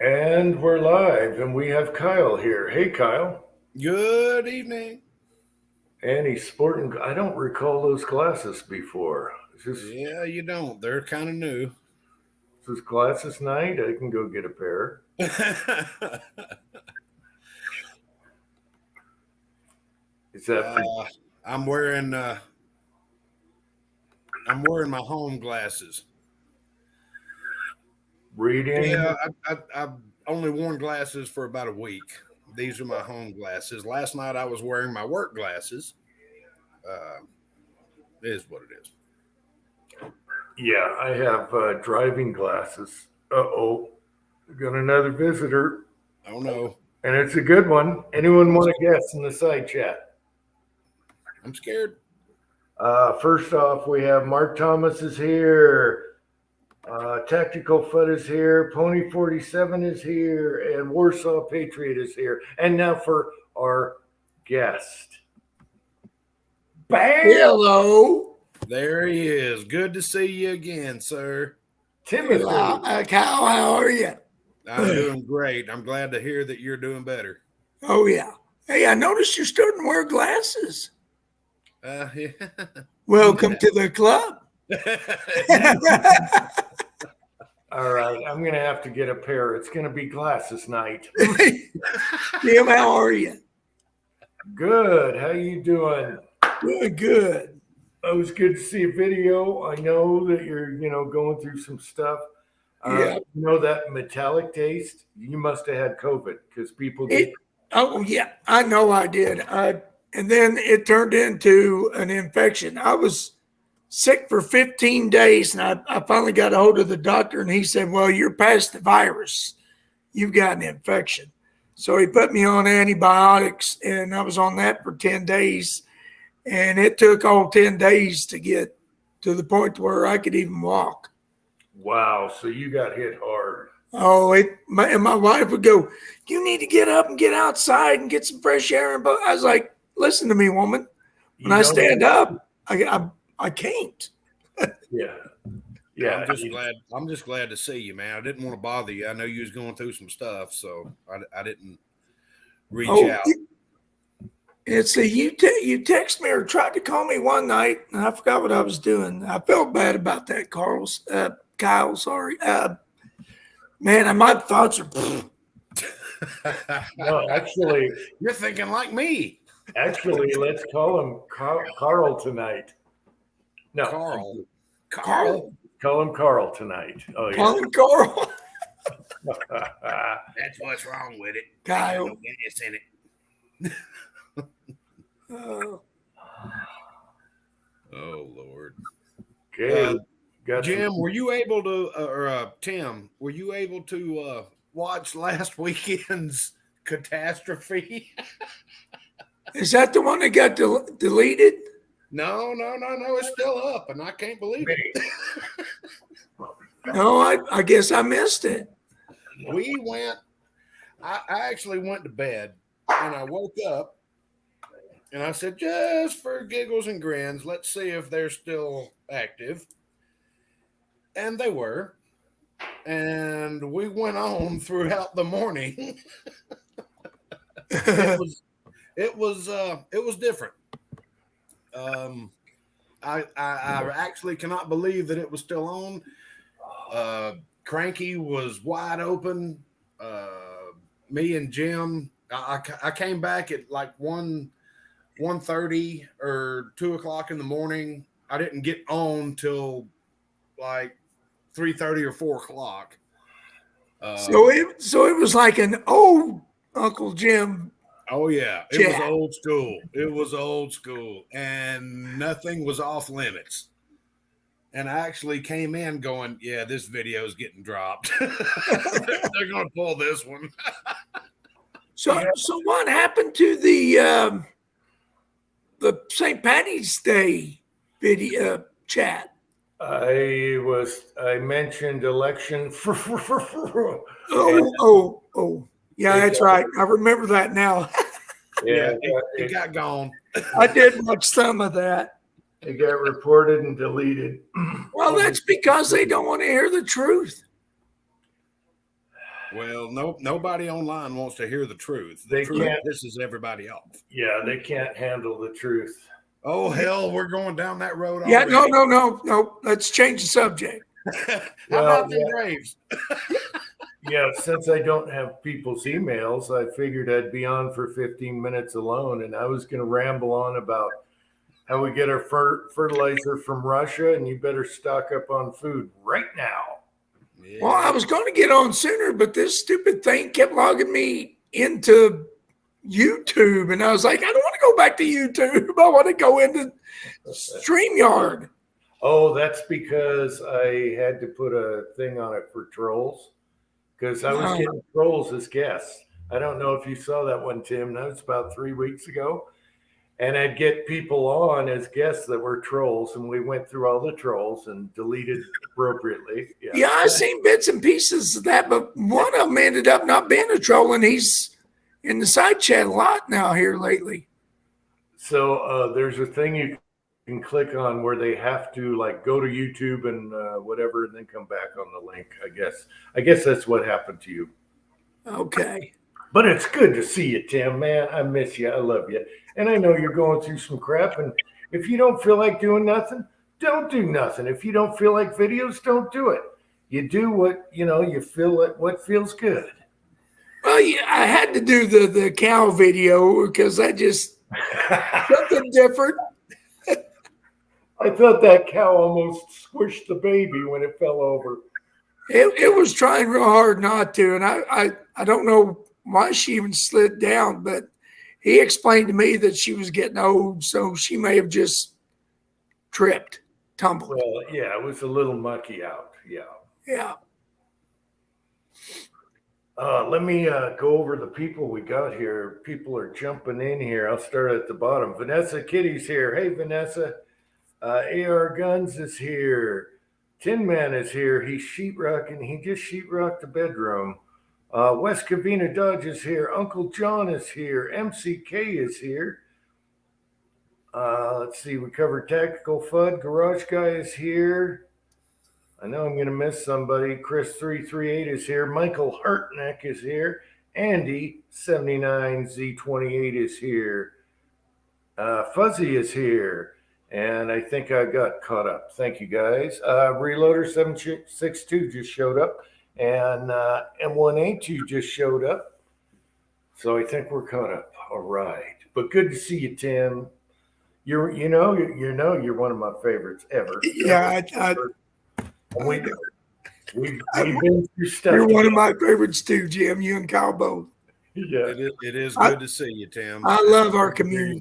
And we're live, and we have Kyle here. Hey, Kyle. Good evening. And he's sporting, I don't recall those glasses before. Yeah, you don't. They're kind of new. Is this glasses night? I can go get a pair. Is that for... I'm wearing my home glasses. Reading? Yeah, I've only worn glasses for about a week. These are my home glasses. Last night I was wearing my work glasses. It is what it is. Yeah, I have driving glasses. Uh-oh. We got another visitor. Oh, no. And it's a good one. Anyone want to guess in the side chat? I'm scared. First off, we have Mark Thomas is here. Tactical Foot is here. Pony 47 is here. And Warsaw Patriot is here. And now for our guest. Bam! Hello. There he is. Good to see you again, sir. Timothy. Kyle, how are you? I'm doing great. I'm glad to hear that you're doing better. Oh, yeah. Hey, I noticed you're starting to wear glasses. Yeah. Welcome to the club. All right, I'm going to have to get a pair. It's going to be glasses night. Jim, how are you? Good. How you doing? Good. It was good to see a video. I know that you're, going through some stuff. Yeah. That metallic taste? You must have had COVID because people get... Oh, yeah. I know I did. And then it turned into an infection. I was sick for 15 days, and I finally got a hold of the doctor, and he said, well, you're past the virus. You've got an infection. So he put me on antibiotics, and I was on that for 10 days. And it took all 10 days to get to the point where I could even walk. Wow. So you got hit hard. Oh, and my wife would go, you need to get up and get outside and get some fresh air. But I was like, listen to me, woman. When I stand up, I can't. Yeah. Yeah. I'm just glad to see you, man. I didn't want to bother you. I know you was going through some stuff, so I didn't reach out. It's you text me or tried to call me one night, and I forgot what I was doing. I felt bad about that, Kyle. Sorry, man. My thoughts are. No, actually, you're thinking like me. Actually, let's call him Carl tonight. No, Carl. Call him Carl tonight. Oh yeah, call him Carl. That's what's wrong with it. Kyle. No gas in it. Oh Lord. Okay. Jim, were you able to, or Tim, were you able to watch last weekend's catastrophe? Is that the one that got deleted? No. It's still up, and I can't believe it. No, I guess I missed it. I actually went to bed, and I woke up, and I said, just for giggles and grins, let's see if they're still active. And they were. And we went on throughout the morning. It was different. I actually cannot believe that it was still on. Cranky was wide open. Me and Jim, I came back at like 1:30 or 2 o'clock in the morning. I didn't get on till like 3:30 or 4 o'clock. So it was like an old Uncle Jim. Oh yeah, it was old school. It was old school, and nothing was off limits. And I actually came in going, yeah, this video is getting dropped. They're going to pull this one. So what happened to the St. Patty's Day video chat? I mentioned election. Oh, yeah, that's right. I remember that now. Yeah, it got gone. I did watch some of that. It got reported and deleted. Well, that's because they don't want to hear the truth. Well, nobody online wants to hear the truth. The They truth can't. pisses everybody off. Yeah, they can't handle the truth. Oh hell, we're going down that road Yeah, already. no. Let's change the subject. How Well, about them Braves? Yeah, since I don't have people's emails, I figured I'd be on for 15 minutes alone, and I was going to ramble on about how we get our fertilizer from Russia, and you better stock up on food right now. Yeah. Well, I was going to get on sooner, but this stupid thing kept logging me into YouTube, and I was like, I don't want to go back to YouTube. I want to go into StreamYard. Oh, that's because I had to put a thing on it for trolls, because I was Wow. getting trolls as guests. I don't know if you saw that one, Tim. That was about 3 weeks ago. And I'd get people on as guests that were trolls, and we went through all the trolls and deleted appropriately. Yeah, I've seen bits and pieces of that, but one of them ended up not being a troll, and he's in the side chat a lot now here lately. So there's a thing you can click on where they have to like go to YouTube and whatever, and then come back on the link. I guess that's what happened to you. Okay. But it's good to see you, Tim. Man, I miss you. I love you, and I know you're going through some crap. And if you don't feel like doing nothing, don't do nothing. If you don't feel like videos, don't do it. You do what you feel like what feels good. Well, yeah, I had to do the cow video because I just something different. I thought that cow almost squished the baby when it fell over. It was trying real hard not to, and I don't know why she even slid down, but he explained to me that she was getting old, so she may have just tripped, tumbled. Well, yeah, it was a little mucky out. Yeah. Yeah. Let me go over the people we got here. People are jumping in here. I'll start at the bottom. Vanessa Kitty's here. Hey, Vanessa. AR Guns is here. Tin Man is here. He's sheetrocking. He just sheetrocked the bedroom. West Covina Dodge is here. Uncle John is here. MCK is here. Let's see. We covered Tactical FUD. Garage Guy is here. I know I'm going to miss somebody. Chris338 is here. Michael Hartneck is here. Andy79Z28 is here. Fuzzy is here. And I think I got caught up. Thank you, guys. Reloader762 just showed up. And M182 just showed up. So I think we're caught up. All right. But good to see you, Tim. You're one of my favorites ever. Yeah, We've been through stuff. You're one of my favorites too, Jim. You and Kyle both. Yeah. It is good to see you, Tim. I love our community.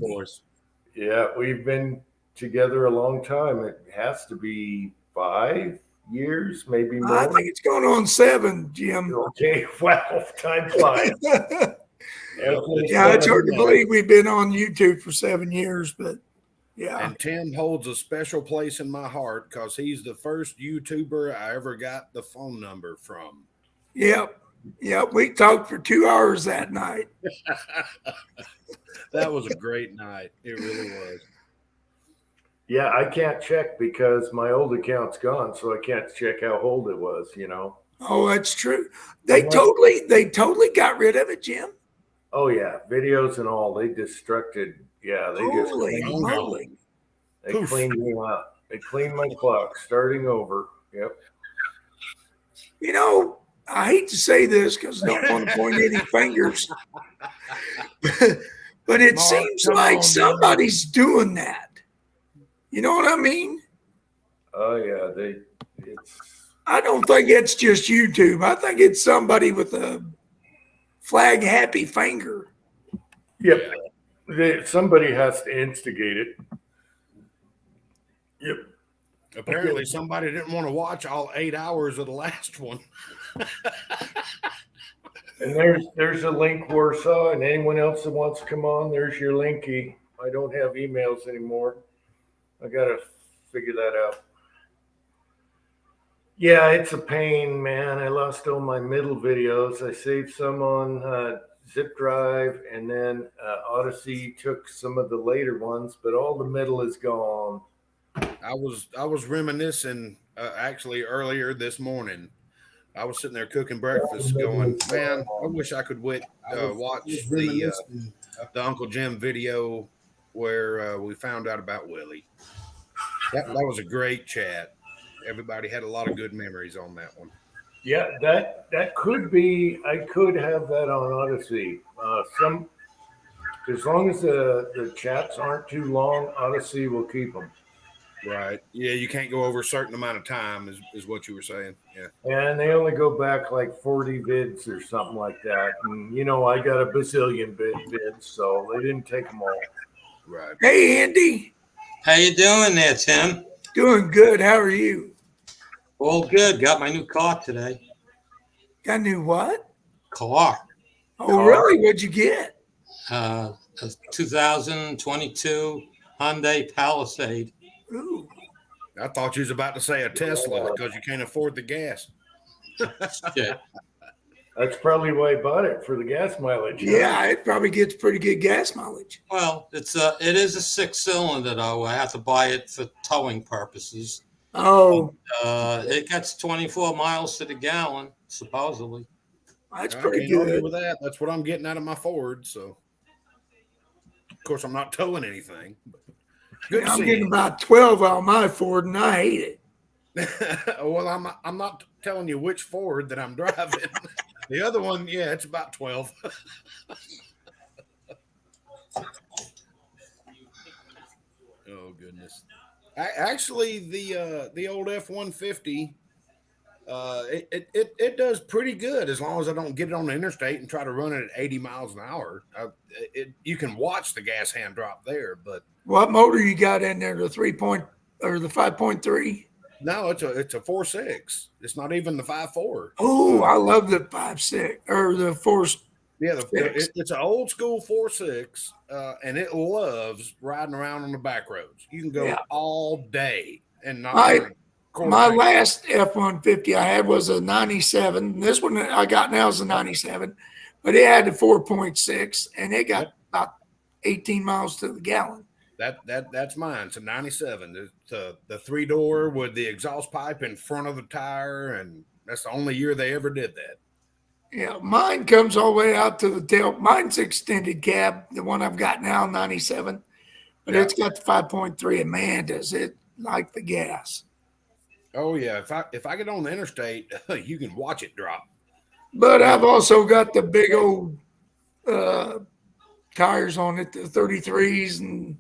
Yeah, we've been together a long time. It has to be 5 years, maybe more. I think it's going on 7, Jim. Okay, wow, time flies. Yeah, it's hard to believe we've been on YouTube for 7 years, but yeah. And Tim holds a special place in my heart because he's the first YouTuber I ever got the phone number from. Yep. We talked for 2 hours that night. That was a great night. It really was. Yeah, I can't check because my old account's gone, so I can't check how old it was, Oh, that's true. They totally got rid of it, Jim. Oh yeah, videos and all. They destructed. Yeah, they Holy moly. They cleaned me out. They cleaned my clock, starting over. Yep. I hate to say this because I don't want to point any fingers, but it seems like somebody's doing that. You know what I mean? Oh yeah, I don't think it's just YouTube. I think it's somebody with a flag happy finger. Yep. Somebody has to instigate it. Yep. Apparently somebody didn't want to watch all 8 hours of the last one. And there's a link, Warsaw, and anyone else that wants to come on, there's your linky. I don't have emails anymore. I got to figure that out. Yeah, it's a pain, man. I lost all my middle videos. I saved some on zip drive, and then Odyssey took some of the later ones, but all the middle is gone. I was reminiscing actually earlier this morning I was sitting there cooking breakfast, going, man, I wish I could watch the Uncle Jim video where we found out about Willie. That was a great chat. Everybody had a lot of good memories on that one. Yeah, that could be. I could have that on Odyssey. As long as the chats aren't too long, Odyssey will keep them. Right. Yeah, you can't go over a certain amount of time, is what you were saying. Yeah. And they only go back like 40 vids or something like that. And I got a bazillion vids, so they didn't take them all. Right. Hey, Andy. How you doing there, Tim? Doing good. How are you? All good. Got my new car today. Got a new what? Car. Oh, really? What'd you get? A 2022 Hyundai Palisade. Ooh. I thought you was about to say a Tesla because you can't afford the gas. Shit. That's probably why I bought it, for the gas mileage. Yeah, it probably gets pretty good gas mileage. Well, it is a 6-cylinder though. I have to buy it for towing purposes. Oh, It gets 24 miles to the gallon, supposedly. that's I pretty can't argue good. with that. That's what I'm getting out of my Ford. So, of course, I'm not towing anything. Good to I'm see getting you. about 12 on my Ford, and I hate it. Well, I'm not telling you which Ford that I'm driving. The other one, yeah, it's about 12. Oh goodness! Actually, the old F-150, it does pretty good as long as I don't get it on the interstate and try to run it at 80 miles an hour. You can watch the gas hand drop there, but What motor you got in there? The 3 or the 5.3? no, it's a 4.6. It's not even the 5.4. Oh, I love the 5.6 or the 4. Yeah, Six. it's an old school 4.6, and it loves riding around on the back roads. You can go Yeah. all day and not. My last F-150 I had was a 97. This one I got now is a 97, but it had a 4.6, and it got about 18 miles to the gallon. That's mine. It's a 97. The 3-door with the exhaust pipe in front of the tire, and that's the only year they ever did that. Yeah, mine comes all the way out to the tail. Mine's extended cab, the one I've got now, 97, but Yeah. it's got the 5.3, and man, does it like the gas. Oh yeah, if I get on the interstate, you can watch it drop. But I've also got the big old tires on it, the 33s and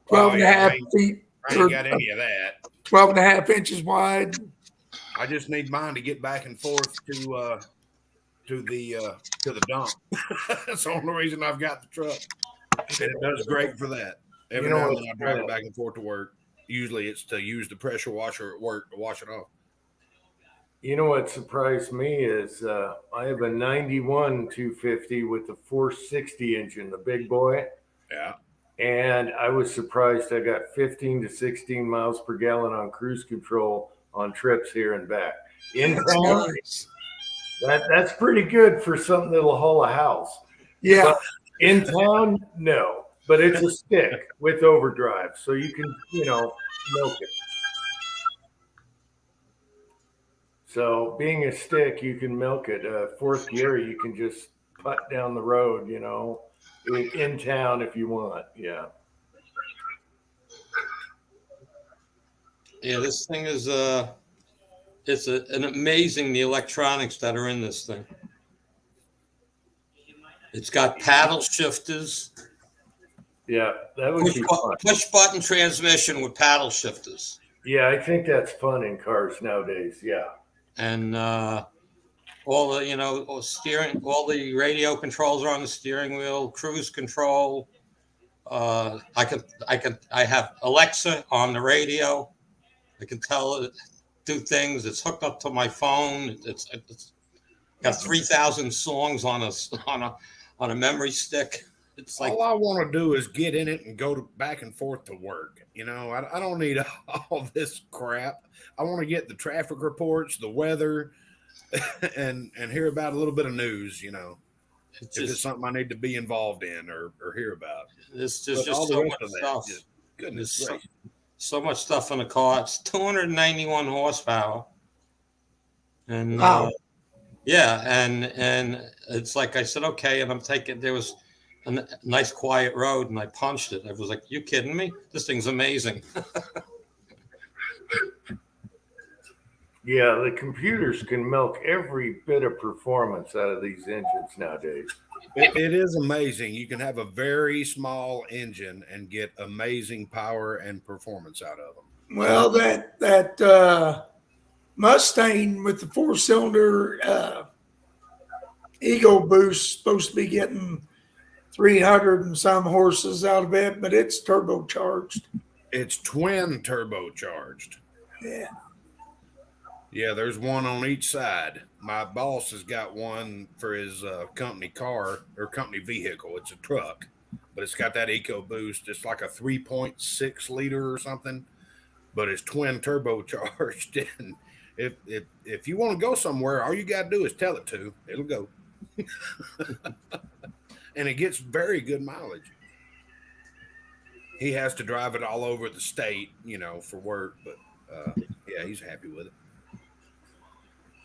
12 and a half feet. I ain't got any of that. 12 and a half inches wide. I just need mine to get back and forth to the dump. That's the only reason I've got the truck, and it does great for that. Every now and then I drive it back and forth to work. Usually it's to use the pressure washer at work to wash it off. You know what surprised me is I have a 91 250 with the 460 engine, the big boy. Yeah. And I was surprised I got 15 to 16 miles per gallon on cruise control on trips here and back. In town, that's pretty good for something that'll haul a house. Yeah. But in town, no. But it's a stick with overdrive, so you can, milk it. So being a stick, you can milk it. Fourth gear, you can just putt down the road, in town if you want. Yeah. Yeah, this thing is an amazing, the electronics that are in this thing. It's got paddle shifters. Yeah, that would be fun. Push button transmission with paddle shifters. Yeah, I think that's fun in cars nowadays. Yeah. And all the steering, all the radio controls are on the steering wheel, cruise control. I have Alexa on the radio. I can tell it do things. It's hooked up to my phone. It's got 3,000 songs on a memory stick. It's like all I want to do is get in it and go back and forth to work. I don't need all this crap. I want to get the traffic reports, the weather, and hear about a little bit of news. If it's something I need to be involved in or hear about. It's just so much stuff. Goodness gracious. So much stuff in the car. It's 291 horsepower. And Wow. yeah, and it's like I said, okay, and I'm taking. There was a nice quiet road, and I punched it. I was like, "You kidding me? This thing's amazing." Yeah, the computers can milk every bit of performance out of these engines nowadays. It is amazing. You can have a very small engine and get amazing power and performance out of them. Well, that Mustang with the 4-cylinder ego boost supposed to be getting 300 and some horses out of it, but it's turbocharged. It's twin turbocharged. Yeah. Yeah, there's one on each side. My boss has got one for his company car or company vehicle. It's a truck, but it's got that EcoBoost. It's like a 3.6 liter or something, but it's twin turbocharged. And if you want to go somewhere, all you got to do is tell it to. It'll go. And it gets very good mileage. He has to drive it all over the state, for work, but yeah, he's happy with it.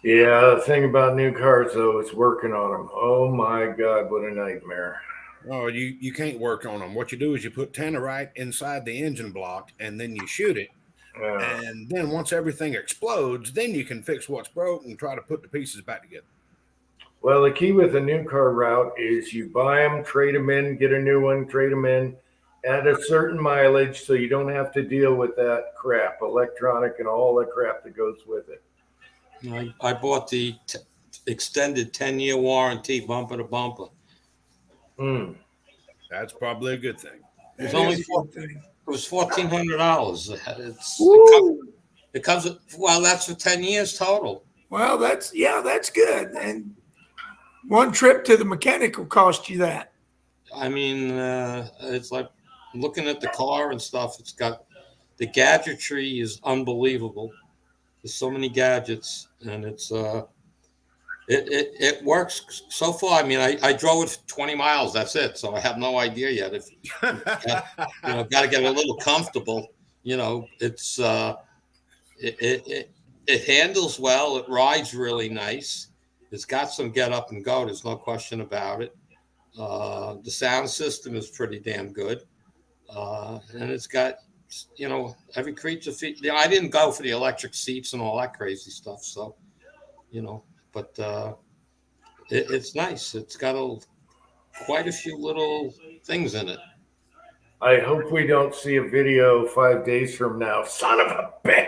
Yeah, the thing about new cars, though, is working on them. Oh, my God, what a nightmare. Oh, you can't work on them. What you do is you put tannerite inside the engine block, and then you shoot it. And then once everything explodes, then you can fix what's broke and try to put the pieces back together. Well, the key with a new car route is you buy them, trade them in, get a new one, trade them in at a certain mileage so you don't have to deal with that crap, electronic and all the crap that goes with it. I bought the extended 10-year warranty, bumper to bumper. That's probably a good thing. It was only it was $1,400. It comes well. That's for 10 years total. Well, that's good. And one trip to the mechanic will cost you that. I mean, it's like looking at the car and stuff. It's got the gadgetry is unbelievable. There's so many gadgets, and it's it works so far. I mean, I drove it for 20 miles. That's it. So I have no idea yet. If got to get a little comfortable. It's it handles well. It rides really nice. It's got some get up and go. There's no question about it. The sound system is pretty damn good, and it's got. Every creature feet. I didn't go for the electric seats and all that crazy stuff. So, but it's nice. It's got quite a few little things in it. I hope we don't see a video 5 days from now. Son of a bitch.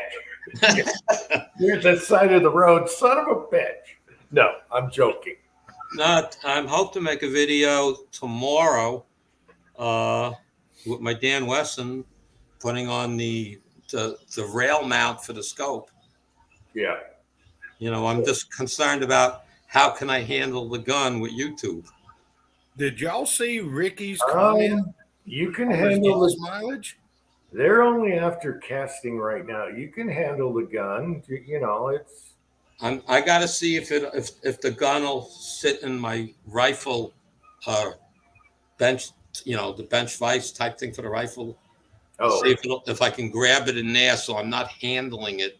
Here's the side of the road. Son of a bitch. No, I'm joking. I'm hope to make a video tomorrow with my Dan Wesson. Putting on the rail mount for the scope. Yeah. I'm just concerned about how can I handle the gun with YouTube. Did y'all see Ricky's comment? You can handle the mileage. They're only after casting right now. You can handle the gun. It's. I got to see if the gun will sit in my rifle bench. The bench vise type thing for the rifle. Oh. See if I can grab it in there so I'm not handling it.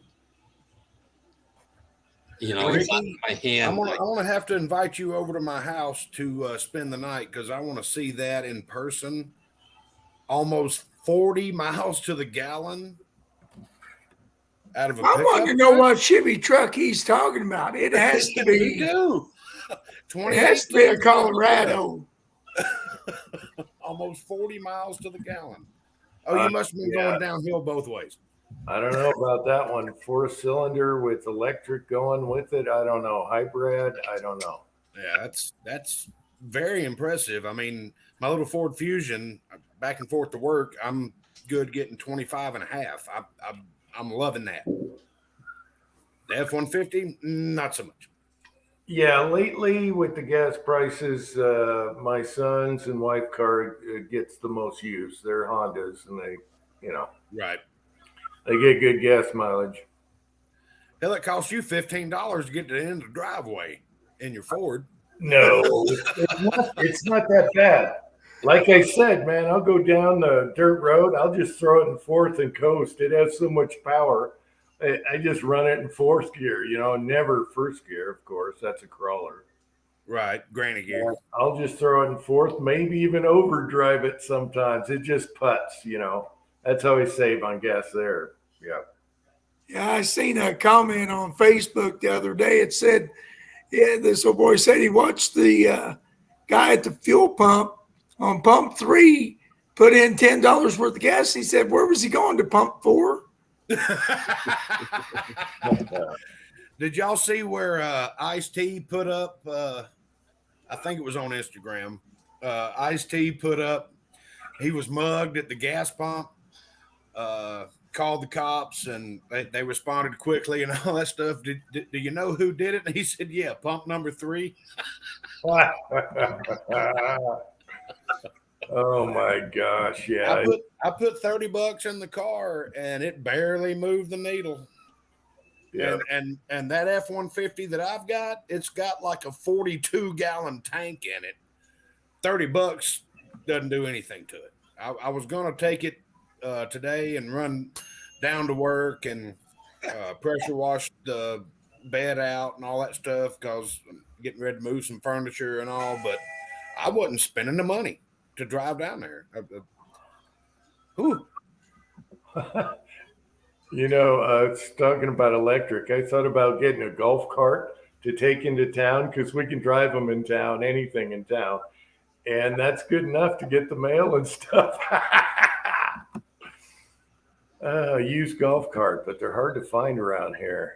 It's not in my hand. I'm going to have to invite you over to my house to spend the night because I want to see that in person. Almost 40 miles to the gallon out of a pickup. I want to know what Chevy truck he's talking about. It has to be. It has to be a Colorado. Almost 40 miles to the gallon. Oh, you must have been going downhill both ways. I don't know about that one. 4-cylinder with electric going with it. I don't know. Hybrid. I don't know. Yeah, that's very impressive. I mean, my little Ford Fusion, back and forth to work, I'm good getting 25 and a half. I'm loving that. The F-150, not so much. Yeah, lately with the gas prices, my son's and wife car gets the most use. They're Hondas, and they, right. They get good gas mileage. Hell, it costs you $15 to get to the end of the driveway in your Ford. No, it's not that bad. Like I said, man, I'll go down the dirt road. I'll just throw it in fourth and coast. It has so much power. I just run it in fourth gear, never first gear, of course. That's a crawler. Right, granny gear. I'll just throw it in fourth, maybe even overdrive it sometimes. It just putts, That's how we save on gas there. Yeah. Yeah, I seen a comment on Facebook the other day. It said, yeah, this old boy said he watched the guy at the fuel pump on pump 3 put in $10 worth of gas. He said, where was he going, to pump 4? Did y'all see where Ice-T put up, I think it was on Instagram, Ice-T put up, he was mugged at the gas pump, called the cops, and they responded quickly and all that stuff. Do you know who did it? And he said, yeah, pump number 3. Oh my gosh. Yeah. I put $30 in the car and it barely moved the needle. Yeah. And that F-150 that I've got, it's got like a 42-gallon tank in it. $30 doesn't do anything to it. I was going to take it today and run down to work and pressure wash the bed out and all that stuff because I'm getting ready to move some furniture and all, but I wasn't spending the money to drive down there. It's talking about electric. I thought about getting a golf cart to take into town because we can drive them in town, anything in town. And that's good enough to get the mail and stuff. Used golf cart, but they're hard to find around here.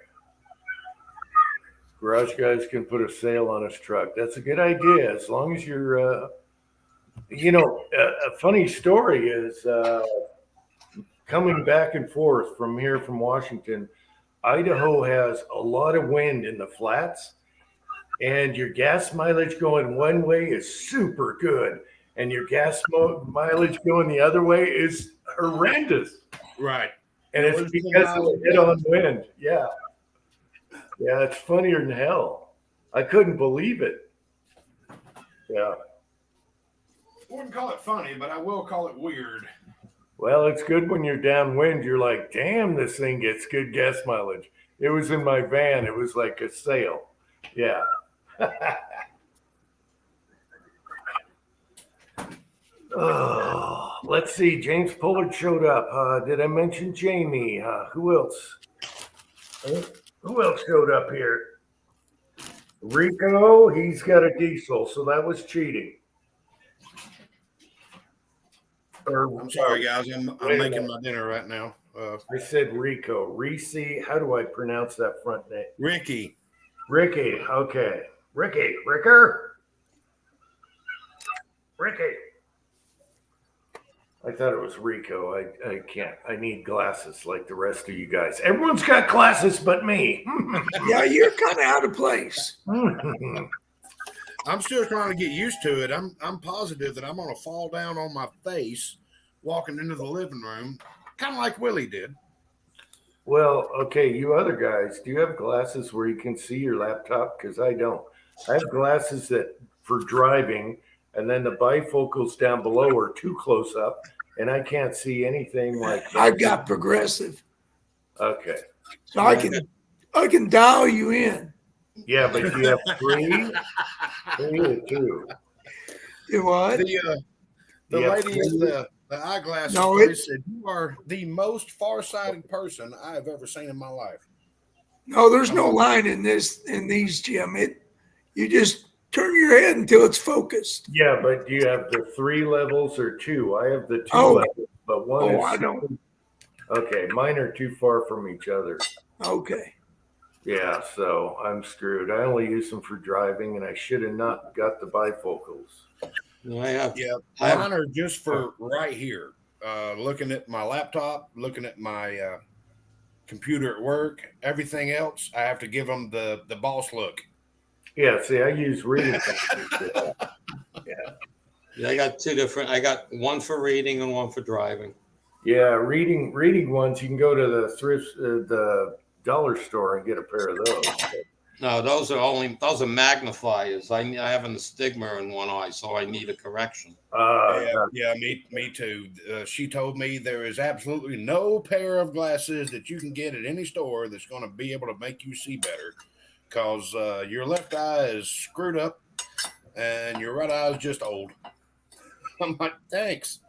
Garage guys can put a sail on his truck. That's a good idea, as long as you're, a funny story is coming back and forth from here from Washington. Idaho has a lot of wind in the flats, and your gas mileage going one way is super good, and your gas mileage going the other way is horrendous. Right. And it's because of the hit-on wind. Yeah. Yeah, it's funnier than hell. I couldn't believe it. Yeah. I wouldn't call it funny, but I will call it weird. Well, it's good when you're downwind. You're like, damn, this thing gets good gas mileage. It was in my van. It was like a sail. Yeah. Oh, let's see. James Pullard showed up. Did I mention Jamie? Who else? Who else showed up here? Rico, he's got a diesel, so that was cheating. I'm sorry, guys. I'm making my dinner right now. I said Rico. Reese, how do I pronounce that front name? Ricky. Okay. Ricker. Ricky. I thought it was Rico. I can't. I need glasses like the rest of you guys. Everyone's got glasses but me. Yeah, you're kind of out of place. I'm still trying to get used to it. I'm positive that I'm going to fall down on my face walking into the living room, kind of like Willie did. Well, okay, you other guys, do you have glasses where you can see your laptop? Because I don't. I have glasses that for driving, and then the bifocals down below are too close up, and I can't see anything like that. I've got progressive, Okay. so I can dial you in. Yeah, but you have three or two. You what? The Yeah, lady in the eyeglasses place said, you are the most farsighted person I have ever seen in my life. No, there's no line in these, Jim. You just turn your head until it's focused. Yeah, but do you have the 3 levels or 2? I have the 2 levels, but one is. I don't. Okay, mine are too far from each other. Okay. Yeah, so I'm screwed. I only use them for driving, and I should have not got the bifocals. Mine are just for right here. Looking at my laptop, looking at my computer at work, everything else, I have to give them the boss look. Yeah, see, I use reading. Yeah, I got 2 different. I got one for reading and one for driving. Yeah, reading ones, you can go to the thrift, the dollar store and get a pair of those. No, those are magnifiers. I have an astigma in one eye, so I need a correction. Yeah, me too. She told me there is absolutely no pair of glasses that you can get at any store that's going to be able to make you see better, because your left eye is screwed up and your right eye is just old. I'm like, thanks.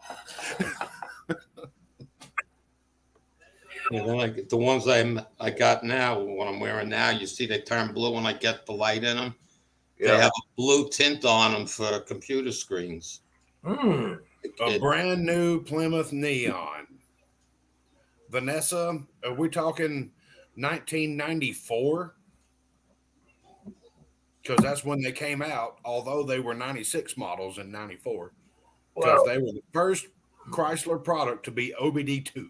And then the ones I got now, what I'm wearing now, you see they turn blue when I get the light in them. They have a blue tint on them for computer screens. Hmm. A brand new Plymouth Neon. Vanessa, are we talking 1994? Because that's when they came out, although they were 96 models in 94. Because Well, they were the first Chrysler product to be OBD2.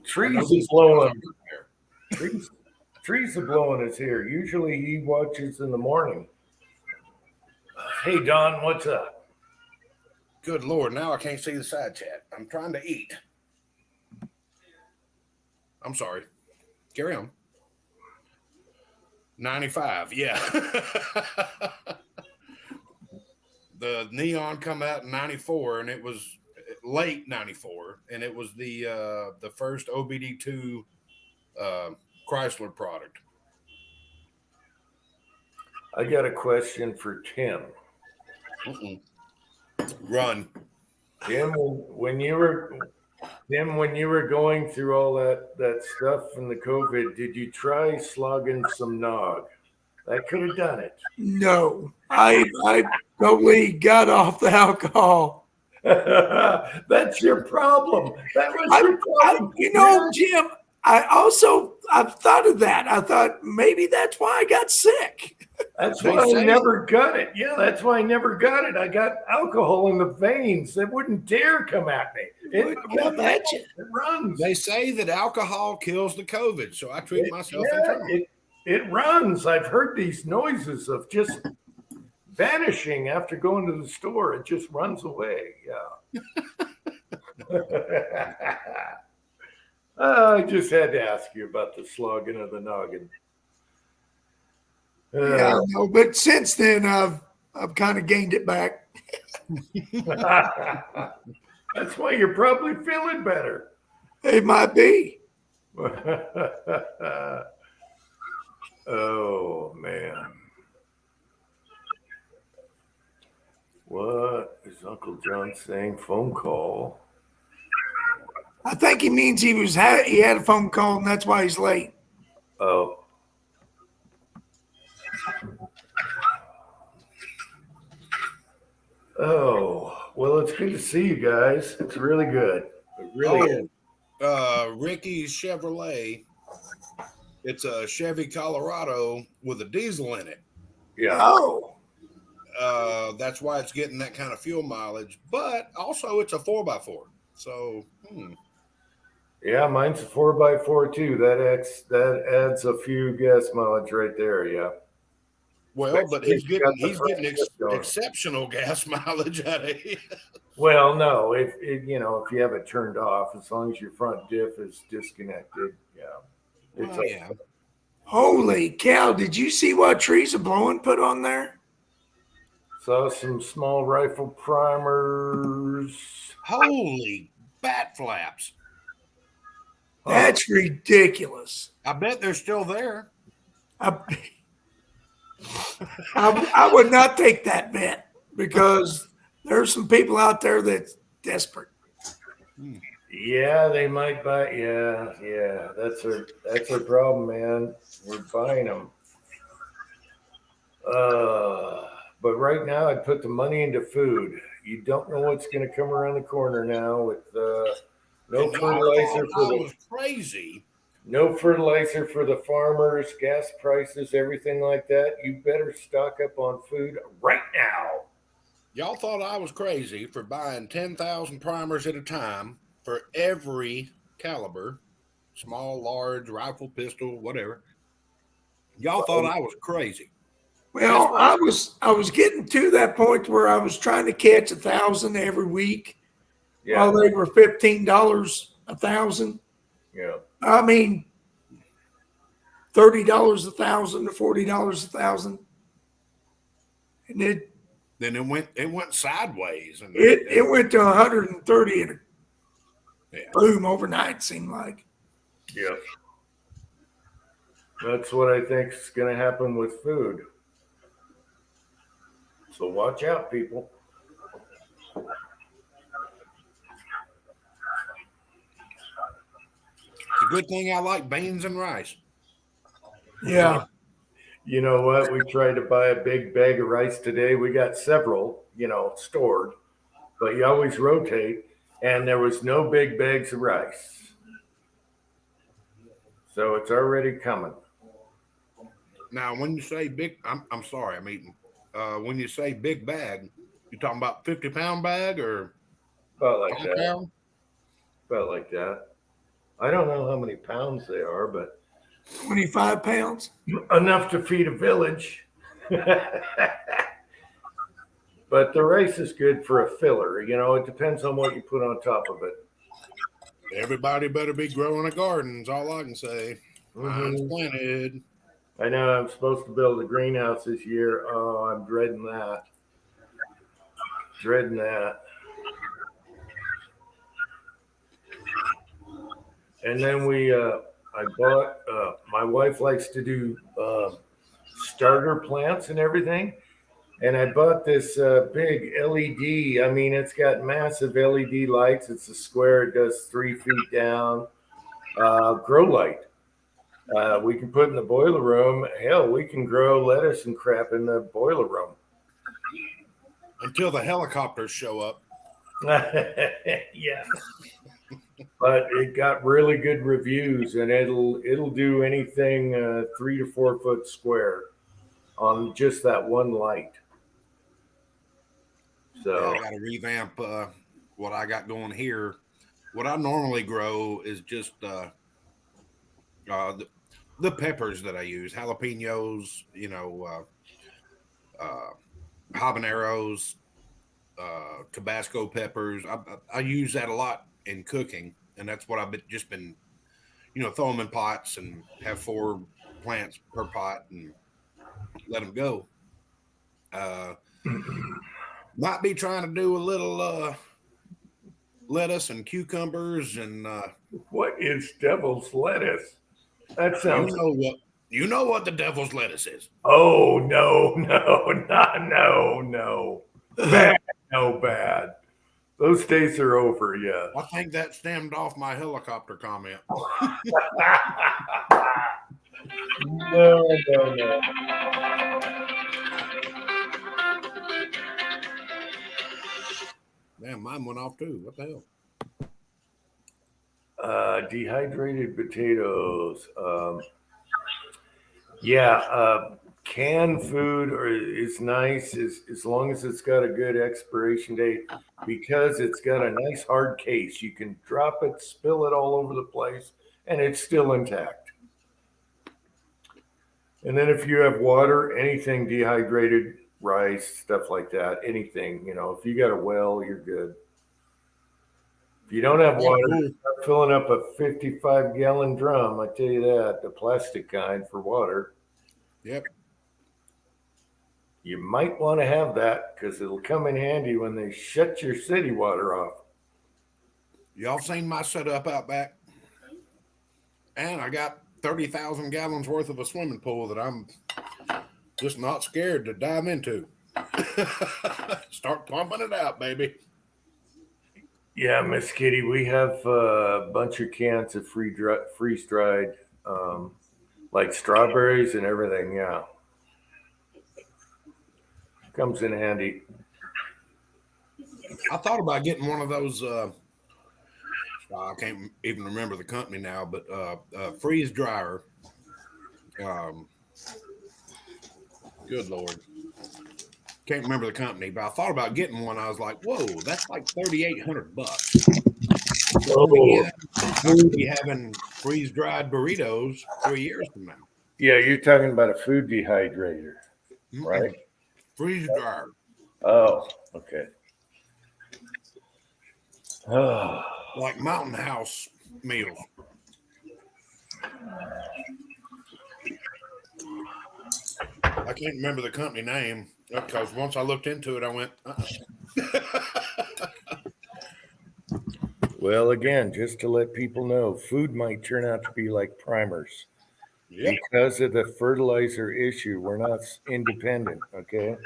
trees are blowing. Trees are blowing his hair. Usually he watches in the morning. Hey, Don, what's up? Good Lord, now I can't see the side chat. I'm trying to eat. I'm sorry. Carry on. 95, yeah. The Neon come out in 94, and it was late 94, and it was the first OBD2 Chrysler product. I got a question for Tim. Run. Tim, when you were going through all that stuff from the COVID, did you try slogging some nog? That could have done it. No, I totally got off the alcohol. That's your problem. That was your problem. Jim, I've thought of that. I thought maybe that's why I got sick. That's why I never got it. Yeah, that's why I never got it. I got alcohol in the veins that wouldn't dare come at me. It runs. They say that alcohol kills the COVID, so I treat myself internally. It runs. I've heard these noises of just vanishing after going to the store. It just runs away. Yeah. I just had to ask you about the slogging of the noggin. Yeah, I know, but since then I've kind of gained it back. That's why you're probably feeling better. It might be. Oh man. What is Uncle John saying? Phone call. I think he means he had a phone call and that's why he's late. Oh. Oh, well, it's good to see you guys. It's really good. Really good. Ricky's Chevrolet. It's a Chevy Colorado with a diesel in it. Yeah. Oh. That's why it's getting that kind of fuel mileage. But also, it's a 4x4. So, Yeah, mine's a 4x4 too. That adds a few gas mileage right there. Yeah. Well, but he's getting exceptional gas mileage out of it. Well, no, if you have it turned off, as long as your front diff is disconnected, yeah. Holy cow! Did you see what Trees Are Blowing put on there? Saw some small rifle primers. Holy bat flaps! That's ridiculous. I bet they're still there. I would not take that bet because there's some people out there that's desperate. Yeah, they might buy. Yeah. That's our problem, man. We're buying them. But right now, I'd put the money into food. You don't know what's going to come around the corner now with no fertilizer for the crazy. No fertilizer for the farmers, gas prices, everything like that. You better stock up on food right now. Y'all thought I was crazy for buying 10,000 primers at a time for every caliber, small, large, rifle, pistol, whatever. Y'all thought I was crazy. Well, I was getting to that point where I was trying to catch 1,000 every week. Yeah. While they were $15 1,000. Yeah. I mean, $30 1,000 to $40 1,000, and Then it went sideways, and it went to 130 and yeah. boom overnight. Seemed like. Yep. That's what I think is going to happen with food. So watch out, people. It's a good thing I like beans and rice. Yeah. You know what? We tried to buy a big bag of rice today. We got several, stored, but you always rotate, and there was no big bags of rice. So it's already coming. Now, when you say big, I'm sorry, I'm eating. When you say big bag, you talking about 50-pound bag or About like that. pound? About like that. I don't know how many pounds they are, but 25 pounds. enough to feed a village. But the rice is good for a filler. It depends on what you put on top of it. Everybody better be growing a garden. Is all I can say. Mine's Mhm. planted. I know I'm supposed to build a greenhouse this year. Oh, I'm dreading that. And then I bought, my wife likes to do starter plants and everything. And I bought this big LED. I mean, it's got massive LED lights. It's a square. It does 3 feet down. Grow light. We can put in the boiler room. Hell, we can grow lettuce and crap in the boiler room. Until the helicopters show up. Yeah. But it got really good reviews, and it'll do anything 3 to 4 foot square on just that one light. So Yeah, I got to revamp what I got going here. What I normally grow is just the peppers that I use, jalapenos, habaneros, Tabasco peppers. I use that a lot in cooking, and that's what I've just been, throw them in pots and have 4 plants per pot and let them go. Might be trying to do a little lettuce and cucumbers and what is devil's lettuce? That sounds. You know what the devil's lettuce is. Oh no, no. Bad, no bad. Those days are over, yeah. I think that stemmed off my helicopter comment. No. Man, mine went off too. What the hell? Dehydrated potatoes. Canned food is nice as long as it's got a good expiration date, because it's got a nice hard case. You can drop it, spill it all over the place, and it's still intact. And then if you have water, anything dehydrated, rice, stuff like that, anything, if you got a well, you're good. If you don't have water, start filling up a 55-gallon drum. I tell you that, the plastic kind for water. Yep. You might want to have that because it'll come in handy when they shut your city water off. Y'all seen my setup out back? And I got 30,000 gallons worth of a swimming pool that I'm just not scared to dive into. Start pumping it out, baby. Yeah, Miss Kitty, we have a bunch of cans of freeze-dried, like strawberries and everything. Yeah, comes in handy. I thought about getting one of those. I can't even remember the company now, but freeze dryer. Good Lord. Can't remember the company, but I thought about getting one. I was like, whoa, that's like $3,800. Oh. I could be having freeze dried burritos 3 years from now. Yeah, you're talking about a food dehydrator, right? Freeze dryer. Oh, okay. Oh. Like Mountain House meals. I can't remember the company name because once I looked into it, I went, Well, again, just to let people know, food might turn out to be like primers. yep. Because of the fertilizer issue, we're not independent, okay?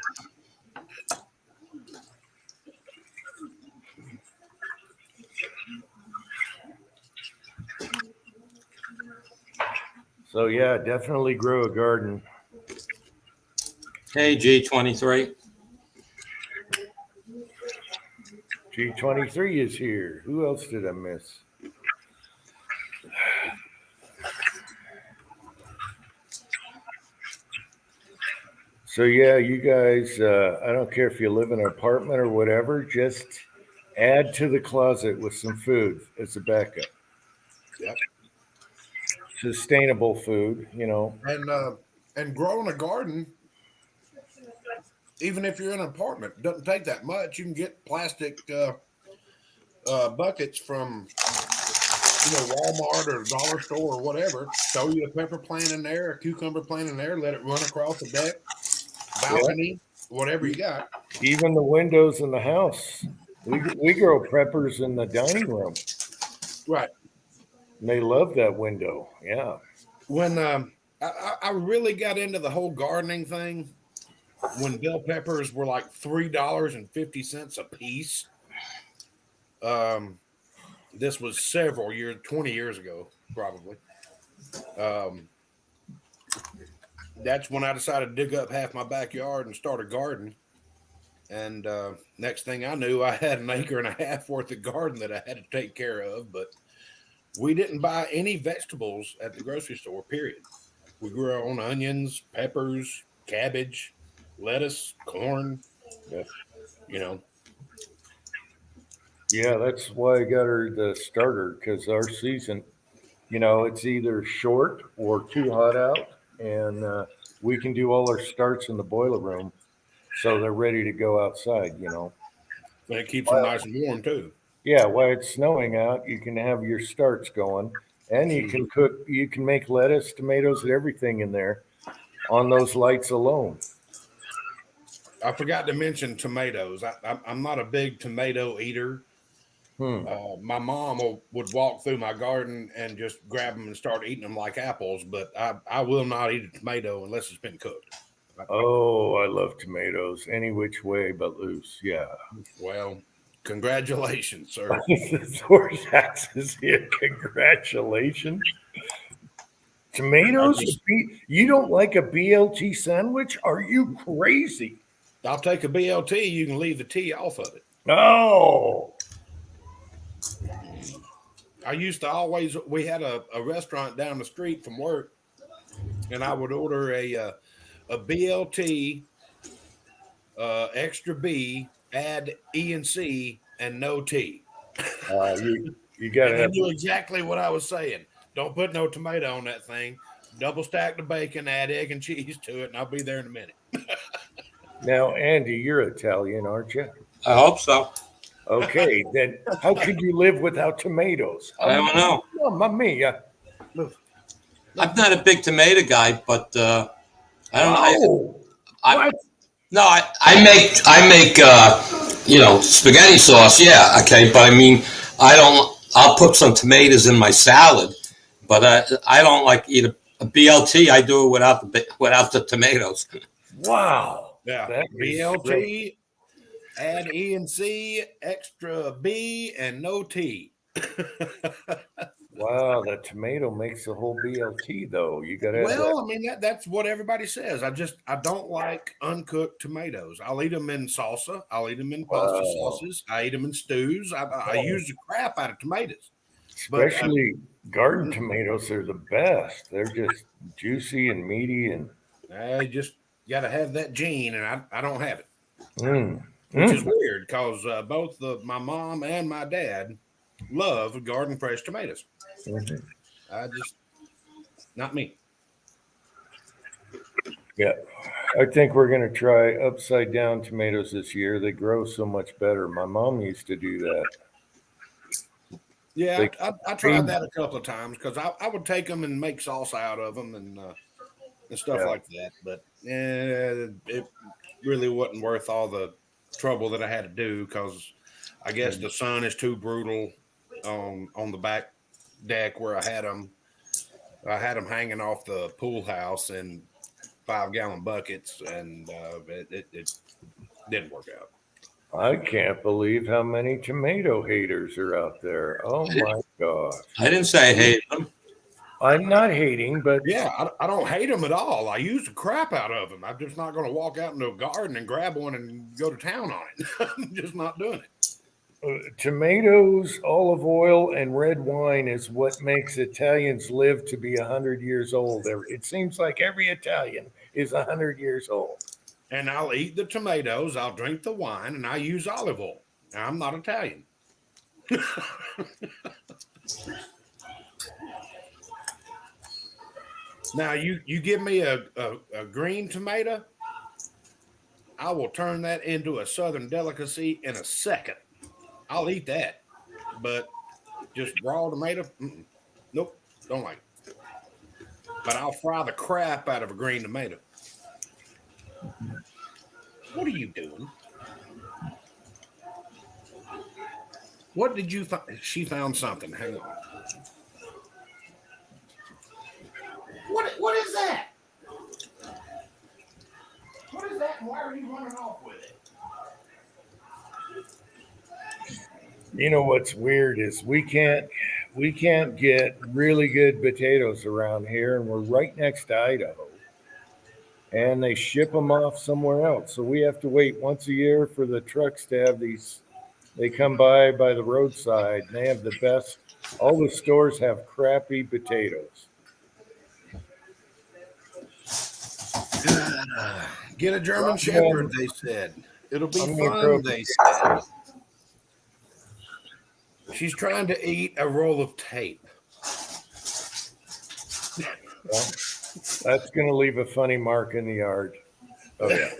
So yeah, definitely grow a garden. Hey, G23. G23 is here. Who else did I miss? So yeah, you guys, I don't care if you live in an apartment or whatever, just add to the closet with some food as a backup. Yep. Sustainable food, you know. And growing a garden, even if you're in an apartment, doesn't take that much. You can get plastic buckets from Walmart or dollar store or whatever. Throw you a pepper plant in there, a cucumber plant in there, let it run across the deck, balcony, whatever you got. Even the windows in the house. We grow peppers in the dining room. Right. And they love that window. Yeah. When I really got into the whole gardening thing when bell peppers were like $3.50 a piece. This was several years, 20 years ago, probably. That's when I decided to dig up half my backyard and start a garden. And next thing I knew, I had an acre and a half worth of garden that I had to take care of. But we didn't buy any vegetables at the grocery store, period. We grew our own onions, peppers, cabbage, lettuce, corn, Yeah. you know. Yeah, that's why I got her the starter because our season, it's either short or too hot out, and we can do all our starts in the boiler room, so they're ready to go outside. And it keeps them nice and warm, too. Yeah, while it's snowing out, you can have your starts going, and you can cook. You can make lettuce, tomatoes, and everything in there on those lights alone. I forgot to mention tomatoes. I'm not a big tomato eater. Hmm. My mom would walk through my garden and just grab them and start eating them like apples, but I will not eat a tomato unless it's been cooked. Oh, I love tomatoes any which way but loose. Yeah. Well, congratulations, sir. Zorzax is here. Congratulations. Tomatoes? You don't like a BLT sandwich? Are you crazy? I'll take a BLT. You can leave the T off of it. No. I used to always, we had a restaurant down the street from work, and I would order a BLT, extra B, add E and C, and no T. You got to And he have. knew exactly what I was saying. Don't put no tomato on that thing. Double stack the bacon, add egg and cheese to it, and I'll be there in a minute. Now, Andy, you're Italian, aren't you? I hope so. Okay, then how could you live without tomatoes? I don't know. Mamma mia. I'm not a big tomato guy, but I don't know. Oh, I no, I make spaghetti sauce. Yeah, okay, but I mean, I don't. I'll put some tomatoes in my salad, but I don't like eat a BLT. I do it without the tomatoes. wow. Yeah, That is BLT, great. add E and C, extra B, and no T. Wow, that tomato makes the whole BLT though. You got to have that. Well, I mean that's what everybody says. I don't like uncooked tomatoes. I'll eat them in salsa. I'll eat them in pasta Wow. sauces. I eat them in stews. I use the crap out of tomatoes. But Especially garden tomatoes are the best. They're just juicy and meaty and I just got to have that gene, and I don't have it, mm, which is weird because both my mom and my dad love garden fresh tomatoes. mhm. I just not me. Yeah. I think we're going to try upside down tomatoes this year. They grow so much better. My mom used to do that. Yeah, They, I tried that a couple of times because I would take them and make salsa out of them, and and stuff Yeah. like that. But it really wasn't worth all the trouble that I had to do because I guess the sun is too brutal on the back deck where I had them. I had them hanging off the pool house in 5-gallon buckets, and it didn't work out. I can't believe how many tomato haters are out there. Oh my gosh. I didn't say I hate them. I'm not hating, but Yeah, I don't hate them at all. I use the crap out of them. I'm just not going to walk out into a garden and grab one and go to town on it. I'm just not doing it. tomatoes, olive oil, and red wine is what makes Italians live to be 100 years old. It seems like every Italian is 100 years old. And I'll eat the tomatoes, I'll drink the wine, and I use olive oil. Now, I'm not Italian. Now, you give me a green tomato, I will turn that into a southern delicacy in a second. I'll eat that. But just raw tomato, nope, don't like it. But I'll fry the crap out of a green tomato. What are you doing? What did you find? She found something. Hang on. What is that? What is that? And why are you running off with it? You know what's weird is we can't get really good potatoes around here, and we're right next to Idaho, and they ship them off somewhere else. So we have to wait once a year for the trucks to have these. They come by the roadside, and they have the best. All the stores have crappy potatoes. Get a German Shepherd, they said. It'll be fun, they said. She's trying to eat a roll of tape. Well, that's going to leave a funny mark in the yard. Oh, yeah.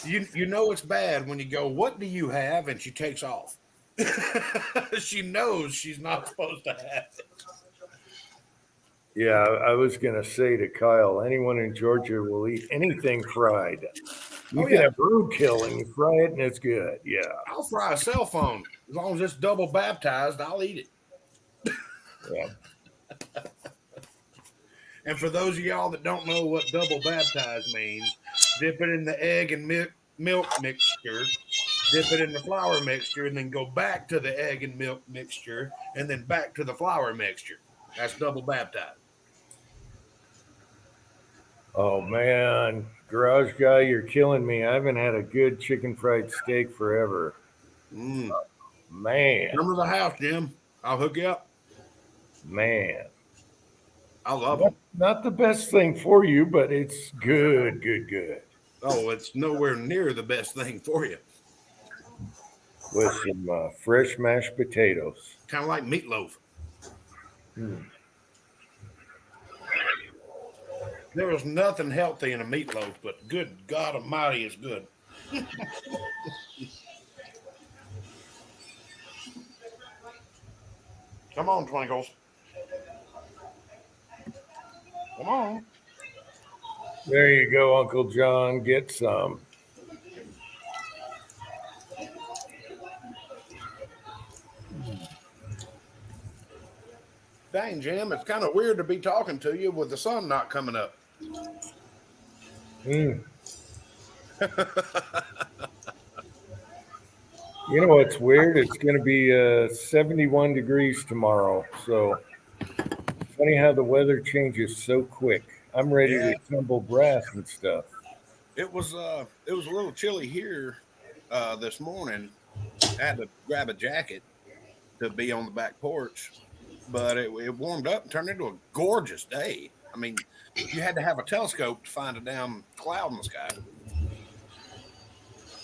You know it's bad when you go, what do you have? And she takes off. She knows she's not supposed to have it. Yeah, I was going to say to Kyle, anyone in Georgia will eat anything fried. You can have roadkill and you fry it and it's good. Yeah. I'll fry a cell phone. As long as it's double baptized, I'll eat it. Yeah. And for those of y'all that don't know what double baptized means, dip it in the egg and milk mixture, dip it in the flour mixture, and then go back to the egg and milk mixture, and then back to the flour mixture. That's double baptized. Oh, man. Garage guy, you're killing me. I haven't had a good chicken fried steak forever. Man. Come to the house, Jim. I'll hook you up. Man. I love them. Not the best thing for you, but it's good. Oh, it's nowhere near the best thing for you. With some fresh mashed potatoes. Kind of like meatloaf. There was nothing healthy in a meatloaf, but good God Almighty is good. Come on, Twinkles. Come on. There you go, Uncle John. Get some. Dang, Jim, it's kind of weird to be talking to you with the sun not coming up. You know what's weird? It's going to be 71 degrees tomorrow. So funny how the weather changes so quick. I'm ready to tumble brass and stuff. It was a little chilly here this morning. I had to grab a jacket to be on the back porch, but it warmed up and turned into a gorgeous day. I mean, you had to have a telescope to find a damn cloud in the sky.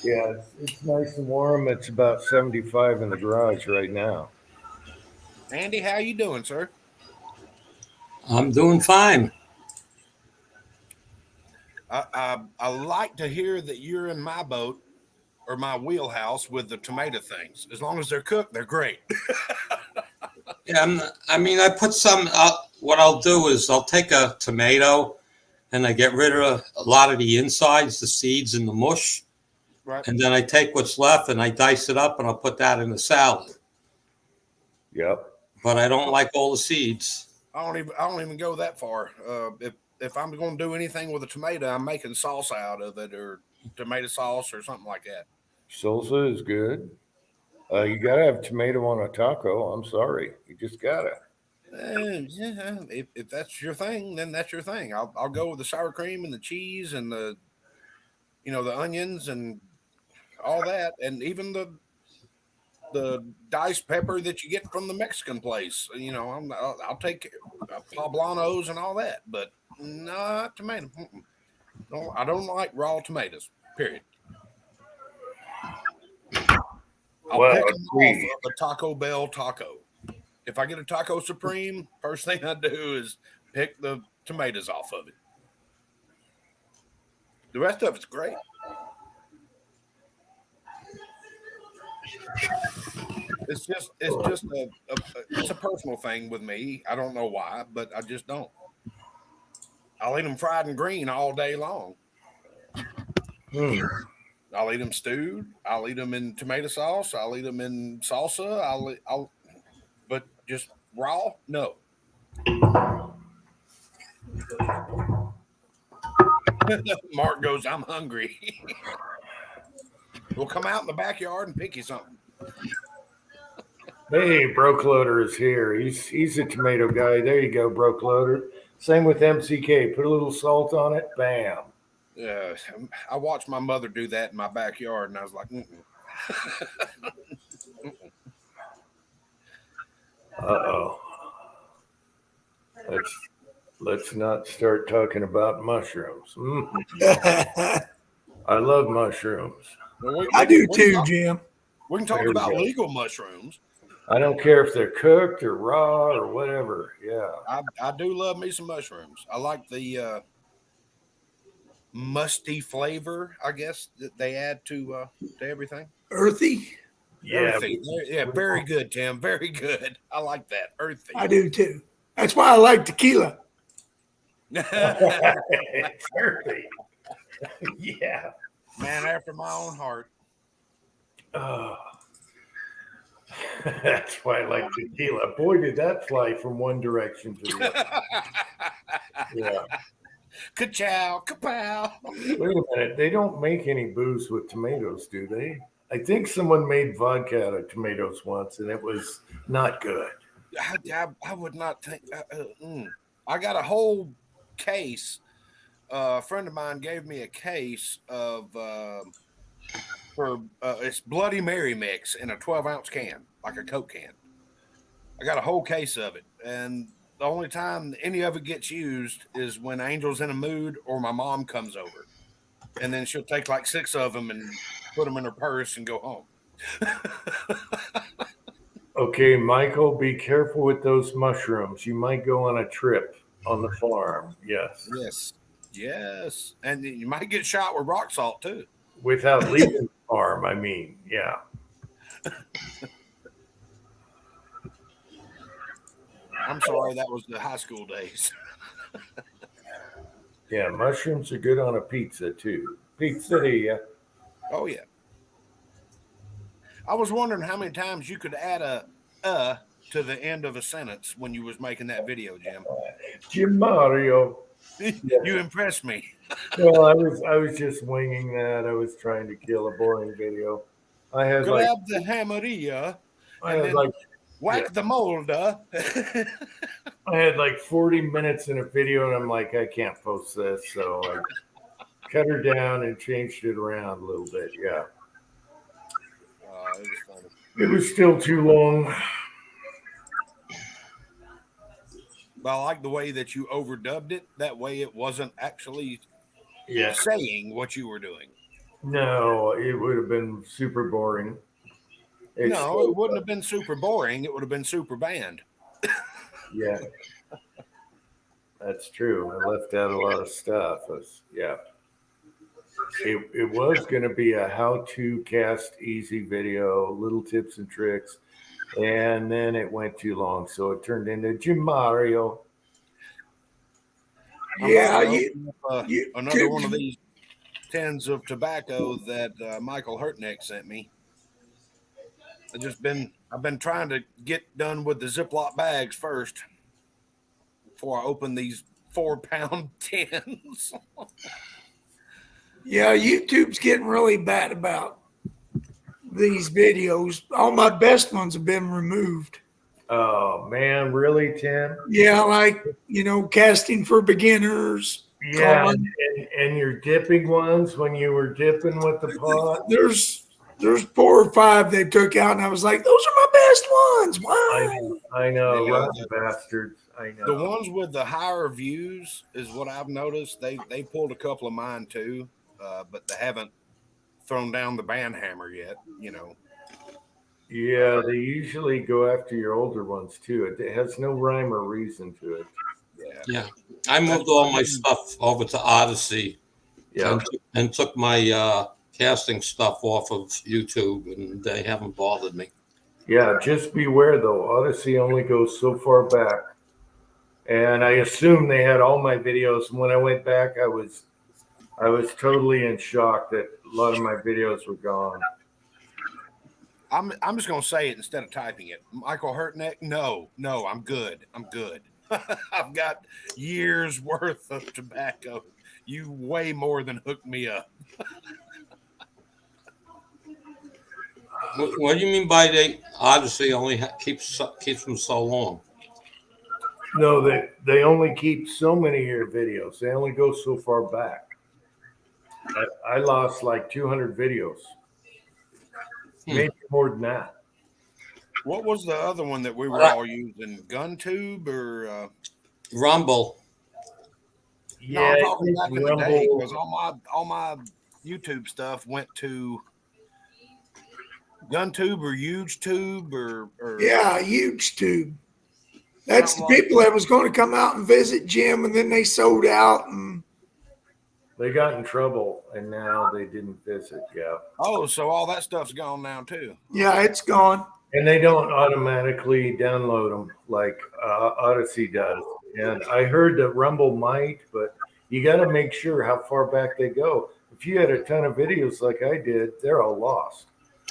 Yeah, it's nice and warm. It's about 75 in the garage right now. Andy, how you doing, sir? I'm doing fine. I like to hear that you're in my boat or my wheelhouse with the tomato things. As long as they're cooked, they're great. Yeah, I mean, I put some. what I'll do is I'll take a tomato and I get rid of a lot of the insides, the seeds and the mush. Right. And then I take what's left and I dice it up and I'll put that in the salad. Yep. But I don't like all the seeds. I don't even go that far. If I'm going to do anything with a tomato, I'm making salsa out of it, or tomato sauce or something like that. Salsa is good. You gotta have tomato on a taco. I'm sorry, you just gotta. Yeah, if that's your thing, then that's your thing. I'll go with the sour cream and the cheese and the onions and all that, and even the diced pepper that you get from the Mexican place. I'll take poblanos and all that, but not tomato. Mm-mm. No, I don't like raw tomatoes. Period. I'll Well, pick them off agreed. of a Taco Bell taco. If I get a Taco Supreme, first thing I do is pick the tomatoes off of it. The rest of it's great. It's just it's a personal thing with me. I don't know why, but I just don't. I'll eat them fried and green all day long. I'll eat them stewed. I'll eat them in tomato sauce. I'll eat them in salsa. But just raw, no. Mark goes, I'm hungry. We'll come out in the backyard and pick you something. Hey, Broke Loader is here. He's a tomato guy. There you go, Broke Loader. Same with MCK. Put a little salt on it. Bam. I watched my mother do that in my backyard, and I was like, Uh-oh. Let's not start talking about mushrooms. I love mushrooms. Well, I do too, Jim. We can talk There we about go. legal mushrooms. I don't care if they're cooked or raw or whatever. Yeah. I do love me some mushrooms. I like the musty flavor, I guess, that they add to everything. Earthy. Yeah. Earthy. Yeah, very good, Tim. Very good. I like that. Earthy. I do too. That's why I like tequila. It's earthy. Yeah. Man after my own heart. Oh. That's why I like tequila. Boy, did that fly from one direction to the other. Yeah. Ka-chow, kapow. Wait a minute. They don't make any booze with tomatoes, do they? I think someone made vodka out of tomatoes once, and it was not good. I would not think. I got a whole case. A friend of mine gave me a case of it's Bloody Mary mix in a 12-ounce can, like a Coke can. I got a whole case of it, and the only time any of it gets used is when Angel's in a mood or my mom comes over, and then she'll take like 6 of them and put them in her purse and go home. Okay, Michael, be careful with those mushrooms. You might go on a trip on the farm. Yes. Yes, and you might get shot with rock salt too. Without leaving the farm, I mean, yeah. I'm sorry, that was the high school days. Yeah, mushrooms are good on a pizza too. Pizzeria. Oh yeah. I was wondering how many times you could add a to the end of a sentence when you was making that video, Jim. Jim Mario. You impressed me. Well, I was just winging that. I was trying to kill a boring video. I had Grab the hammeria and then whack the molder. I had like 40 minutes in a video, and I'm like, I can't post this, so I cut her down and changed it around a little bit. Yeah, It was funny. it was still too long. But I like the way that you overdubbed it. That way, it wasn't actually Yeah. saying what you were doing. No, it would have been super boring. It wouldn't have been super boring. It would have been super banned. Yeah, that's true. I left out a lot of stuff. It was going to be a how-to cast easy video, little tips and tricks, and then it went too long, so it turned into Jim Mario. Yeah, about to open up, another one of you these tins of tobacco that Michael Hurtneck sent me. I've been trying to get done with the Ziploc bags first before I open these 4-pound tins. Yeah, YouTube's getting really bad about these videos. All my best ones have been removed. Oh man, really, Tim? Yeah, like, casting for beginners, Yeah, calling. and your dipping ones when you were dipping with the pot. There's 4 or 5 they took out, and I was like, those are my best ones. Why? I know, Yeah, rotten bastards. I the know. ones with the higher views is what I've noticed. They pulled a couple of mine too, but they haven't thrown down the band hammer yet. Yeah, they usually go after your older ones too. It has no rhyme or reason to it. Yeah, I moved all my stuff over to Odyssey Yeah. and took my casting stuff off of YouTube, and they haven't bothered me. Yeah, just beware though. Odyssey only goes so far back. And I assume they had all my videos. And when I went back, I was totally in shock that a lot of my videos were gone. I'm just gonna say it instead of typing it. Michael Hurtneck, no, I'm good. I'm good. I've got years worth of tobacco. You way more than hooked me up. What do you mean by Odyssey only keeps them so long? No, they only keep so many of your videos. They only go so far back. I lost like 200 videos, maybe more than that. What was the other one that we were all using? GunTube or Rumble? No, I'm Yeah, talking back in the Rumble. day because all my YouTube stuff went to GunTube or HugeTube or Yeah, huge tube. That's the Something like people that was going to come out and visit Jim, and then they sold out. And They got in trouble, and now they didn't visit. Yeah, oh, so all that stuff's gone now too. yeah, it's gone. and they don't automatically download them like Odyssey does. And I heard that Rumble might, but you got to make sure how far back they go. If you had a ton of videos like I did, they're all lost.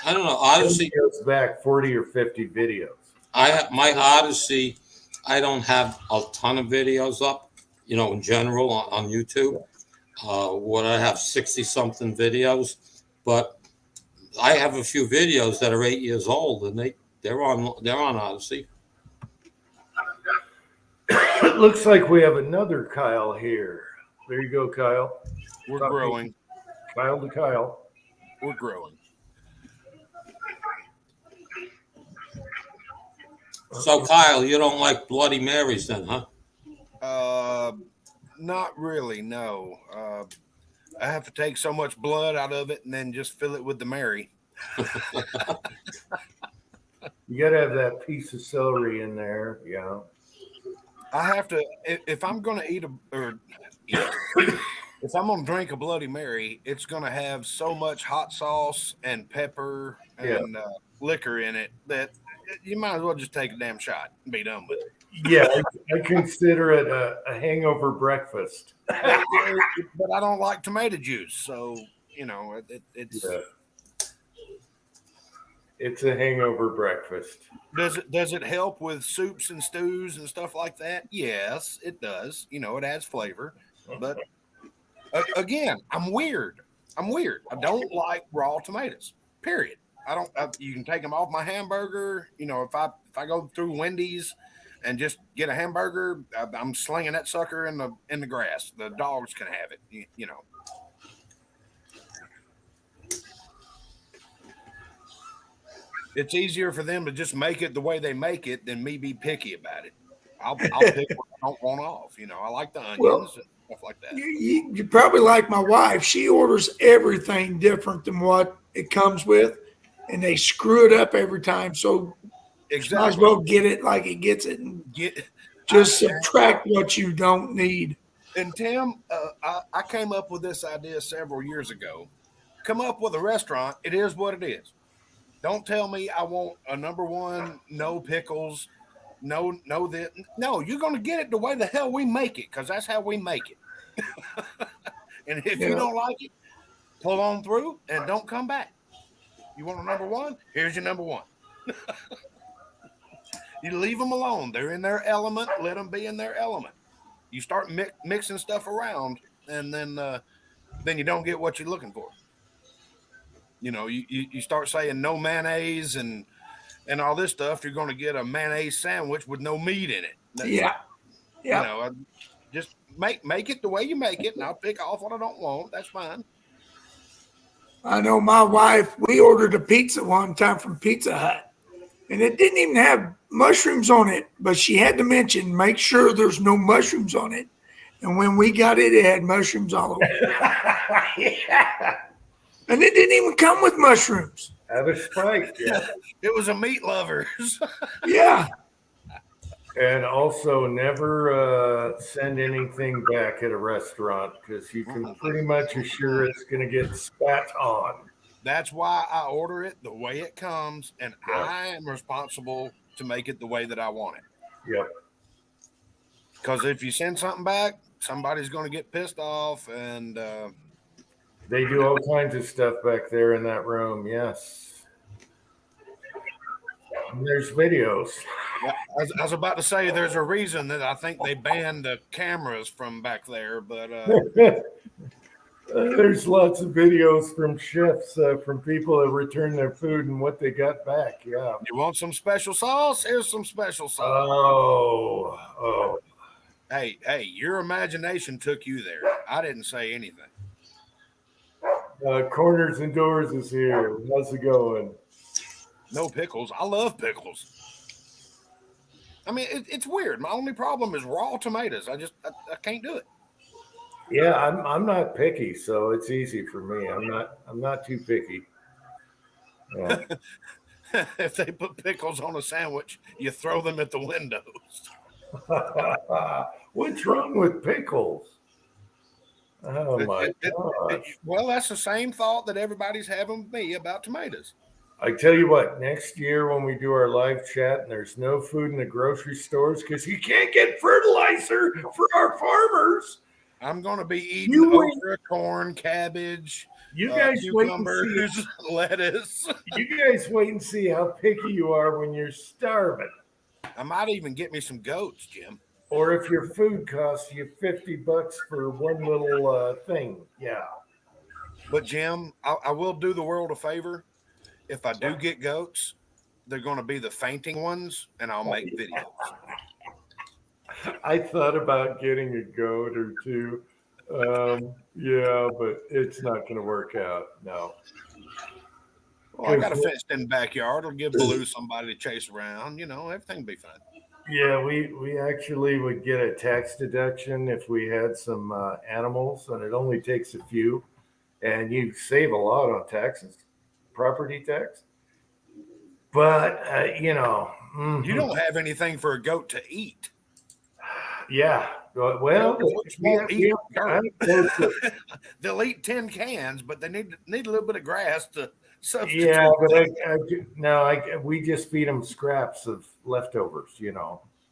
I don't know. Odyssey It goes back 40 or 50 videos. I have my Odyssey. I don't have a ton of videos up, in general on YouTube. What I have 60 something videos, but I have a few videos that are 8 years old, and they're on Odyssey. It looks like we have another Kyle here. There you go, Kyle. We're growing. Kyle to Kyle. We're growing. So Kyle, you don't like Bloody Marys then, huh? Not really. No. I have to take so much blood out of it and then just fill it with the Mary. You got to have that piece of celery in there. Yeah. I have to if I'm going to if I'm going to drink a Bloody Mary, it's going to have so much hot sauce and pepper and liquor in it that you might as well just take a damn shot and be done with it. Yeah, I consider it a hangover breakfast. But I don't like tomato juice, so it's. Yeah. It's a hangover breakfast. Does it help with soups and stews and stuff like that? Yes, it does. It adds flavor. But again, I'm weird. I don't like raw tomatoes. Period. I don't. You can take them off my hamburger. If I go through Wendy's and just get a hamburger, I'm slinging that sucker in the grass. The dogs can have it. It's easier for them to just make it the way they make it than me be picky about it. I'll pick what I don't want off. I like the onions and stuff like that. You probably like my wife. She orders everything different than what it comes with, and they screw it up every time. So Exactly. might as well get it like it gets it and just subtract what you don't need. And Tim, I came up with this idea several years ago. Come up with a restaurant. It is what it is. Don't tell me I want a number one, no pickles, No, you're going to get it the way the hell we make it, because that's how we make it. And if you Yeah. don't like it, pull on through and don't come back. You want a number one? Here's your number one. You leave them alone. They're in their element. Let them be in their element. You start mixing stuff around, and then you don't get what you're looking for. You know, you start saying no mayonnaise and all this stuff. You're going to get a mayonnaise sandwich with no meat in it. Yeah. You know, just make it the way you make it, and I'll pick off what I don't want. That's fine. I know my wife, we ordered a pizza one time from Pizza Hut, and it didn't even have mushrooms on it, but she had to mention, make sure there's no mushrooms on it. And when we got it, it had mushrooms all over it. Yeah. And it didn't even come with mushrooms. Have a spike. Yeah. It was a meat lovers. Yeah. And also never send anything back at a restaurant, because you can pretty much assure it's going to get spat on. That's why I order it the way it comes, and Yeah. I am responsible to make it the way that I want it. Yep. Because if you send something back, somebody's going to get pissed off, and They do all kinds of stuff back there in that room. Yes. And there's videos. I was about to say there's a reason that I think they banned the cameras from back there, but There's lots of videos from chefs, from people that return their food and what they got back. Yeah. you want some special sauce? Here's some special sauce. Oh. Hey, your imagination took you there. I didn't say anything. Corners and Doors is here. How's it going? No pickles. I love pickles. I mean, it's weird. My only problem is raw tomatoes. I can't do it. Yeah, I'm not picky, so it's easy for me. I'm not too picky. Yeah. If they put pickles on a sandwich, you throw them at the windows. What's wrong with pickles? Oh my gosh. Well, that's the same thought that everybody's having with me about tomatoes. I tell you what, next year when we do our live chat and there's no food in the grocery stores because you can't get fertilizer for our farmers. I'm going to be eating okra, corn, cabbage, You guys wait and cucumbers, see. lettuce. You guys wait and see how picky you are when you're starving. I might even get me some goats, Jim. Or if your food costs you $50 for one little thing. Yeah. But Jim, I will do the world a favor. If I do get goats, they're going to be the fainting ones, and I'll make videos. I thought about getting a goat or two. Yeah, but it's not going to work out. No. Well, I got a fenced-in backyard. It'll give Baloo somebody to chase around. You know, everything will be fine. Yeah, we actually would get a tax deduction if we had some animals, and it only takes a few, and you save a lot on taxes, property tax. But You don't have anything for a goat to eat. Yeah. Well, they'll eat 10 cans, but they need a little bit of grass to substitute. Yeah, but we just feed them scraps of leftovers.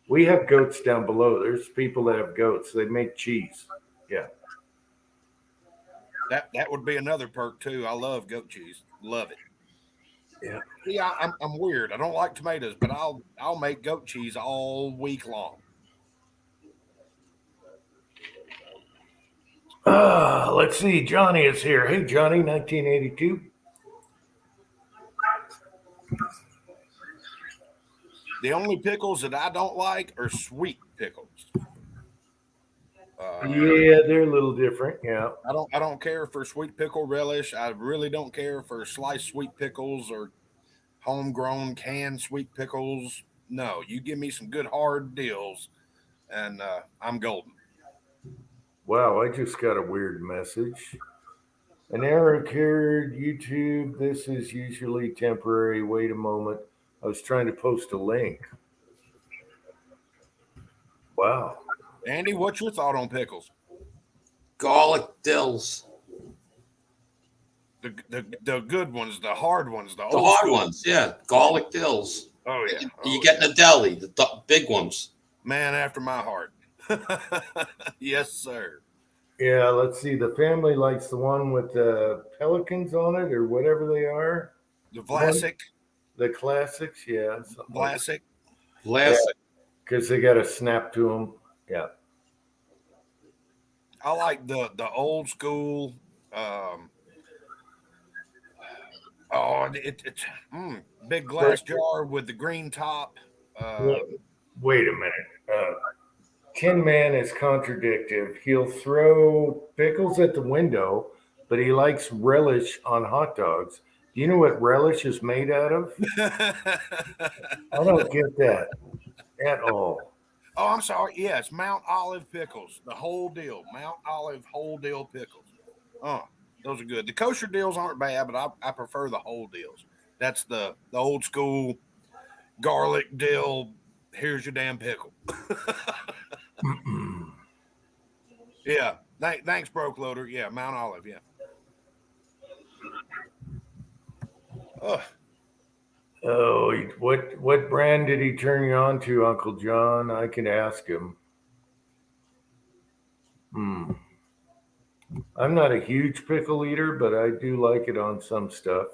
We have goats down below. There's people that have goats. They make cheese. Yeah. That would be another perk too. I love goat cheese. Love it. Yeah. Yeah, I'm weird. I don't like tomatoes, but I'll make goat cheese all week long. Let's see. Johnny is here. Hey, Johnny, 1982. The only pickles that I don't like are sweet pickles. Yeah, they're a little different. Yeah. I don't care for sweet pickle relish. I really don't care for sliced sweet pickles or homegrown canned sweet pickles. No, you give me some good hard deals, and I'm golden. Wow, I just got a weird message. An error occurred. YouTube, this is usually temporary. Wait a moment. I was trying to post a link. Wow. Andy, what's your thought on pickles? Garlic dills. The good ones, the hard ones, The hard ones, yeah. Garlic dills. Oh yeah. You get in the deli, the big ones. Man after my heart. Yes, sir. Yeah, let's see. The family likes the one with the pelicans on it or whatever they are. The Vlasic. The classics, yeah. Vlasic. Last, Because they got a snap to them. Yeah. I like the old school. It's big glass jar with the green top. Wait a minute. Tin Man is contradictive. He'll throw pickles at the window, but he likes relish on hot dogs. Do you know what relish is made out of? I don't get that at all. Oh, I'm sorry. Yeah, it's Mount Olive pickles. The whole deal. Mount Olive whole deal pickles. Oh, those are good. The kosher deals aren't bad, but I prefer the whole deals. That's the old school garlic dill. Here's your damn pickle. Yeah. Thanks, Broke Loader. Yeah, Mount Olive. Yeah. Oh, what brand did he turn you on to, Uncle John? I can ask him. I'm not a huge pickle eater, but I do like it on some stuff.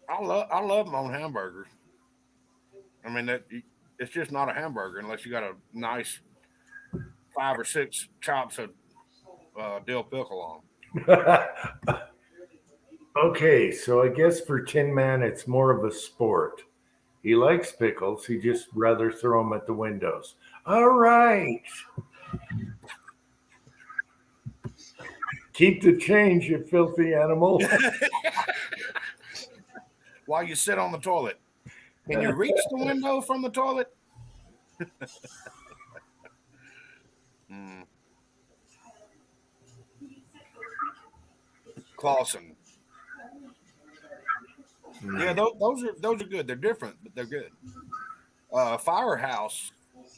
I love them on hamburgers. I mean, it's just not a hamburger unless you got a nice 5 or 6 chops of dill pickle on. Okay, so I guess for Tin Man, it's more of a sport. He likes pickles. He just rather throw them at the windows. All right. Keep the change, you filthy animal. While you sit on the toilet. Can you reach the window from the toilet? Clausen. Yeah, those are good. They're different, but they're good. Firehouse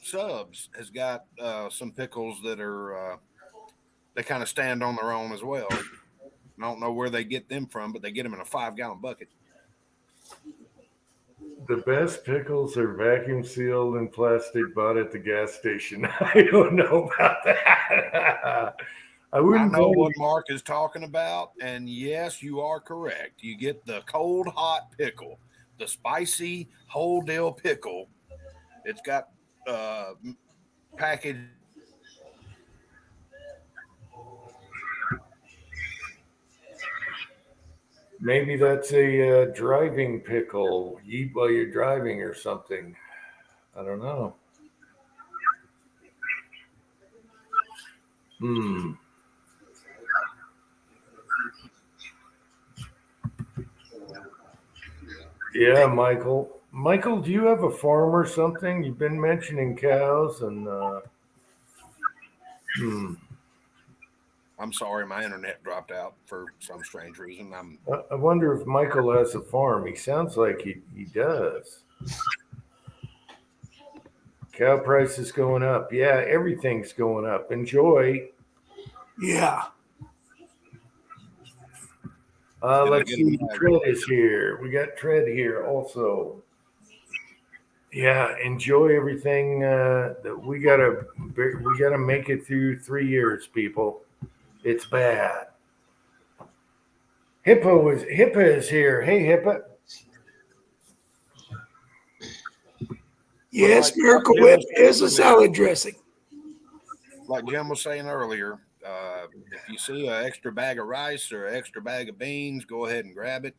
Subs has got some pickles that are they kind of stand on their own as well. I don't know where they get them from, but they get them in a 5-gallon bucket. The best pickles are vacuum sealed and plastic bought at the gas station. I don't know about that. I know what Mark is talking about, and yes, you are correct. You get the cold hot pickle, the spicy whole dill pickle. It's got packaged. Maybe that's a driving pickle. You eat while you're driving or something. I don't know. Yeah, Michael. Michael, do you have a farm or something? You've been mentioning cows and. I'm sorry, my internet dropped out for some strange reason. I wonder if Michael has a farm. He sounds like he does. Cow prices going up. Yeah, everything's going up. Enjoy. Yeah. Let's see. Tread is here. We got Tread here also. Yeah, enjoy everything that we gotta make it through 3 years, people. It's bad. Hippa is here. Hey, Hippa. Yes, Miracle Whip is a salad dressing. Like Jim was saying earlier, if you see an extra bag of rice or an extra bag of beans, go ahead and grab it.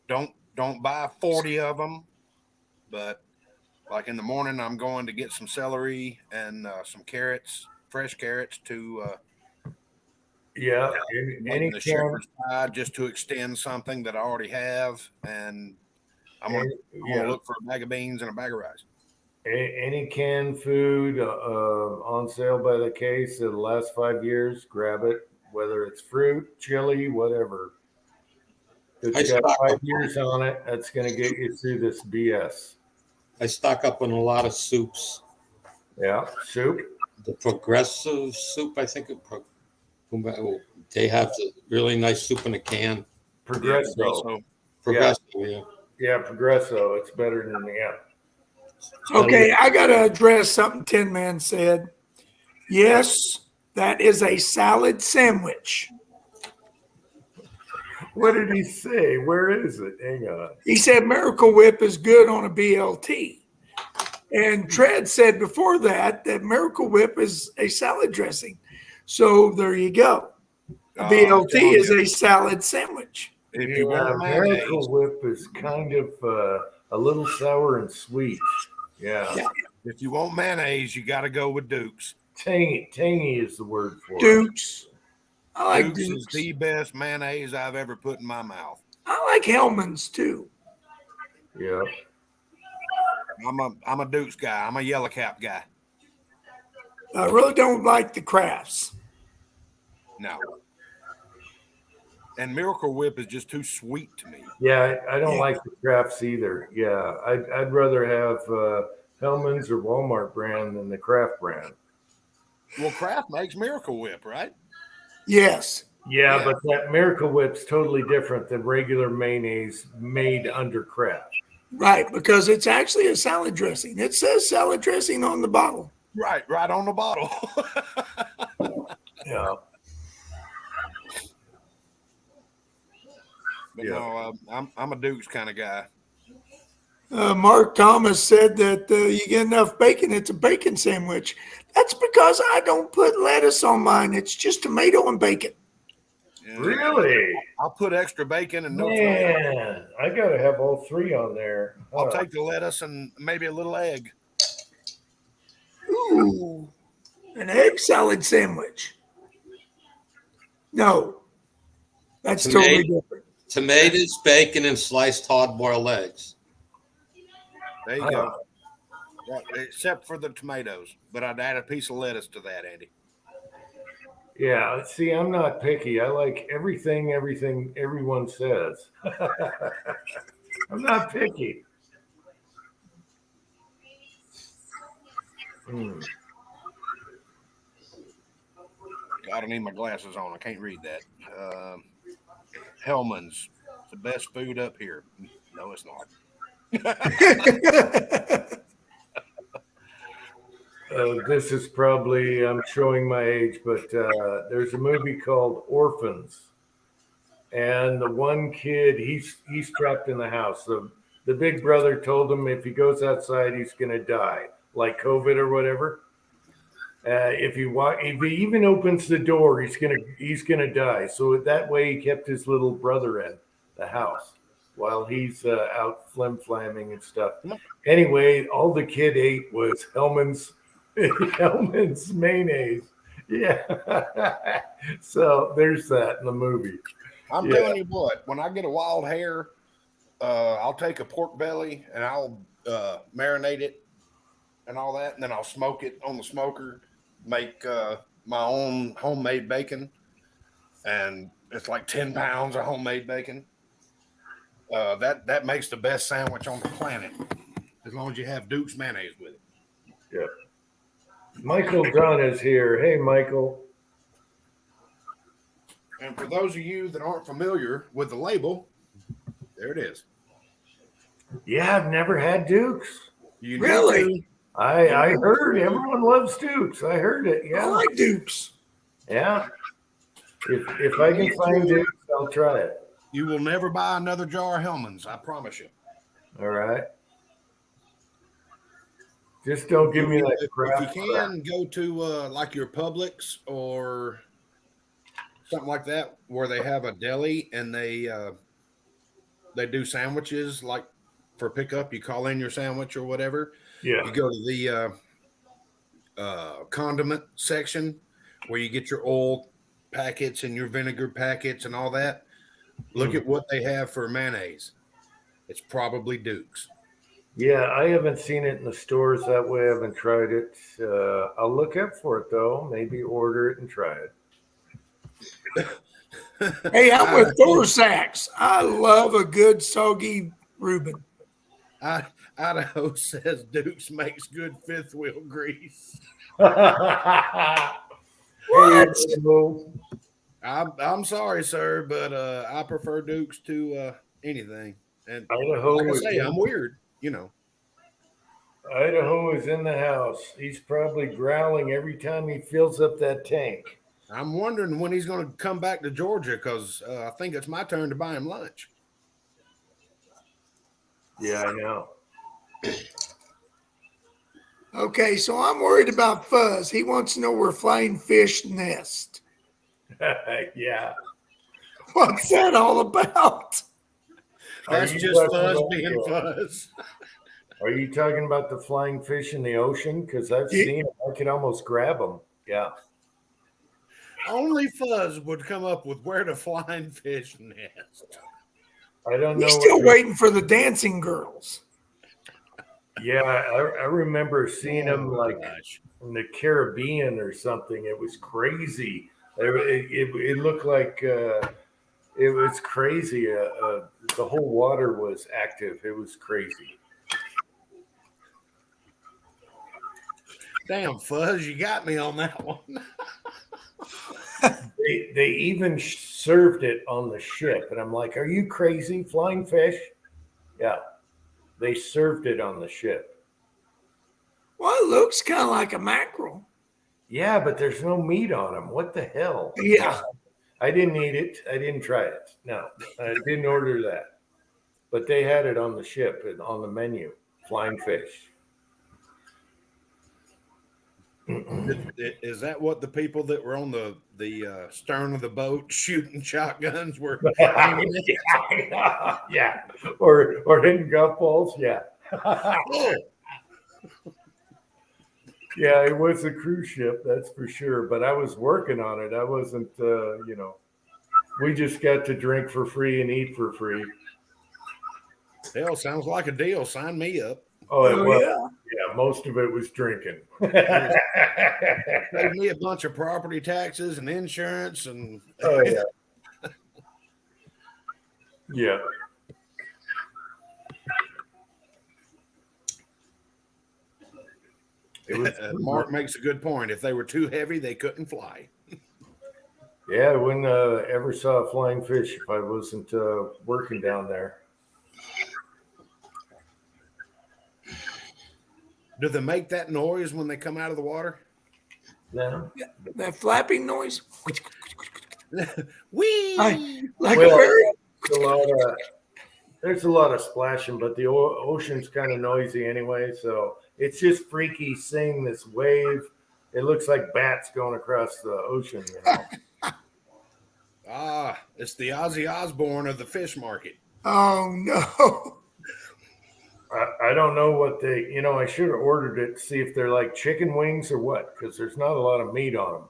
Don't buy 40 of them. But like in the morning, I'm going to get some celery and some carrots, fresh carrots to any the shepherd's pie just to extend something that I already have, and I'm going to look for a bag of beans and a bag of rice. Any canned food on sale by the case of the last 5 years, grab it. Whether it's fruit, chili, whatever. It's got 5 years on it. That's going to get you through this BS. I stock up on a lot of soups. Yeah, soup. The Progressive soup, I think. They have the really nice soup in a can. Progressive. Progressive, yeah. Yeah, Progresso. It's better than Okay, I got to address something Tin Man said. Yes, that is a salad sandwich. What did he say? Where is it? Hang on. He said Miracle Whip is good on a BLT. And Tread said before that Miracle Whip is a salad dressing. So there you go. A BLT is a salad sandwich. If you want Miracle mayonnaise, Whip is kind of a little sour and sweet. Yeah. if you want mayonnaise, you got to go with Duke's. Tangy is the word for it. Dukes. I like Duke's Dukes. is the best mayonnaise I've ever put in my mouth. I like Hellman's too. Yeah. I'm a Duke's guy. I'm a yellow cap guy. I really don't like the Crafts. No. And Miracle Whip is just too sweet to me. Yeah, I don't like the Crafts either. Yeah, I'd rather have Hellman's or Walmart brand than the Kraft brand. Well, Kraft makes Miracle Whip, right? Yes. Yeah, but that Miracle Whip's totally different than regular mayonnaise made under Kraft. Right, because it's actually a salad dressing. It says salad dressing on the bottle. Right on the bottle. Yeah. But no, I'm a Duke's kind of guy. Mark Thomas said that you get enough bacon, it's a bacon sandwich. That's because I don't put lettuce on mine. It's just tomato and bacon. Yeah. Really? I'll put extra bacon and no tomato. Man, I gotta have all three on there. I'll take the lettuce and maybe a little egg. Ooh, an egg salad sandwich. No, that's totally different. Tomatoes, bacon, and sliced hard-boiled eggs. There you go. Yeah, except for the tomatoes, but I'd add a piece of lettuce to that, Andy. Yeah, see, I'm not picky. I like everything everyone says. I'm not picky. I don't need my glasses on. I can't read that. Hellman's, the best food up here. No, it's not. This is probably, I'm showing my age, but there's a movie called Orphans. And the one kid, he's trapped in the house. The big brother told him if he goes outside, he's going to die, like COVID or whatever. If he even opens the door, he's gonna die. So that way, he kept his little brother in the house while he's out flim-flamming and stuff. Anyway, all the kid ate was Hellman's mayonnaise. Yeah. So there's that in the movie. I'm telling you what, when I get a wild hair, I'll take a pork belly and I'll marinate it and all that, and then I'll smoke it on the smoker. Make my own homemade bacon, and it's like 10 pounds of homemade bacon. That makes the best sandwich on the planet, as long as you have Duke's mayonnaise with it. Yeah. Michael Dunn is here. Hey, Michael. And for those of you that aren't familiar with the label, there it is. Yeah, I've never had Duke's. You Really? I heard everyone loves Duke's. I heard it. I Yeah. like Dukes. Yeah. If I can find Duke's, I'll try it. You will never buy another jar of Hellman's, I promise you. All right. Just don't give me that crap. If you can, go to like your Publix or something like that, where they have a deli and they do sandwiches like for pickup. You call in your sandwich or whatever. Yeah. You go to the condiment section where you get your oil packets and your vinegar packets and all that. Look at what they have for mayonnaise. It's probably Duke's. Yeah, I haven't seen it in the stores that way. I haven't tried it. I'll look up for it though. Maybe order it and try it. Hey, I'm with Thorsax. I love a good soggy Reuben. Idaho says Duke's makes good fifth wheel grease. What? I'm sorry, sir, but I prefer Duke's to anything. And Idaho like I is say, I'm weird, you know. Idaho is in the house. He's probably growling every time he fills up that tank. I'm wondering when he's going to come back to Georgia because I think it's my turn to buy him lunch. Yeah, I know. Okay, so I'm worried about Fuzz. He wants to know where flying fish nest. Yeah. What's that all about? That's you just talking Fuzz about being Fuzz. Are you talking about the flying fish in the ocean? Because I've seen them. I could almost grab them. Yeah. Only Fuzz would come up with where to flying fish nest. I don't He's know. still waiting for the dancing girls. Yeah, I remember seeing them like Gosh. in the Caribbean or something. It was crazy. It looked like it was crazy. The whole water was active. It was crazy. Damn, Fuzz, you got me on that one. They even served it on the ship, and I'm like, "Are you crazy? Flying fish?" Yeah, they served it on the ship. Well, it looks kind of like a mackerel. Yeah, but there's no meat on them. What the hell? Yeah. I didn't eat it. I didn't try it. No, I didn't order that. But they had it on the ship and on the menu. Flying fish. Is that what the people that were on the stern of the boat shooting shotguns were aiming at? Yeah. Or hitting golf balls. Yeah. Oh, Yeah, it was a cruise ship, that's for sure. But I was working on it. I wasn't, we just got to drink for free and eat for free. hell, sounds like a deal. Sign me up. Oh, it was. Yeah. Yeah, most of it was drinking. Save me a bunch of property taxes and insurance and Oh, yeah. Yeah. It was, Mark makes a good point. If they were too heavy, they couldn't fly. yeah, I wouldn't ever saw a flying fish if I wasn't working down there. Do they make that noise when they come out of the water? No. That flapping noise. Whee! Like Well, a bird. There's a lot of splashing, but the ocean's kind of noisy anyway. So it's just freaky seeing this wave. It looks like bats going across the ocean. It's the Ozzy Osbourne of the fish market. Oh, no. I don't know what I should have ordered it to see if they're like chicken wings or what, because there's not a lot of meat on them.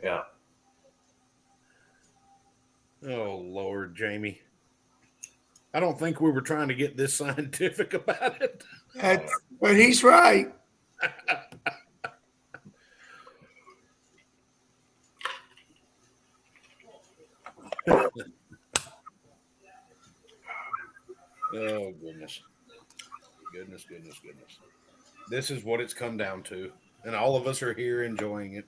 Yeah. Oh, Lord, Jamie. I don't think we were trying to get this scientific about it. But he's right. Oh, goodness. Goodness. This is what it's come down to. And all of us are here enjoying it.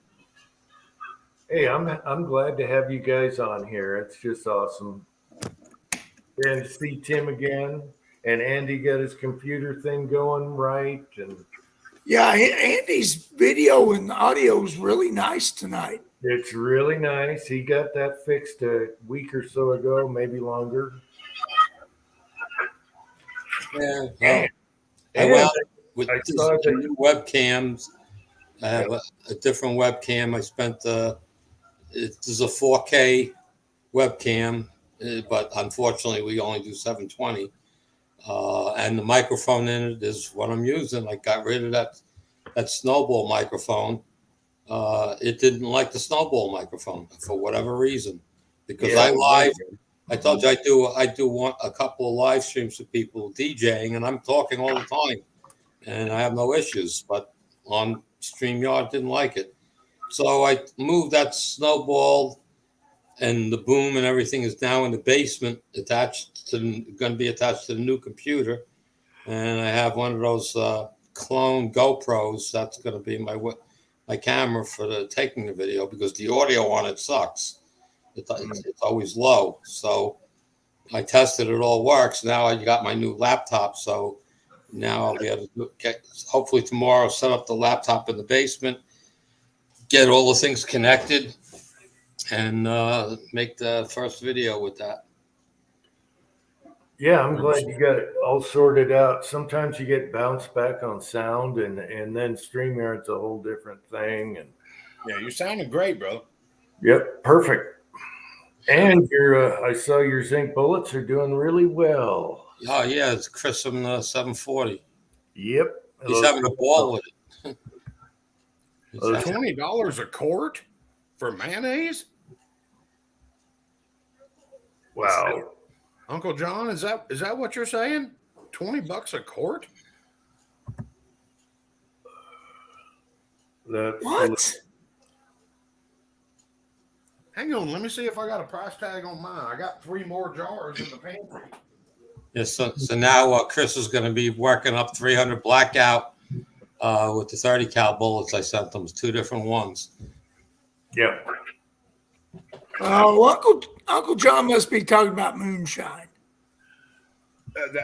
Hey, I'm glad to have you guys on here. It's just awesome. And to see Tim again. And Andy got his computer thing going right. And Yeah, Andy's video and audio is really nice tonight. it's really nice. He got that fixed a week or so ago, maybe longer. Yeah. I went with I these saw that- new webcams. I have a different webcam. I spent this is a 4K webcam, but unfortunately we only do 720. And the microphone in it is what I'm using. I got rid of that snowball microphone. It didn't like the snowball microphone for whatever reason, because I told you I do a couple of live streams with people DJing, and I'm talking all the time, and I have no issues. But on StreamYard, didn't like it, so I moved that snowball, and the boom and everything is now in the basement, going to be attached to the new computer, and I have one of those clone GoPros. That's going to be my camera for taking the video, because the audio on it sucks. It's always low. So I tested it all works. Now I got my new laptop, so now I'll be able to hopefully tomorrow set up the laptop in the basement, get all the things connected, and make the first video with that. Yeah, I'm glad you got it all sorted out. Sometimes you get bounced back on sound, and then StreamYard's a whole different thing. And Yeah, you're sounding great, bro. yep, perfect. And your I saw your zinc bullets are doing really well. Oh yeah, it's Chris from the 740. Yep, He's having a ball with it. $20 a quart for mayonnaise? Wow. Uncle John, is that what you're saying? $20 a quart? That's What? Hang on, let me see if I got a price tag on mine. I got 3 more jars in the pantry. Yes, so now Chris is going to be working up 300 blackout with the 30 cal bullets I sent them. 2 different ones. Yeah. Oh, Uncle John must be talking about moonshine.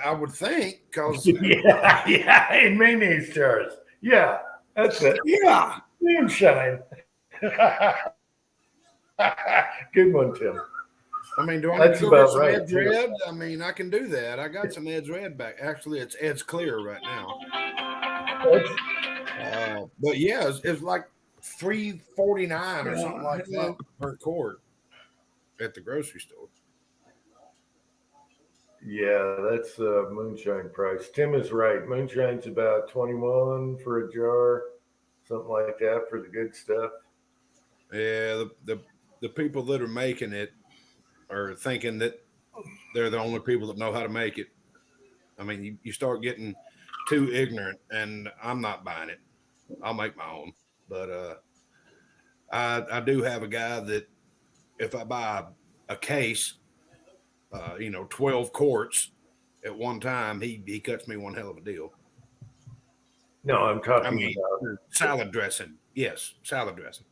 I would think, because Yeah, in mayonnaise jars. Yeah, that's it. Yeah. Moonshine. Good one, Tim. I mean, do I That's need to go get about some right, Ed's too. Red? I mean, I can do that. I got some Ed's Red back. Actually, it's Ed's Clear right now. But yeah, it's like $3.49 or something like that per quart at the grocery store. Yeah, that's the moonshine price. Tim is right. Moonshine's about 21 for a jar, something like that for the good stuff. Yeah, the people that are making it are thinking that they're the only people that know how to make it. I mean, you start getting too ignorant, and I'm not buying it. I'll make my own. But I do have a guy that if I buy a case, 12 quarts at one time, he cuts me one hell of a deal. No, I'm talking I mean, about salad dressing. Yes, salad dressing.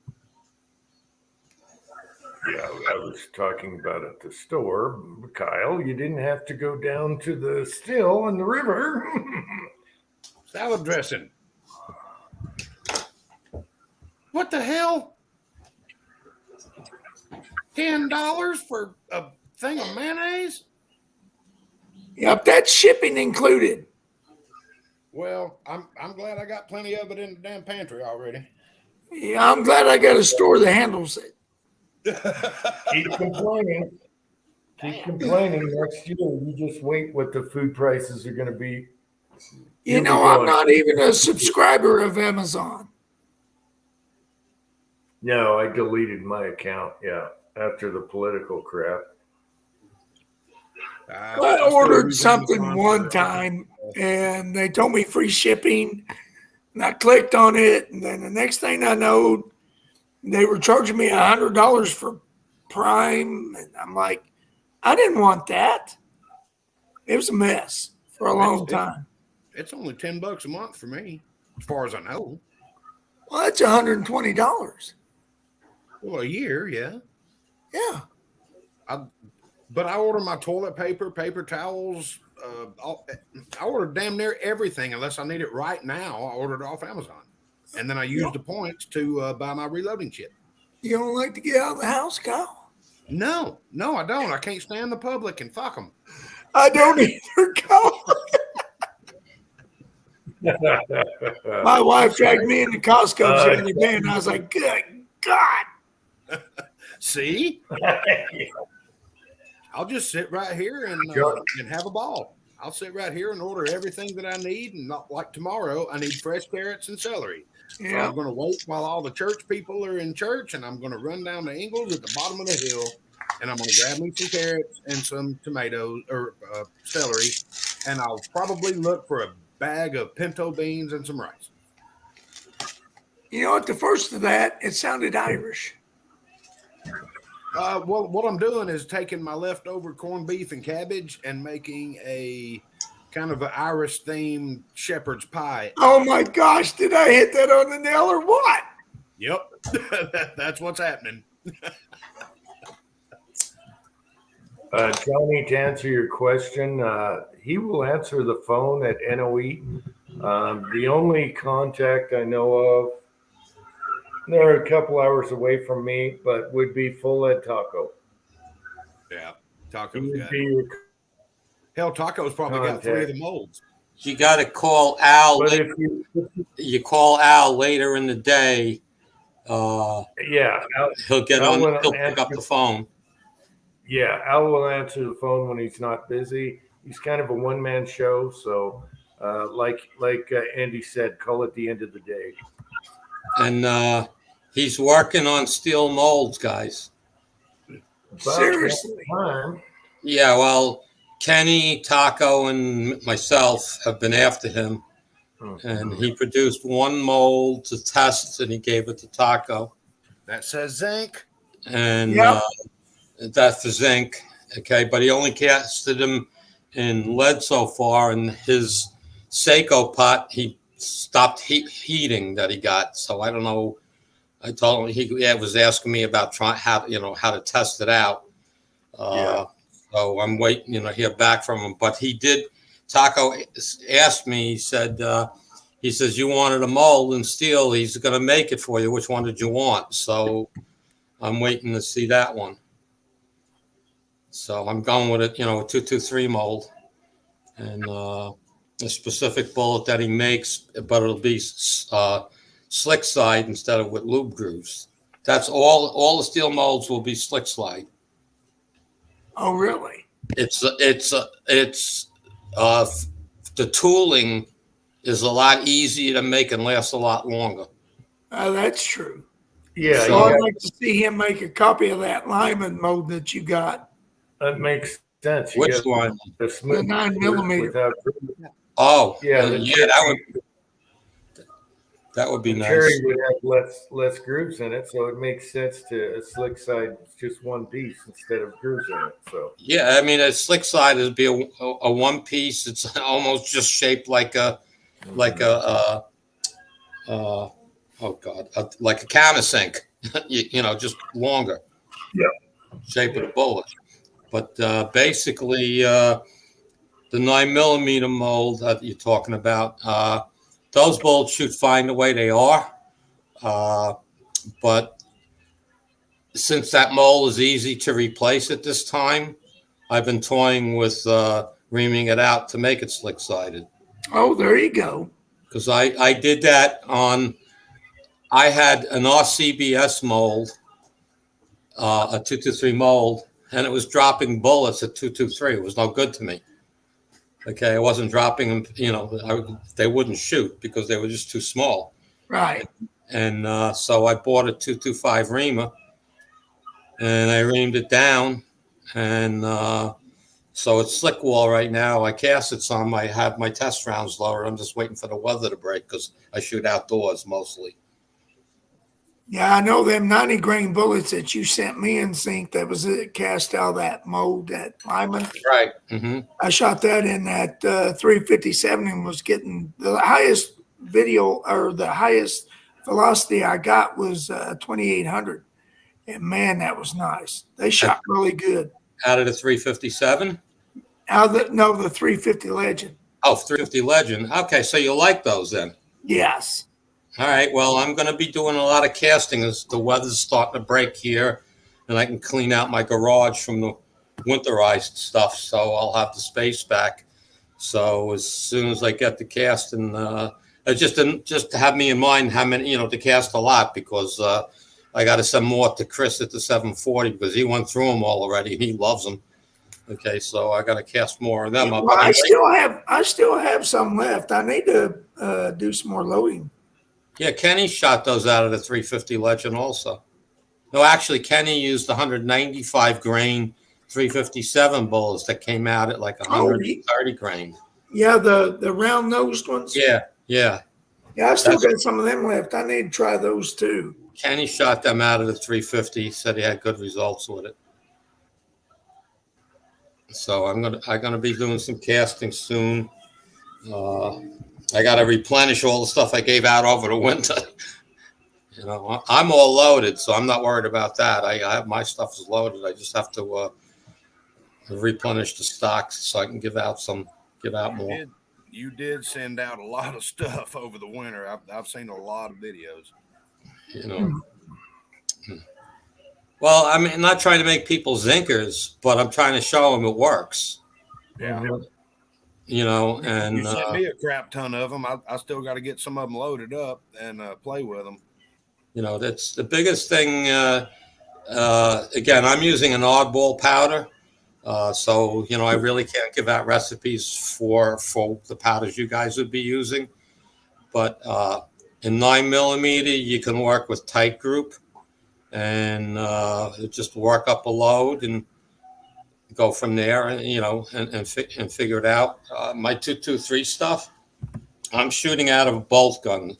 Yeah, I was talking about at the store, Kyle. You didn't have to go down to the still in the river. Salad dressing. What the hell? $10 for a thing of mayonnaise? Yep, that's shipping included. Well, I'm glad I got plenty of it in the damn pantry already. Yeah, I'm glad I got a store that handles it. Keep complaining. Keep complaining. Next year, you just wait what the food prices are going to be. You know, I'm not even a subscriber of Amazon. No, I deleted my account. Yeah, after the political crap. I ordered something one time and they told me free shipping. And I clicked on it. And then the next thing I know, they were charging me $100 for Prime. And I'm like, I didn't want that. It was a mess for a long time. It's only $10 a month for me, as far as I know. Well, that's $120. Well, a year, yeah. Yeah. But I order my toilet paper, paper towels. I order damn near everything unless I need it right now. I order it off Amazon. And then I use the points to buy my reloading kit. You don't like to get out of the house, Kyle? No, I don't. I can't stand the public and fuck them. I don't either, Kyle. My wife dragged me into Costco the other day, and I was like, good God. See? I'll just sit right here and have a ball. I'll sit right here and order everything that I need. And not like tomorrow, I need fresh carrots and celery. So Yeah. I'm going to wait while all the church people are in church, and I'm going to run down to Ingles at the bottom of the hill, and I'm going to grab me some carrots and some tomatoes or celery, and I'll probably look for a bag of pinto beans and some rice. You know, at the first of that, it sounded Irish. Well, what I'm doing is taking my leftover corned beef and cabbage and making a kind of an Irish themed shepherd's pie. Oh my gosh, did I hit that on the nail or what? Yep, that's what's happening. Johnny, to answer your question, he will answer the phone at NOE. The only contact I know of, they're a couple hours away from me, but would be Full Ed Taco. Yeah, He Taco's would got be your hell. Taco's probably got 3 of the molds. You got to call Al. But if You call Al later in the day. yeah, He'll get Al on. will He'll pick up answer- the phone. Yeah, Al will answer the phone when he's not busy. He's kind of a one-man show, so like Andy said, call at the end of the day. And he's working on steel molds, guys. About Seriously. that time, Yeah, well, Kenny, Taco, and myself have been after him, and he produced one mold to test, and he gave it to Taco, That says zinc. and Yep. that's for zinc. Okay, but he only casted him in lead so far, and his Seiko pot he stopped heating that he got. So I don't know. I told him he was asking me about how to test it out. Yeah. So I'm waiting, to hear back from him. But he did. Taco asked me. He said, he says you wanted a mold in steel. He's going to make it for you. Which one did you want? So I'm waiting to see that one. So I'm going with it, a 223 mold, and a specific bullet that he makes, but it'll be slick slide instead of with lube grooves. That's all the steel molds will be slick slide. Oh, really? It's the tooling is a lot easier to make and lasts a lot longer. That's true. yeah, So you I'd like to see him make a copy of that Lyman mold that you got. that makes sense. You Which got one? the smooth The 9mm. without Oh, Yeah, that would be the nice. cherry would have less grooves in it, so it makes sense to a slick side just one piece instead of grooves in it. So Yeah, I mean, a slick side would be a one piece. It's almost just shaped like a like a countersink, just longer. Yeah. Shape of the bullet. But basically, the 9mm mold that you're talking about, those bullets shoot fine the way they are. But since that mold is easy to replace at this time, I've been toying with reaming it out to make it slick sided. Oh, there you go. Because I did that I had an RCBS mold, a 223 mold, and it was dropping bullets at 223. It was no good to me. Okay, I wasn't dropping them, they wouldn't shoot because they were just too small. Right. And so I bought a 225 reamer, and I reamed it down, and so it's slick wall right now. I cast it some. I have my test rounds lowered. I'm just waiting for the weather to break because I shoot outdoors mostly. Yeah, I know them 90 grain bullets that you sent me in zinc. That was it, cast out that mold, that Lyman. Right. Mm-hmm. I shot that in that 357 and was getting the highest video or the highest velocity I got was 2800. And man, that was nice. They shot really good. Out of the 357? The 350 Legend. Oh, 350 Legend. Okay, so you like those then? Yes. All right. Well, I'm going to be doing a lot of casting as the weather's starting to break here, and I can clean out my garage from the winterized stuff, so I'll have the space back. So as soon as I get the casting, just to have me in mind how many, to cast a lot, because I got to send more to Chris at the 740 because he went through them all already and he loves them. Okay, so I got to cast more of them. Well, I still have some left. I need to do some more loading. Yeah, Kenny shot those out of the 350 Legend also. No, actually, Kenny used 195 grain 357 bullets that came out at like 130 grain. Yeah, the round nosed ones. Yeah. Yeah, I still got some of them left. I need to try those too. Kenny shot them out of the 350. Said he had good results with it. So I'm gonna be doing some casting soon. I got to replenish all the stuff I gave out over the winter. I'm all loaded, so I'm not worried about that. I have my stuff is loaded. I just have to replenish the stocks so I can give out more. You did send out a lot of stuff over the winter. I've seen a lot of videos. You know. Well, I'm not trying to make people zinkers, but I'm trying to show them it works. Yeah. You know, and you sent me a crap ton of them. I still got to get some of them loaded up and play with them. You know, that's the biggest thing. Again, I'm using an oddball powder. So, you know, I really can't give out recipes for the powders you guys would be using. But in 9mm, you can work with tight group and just work up a load and go from there, and you know, and figure it out. My 223 stuff, I'm shooting out of a bolt gun.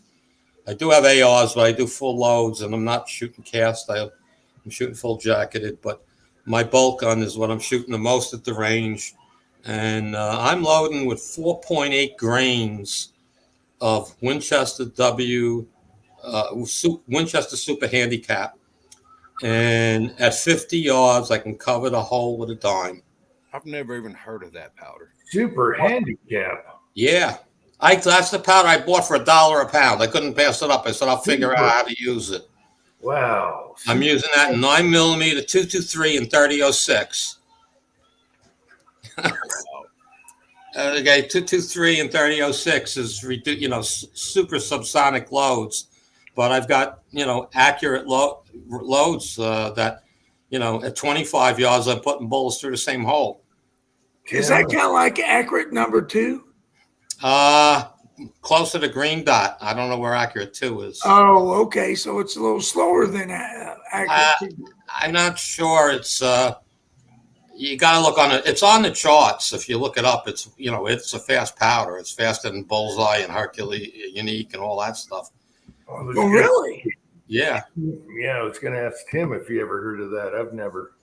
I do have ARs, but I do full loads, and I'm not shooting cast. I'm shooting full jacketed, but my bolt gun is what I'm shooting the most at the range, and I'm loading with 4.8 grains of Winchester Winchester Super Handicap. And at 50 yards, I can cover the hole with a dime. I've never even heard of that powder. Super handicap. Yeah. That's the powder I bought for $1 a pound. I couldn't pass it up. I said, I'll figure out how to use it. Wow. I'm using that in 9mm, 223, and 30-06. Okay, 223 and 30-06 is, super subsonic loads. But I've got, accurate loads that, at 25 yards, I'm putting bullets through the same hole. Is that kind of like accurate number 2? Closer to green dot. I don't know where accurate 2 is. Oh, okay. So it's a little slower than accurate 2. I'm not sure. It's you got to look on it. It's on the charts. If you look it up, it's it's a fast powder. It's faster than Bullseye and Hercules, Unique, and all that stuff. Oh, really? Yeah. Yeah, I was going to ask Tim if he ever heard of that. I've never.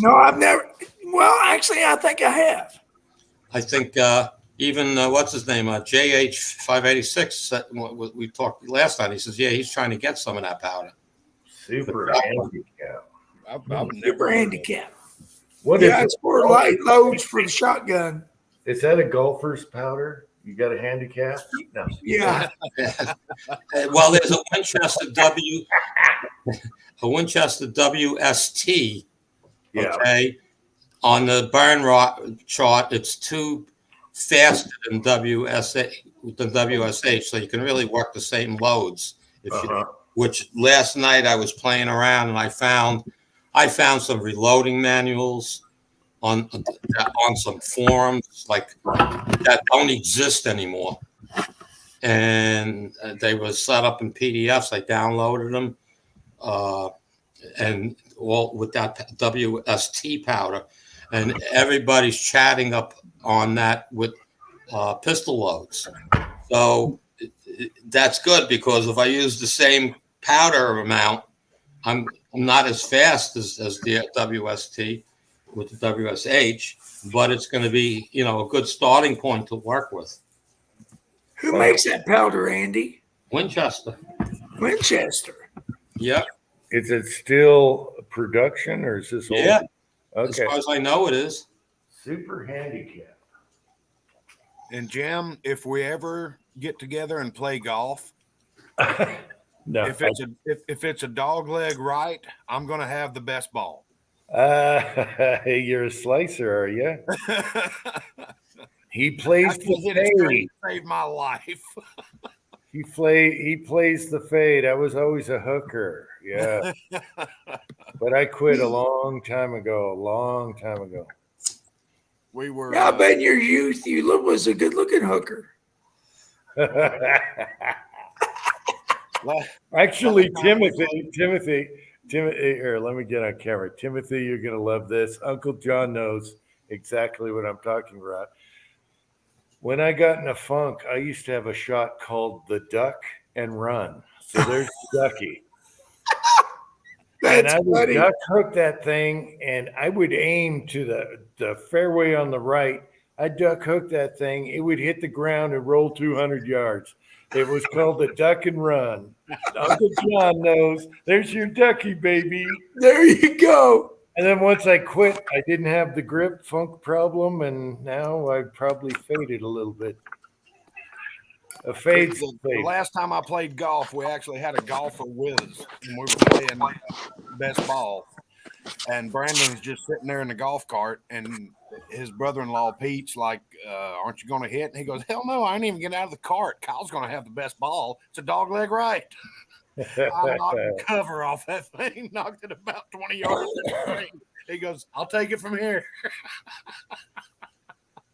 No, I've never. Well, actually, I think I have. I think even what's his name, JH586. We talked last time. He says, yeah, he's trying to get some of that powder. Super handicap. I've never Super handicap. What Yeah, is it's for light loads for the shotgun. Is that a golfer's powder? You got a handicap? No. Yeah. Well, there's a Winchester WST. Yeah. Okay. On the burn chart, it's 2 faster than WSH, so you can really work the same loads. Which last night I was playing around and I found some reloading manuals on some forums like that don't exist anymore, and they were set up in PDFs. I downloaded them, and all with that WST powder, and everybody's chatting up on that with pistol loads. So that's good because if I use the same powder amount, I'm not as fast as the WST with the WSH, but it's going to be, a good starting point to work with. Who makes that powder, Andy? Winchester. Winchester. Yep. Is it still production or is this old? Yeah. Okay. As far as I know, it is. Super handicap. And Jim, if we ever get together and play golf, No. if it's a dog leg right, I'm going to have the best ball. You're a slicer, are you? He plays the fade. Saved my life. He plays the fade. I was always a hooker. Yeah. But I quit a long time ago. We were. Yeah, I bet in your youth you was a good-looking hooker. Actually, Timothy, here, let me get on camera. Timothy, you're going to love this. Uncle John knows exactly what I'm talking about. When I got in a funk, I used to have a shot called the duck and run. So there's the ducky. And I would duck hook that thing, and I would aim to the fairway on the right. I'd duck hook that thing. It would hit the ground and roll 200 yards. It was called the duck and run. Uncle John knows. There's your ducky, baby. There you go. And then once I quit, I didn't have the grip funk problem, and now I probably faded a little bit. A fade's a The fade. last time I played golf, we actually had a golfer with us, and we were playing best ball. And Brandon's just sitting there in the golf cart, and his brother-in-law Pete's like, "Aren't you going to hit?" And he goes, "Hell no, I ain't even get out of the cart. Kyle's going to have the best ball. It's a dog leg right." I knocked the cover off that thing, knocked it about 20 yards. He goes, "I'll take it from here."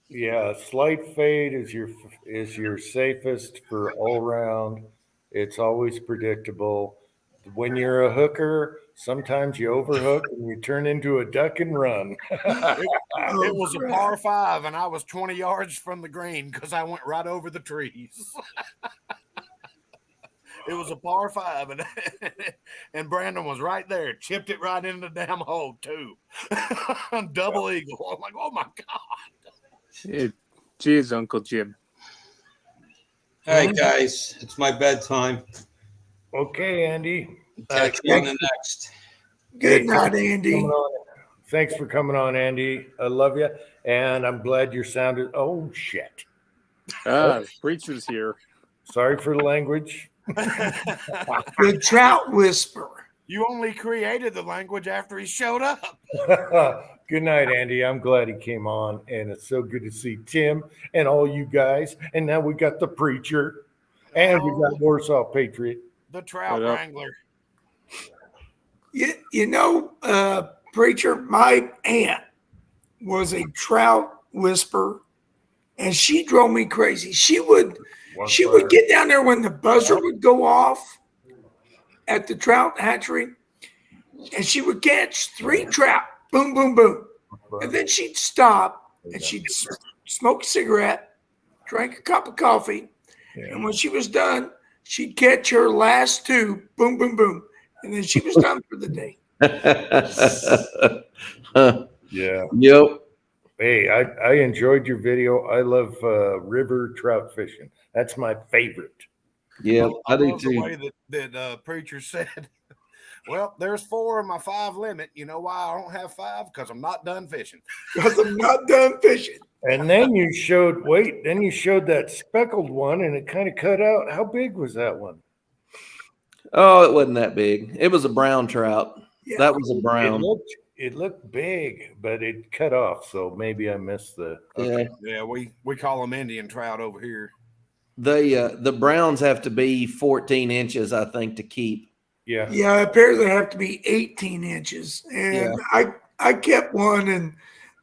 Yeah, slight fade is your safest for all round. It's always predictable. When you're a hooker, sometimes you overhook and you turn into a duck and run. It was a par 5, and I was 20 yards from the green because I went right over the trees. It was a par 5, and Brandon was right there, chipped it right into the damn hole too. Double eagle. I'm like, oh my god. Cheers, Uncle Jim. All right, guys, it's my bedtime. Okay, Andy. Catch you on the next. Good night, Andy. Thanks for coming on, Andy. I love you, and I'm glad you sounded. Oh shit! Preacher's here. Sorry for the language. The trout whisperer. You only created the language after he showed up. Good night, Andy. I'm glad he came on, and it's so good to see Tim and all you guys. And now we got the preacher, and we got Warsaw Patriot, the trout wrangler. You know, preacher, my aunt was a trout whisperer, and she drove me crazy. She would get down there when the buzzer would go off at the trout hatchery, and she would catch 3 trout. Boom, boom, boom. And then she'd stop and she'd smoke a cigarette, drank a cup of coffee. And when she was done, she'd catch her last 2. Boom, boom, boom. And then she was done for the day. Yeah. Yep. Hey, I enjoyed your video. I love river trout fishing. That's my favorite. Yeah, I do love the too. way that preacher said, well, there's 4 in my 5 limit. You know why I don't have 5? Because I'm not done fishing. Because I'm not done fishing. And then you showed that speckled one, and it kind of cut out. How big was that one? Oh, it wasn't that big. It was a brown trout. Yeah. That was a brown. It looked big, but it cut off. So maybe I missed the. Okay. Yeah, we call them Indian trout over here. The browns have to be 14 inches, I think, to keep. Yeah. Yeah, apparently they have to be 18 inches. And I kept one, and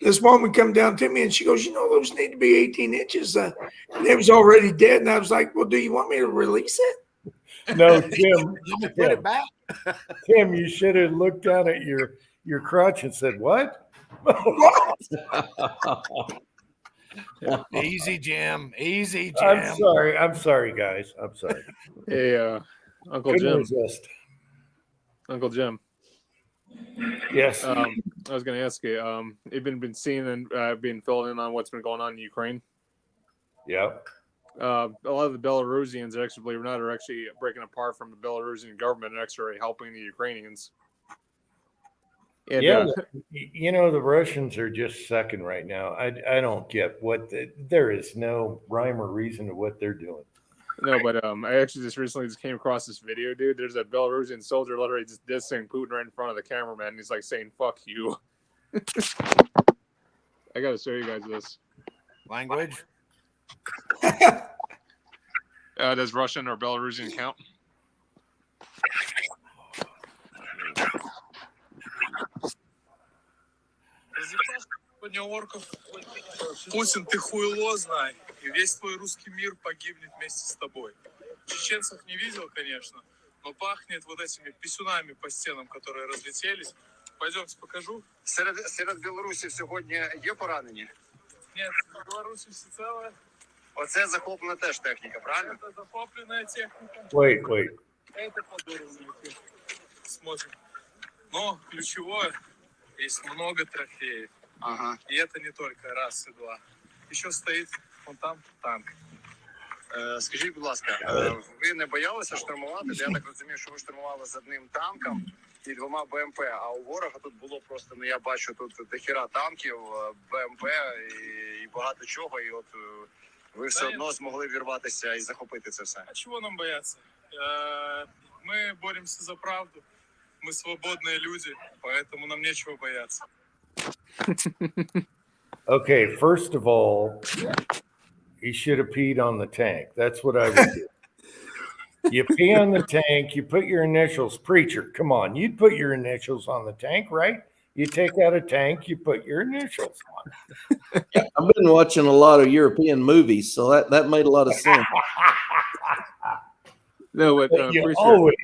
this woman come down to me and she goes, those need to be 18 inches. And it was already dead. And I was like, well, do you want me to release it? No, Tim. Let me put it back. Tim, you should have looked down at your crotch and said, what? What? Easy, Jim. Easy, Jim. I'm sorry, guys. I'm sorry. Hey, Uncle Couldn't Jim. resist. Uncle Jim. Yes. I was going to ask you. You've been seeing and being filled in on what's been going on in Ukraine. Yeah. A lot of the Belarusians, actually, believe it or not, are actually breaking apart from the Belarusian government and actually helping the Ukrainians. And, the Russians are just sucking right now. I don't get there is no rhyme or reason to what they're doing. No, but I actually just came across this video, dude. There's a Belarusian soldier literally just dissing Putin right in front of the cameraman, and he's like saying, fuck you. I got to show you guys this. Language? Does Russian or Belarusian count? Сегодня орков. Путин, ты хуйло знай. И весь твой русский мир погибнет вместе с тобой. Чеченцев не видел, конечно, но пахнет вот этими писюнами по стенам, которые разлетелись. Пойдемте покажу. Серед білорусів сьогодні є поранені? Нет, в Беларуси все целое. Оце захоплена теж техніка, правильно? Это захопленная техника. Wait. Это подорванная техника. Смотрим. Но ключевое, есть много трофеев. Ага. И это не только раз и два. Еще стоит вон там танк. Скажіть, будь ласка, ви не боялися штурмувати? Я так розумію, що ви штурмували з одним танком. і 2 БМП. А у ворога тут було просто, ну я бачу, тут дохіра танків, БМП і багато чого. І от ви все одно змогли вірватися і захопити це все. А чего нам бояться? Мы боремся за правду. Мы свободные люди, поэтому нам нечего бояться. Okay, first of all, he should have peed on the tank. That's what I would do. You pee on the tank, you put your initials. Preacher, come on, you'd put your initials on the tank, right? You take out a tank, you put your initials on. I've been watching a lot of European movies, so that made a lot of sense. No, but You Preacher, always,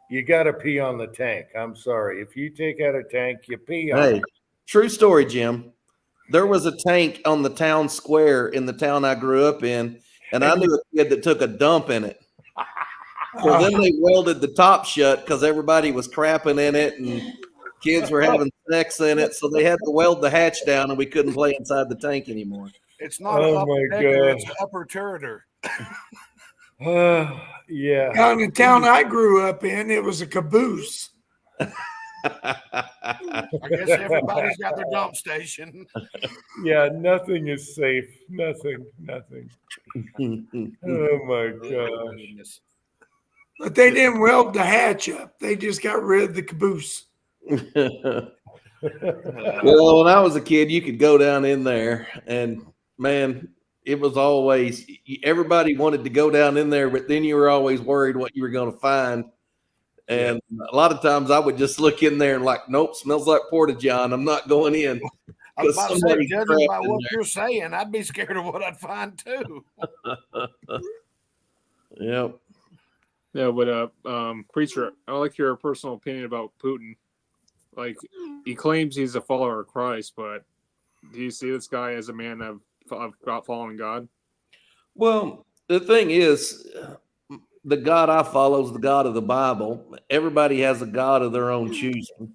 you got to pee on the tank. I'm sorry. If you take out a tank, you pee on Hey, it. true story, Jim. There was a tank on the town square in the town I grew up in, and I knew a kid that took a dump in it. So then they welded the top shut because everybody was crapping in it and kids were having sex in it. So they had to weld the hatch down, and we couldn't play inside the tank anymore. It's not Oh an upper my decker, God. it's an upper turreter. Yeah. Now, in the town I grew up in, it was a caboose. I guess everybody's got their dump station. Yeah, nothing is safe. Nothing. Oh my gosh. Goodness. But they didn't weld the hatch up. They just got rid of the caboose. Well, when I was a kid, you could go down in there, and man, it was always everybody wanted to go down in there, but then you were always worried what you were going to find. And a lot of times I would just look in there and like, nope, smells like Porta John. I'm not going in. I was about to say, Somebody judging by trapped in what there. you're saying, I'd be scared of what I'd find too. Yep. no, but Preacher, I like your personal opinion about Putin. Like, he claims he's a follower of Christ, but do you see this guy as a man of following God? Well, the thing is, the God I follow is the God of the Bible. Everybody has a God of their own choosing.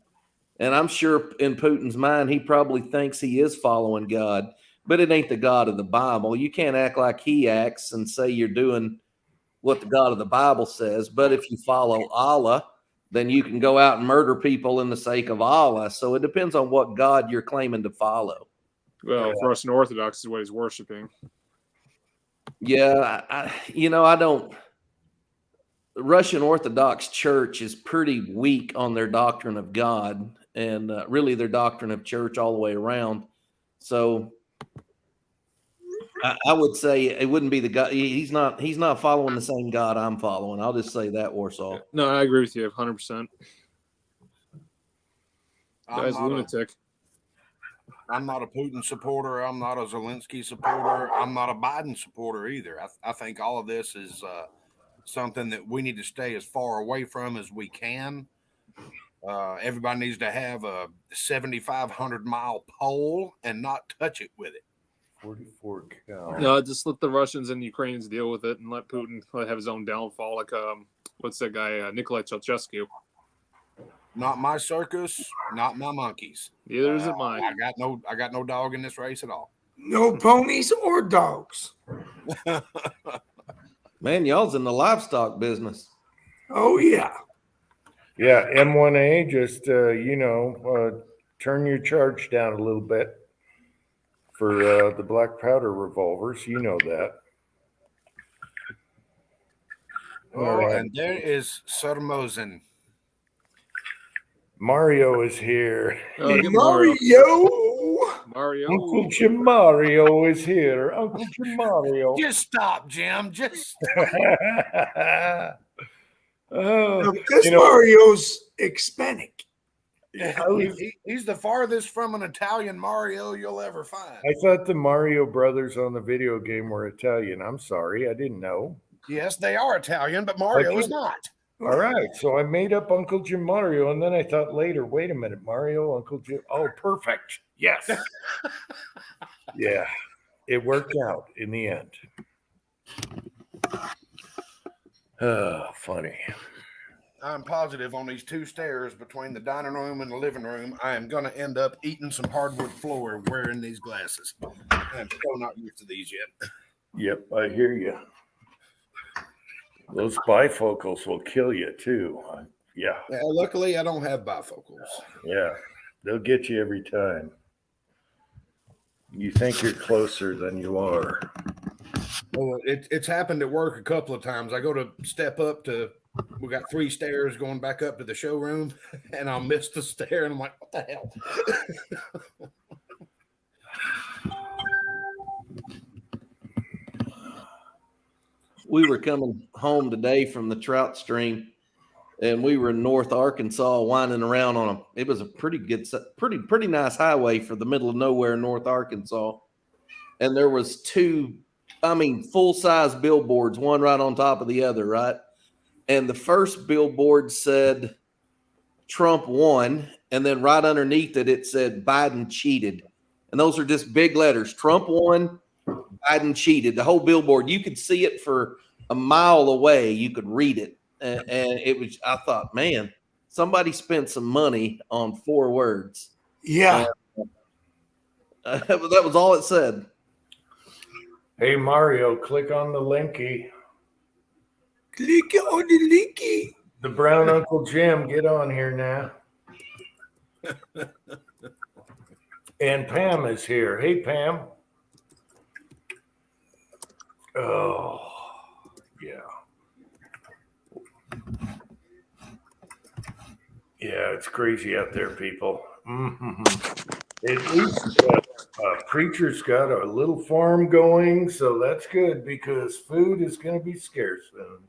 And I'm sure in Putin's mind, he probably thinks he is following God, but it ain't the God of the Bible. You can't act like he acts and say you're doing what the God of the Bible says. But if you follow Allah, then you can go out and murder people in the sake of Allah. So it depends on what God you're claiming to follow. Well, Russian Orthodox is what he's worshiping. Yeah, I don't. The Russian Orthodox Church is pretty weak on their doctrine of God and really their doctrine of church all the way around. So I would say it wouldn't be the God. He's not following the same God I'm following. I'll just say that, Warsaw. No, I agree with you 100%. I'm Guy's not, lunatic. I'm not a Putin supporter. I'm not a Zelensky supporter. I'm not a Biden supporter either. I think all of this is something that we need to stay as far away from as we can. Everybody needs to have a 7,500 mile pole and not touch it with it. 44 cal. No, just let the Russians and Ukrainians deal with it and let Putin have his own downfall. Like, what's that guy, Nikolai Ceausescu? Not my circus, not my monkeys. Neither is it mine. I got no dog in this race at all. No ponies or dogs. Man, y'all's in the livestock business. Oh, yeah. Yeah, M1A, just, turn your charge down a little bit for the black powder revolvers. You know that. Oh, and there is Sarmozen. Mario is here. Oh, get Mario. Mario. Uncle Jim Mario is here. Uncle Jim Mario. Just stop, Jim. Just Oh, Because Mario's Hispanic. he's the farthest from an Italian Mario you'll ever find. I thought the Mario brothers on the video game were Italian. I'm sorry, I didn't know. Yes, they are Italian, but Mario is not. All right, so I made up Uncle Jim Mario, and then I thought later, wait a minute, Mario, Uncle Jim. Oh, perfect. Yes. Yeah, it worked out in the end. Oh, funny. I'm positive on these two stairs between the dining room and the living room, I am going to end up eating some hardwood floor wearing these glasses. I'm still not used to these yet. Yep, I hear you. Those bifocals will kill you too. Yeah. Luckily, I don't have bifocals. Yeah. They'll get you every time. You think you're closer than you are. Well, it's happened at work a couple of times. I go to step up to, we got 3 stairs going back up to the showroom, and I'll miss the stair, and I'm like, what the hell? We were coming home today from the trout stream, and we were in North Arkansas winding around on it was a pretty nice highway for the middle of nowhere in North Arkansas. And there was 2, full-size billboards, one right on top of the other, right? And the first billboard said Trump won, and then right underneath it, it said Biden cheated. And those are just big letters. Trump won, Biden cheated. The whole billboard, you could see it for a mile away. You could read it. And it was, I thought, man, somebody spent some money on 4 words. Yeah. That was all it said. Hey, Mario, click on the linky. Click on the linky. The brown Uncle Jim, get on here now. And Pam is here. Hey, Pam. Oh, yeah. Yeah, it's crazy out there, people. At least Preacher's got a little farm going, so that's good because food is going to be scarce soon.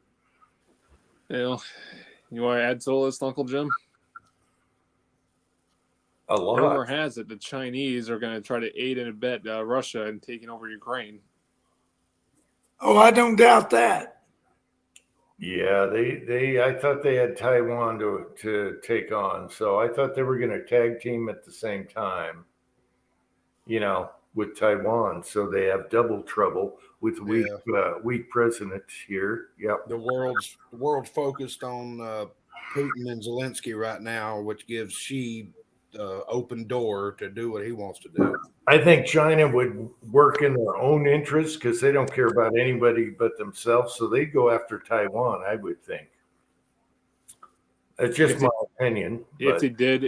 You want to add to the list, Uncle Jim? A lot. Rumor has it the Chinese are going to try to aid and abet Russia in taking over Ukraine. Oh, I don't doubt that. Yeah, I thought they had Taiwan to take on, so I thought they were going to tag team at the same time, with Taiwan, so they have double trouble with weak presidents here. Yep. The world's focused on Putin and Zelensky right now, which gives Xi open door to do what he wants to do. I think China would work in their own interest because they don't care about anybody but themselves. So they go after Taiwan, I would think. It's just my opinion. If they did,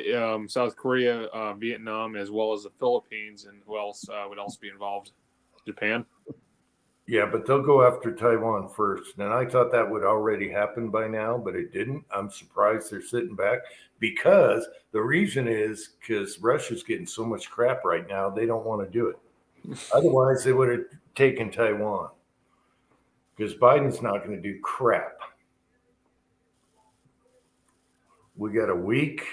South Korea, Vietnam, as well as the Philippines, and who else would also be involved? Japan? Yeah, but they'll go after Taiwan first. And I thought that would already happen by now, but it didn't. I'm surprised they're sitting back because the reason is because Russia's getting so much crap right now, they don't want to do it. Otherwise, they would have taken Taiwan because Biden's not going to do crap. We got a weak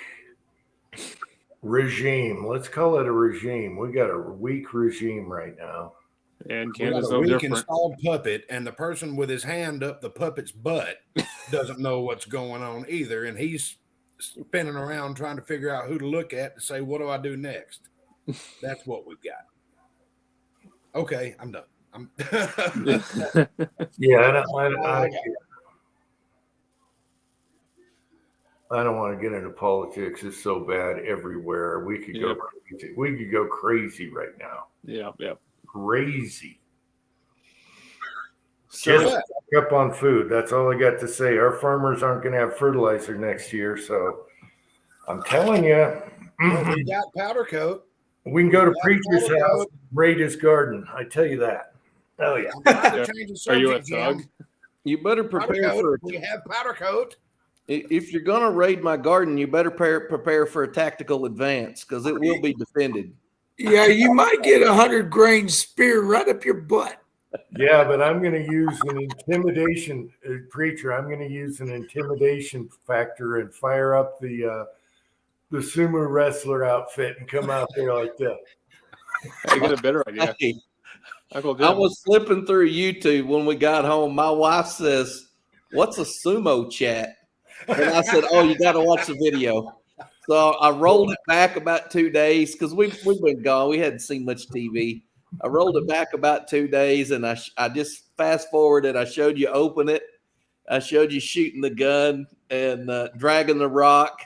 regime. Let's call it a regime. We got a weak regime right now. And We got Canada's a no weak different. installed puppet, and the person with his hand up the puppet's butt doesn't know what's going on either, and he's spinning around trying to figure out who to look at to say, what do I do next? That's what we've got. Okay, I'm done. Yeah, I don't want to get into politics. It's so bad everywhere. We could go crazy. We could go crazy right now. Yeah. Crazy. So, Just up on food. That's all I got to say. Our farmers aren't going to have fertilizer next year, so I'm telling you, Well, we got powder coat. we can go to Preacher's house and raid his garden. I tell you that. Oh yeah. Are you a thug? you better Powder prepare coat. for We have powder coat. if you're going to raid my garden, you better prepare for a tactical advance because it will be defended. Yeah, you might get a 100-grain spear right up your butt. Yeah, but I'm going to use an intimidation Preacher. I'm going to use an intimidation factor and fire up the sumo wrestler outfit and come out there like that. I get a better idea. Hey, Uncle I Jim. was flipping through YouTube when we got home. My wife says, "What's a sumo chat?" And I said, "Oh, you got to watch the video." So I rolled it back about 2 days because we've been gone. We hadn't seen much TV. I rolled it back about 2 days, and I just fast forwarded. I showed you open it. I showed you shooting the gun and dragging the rock.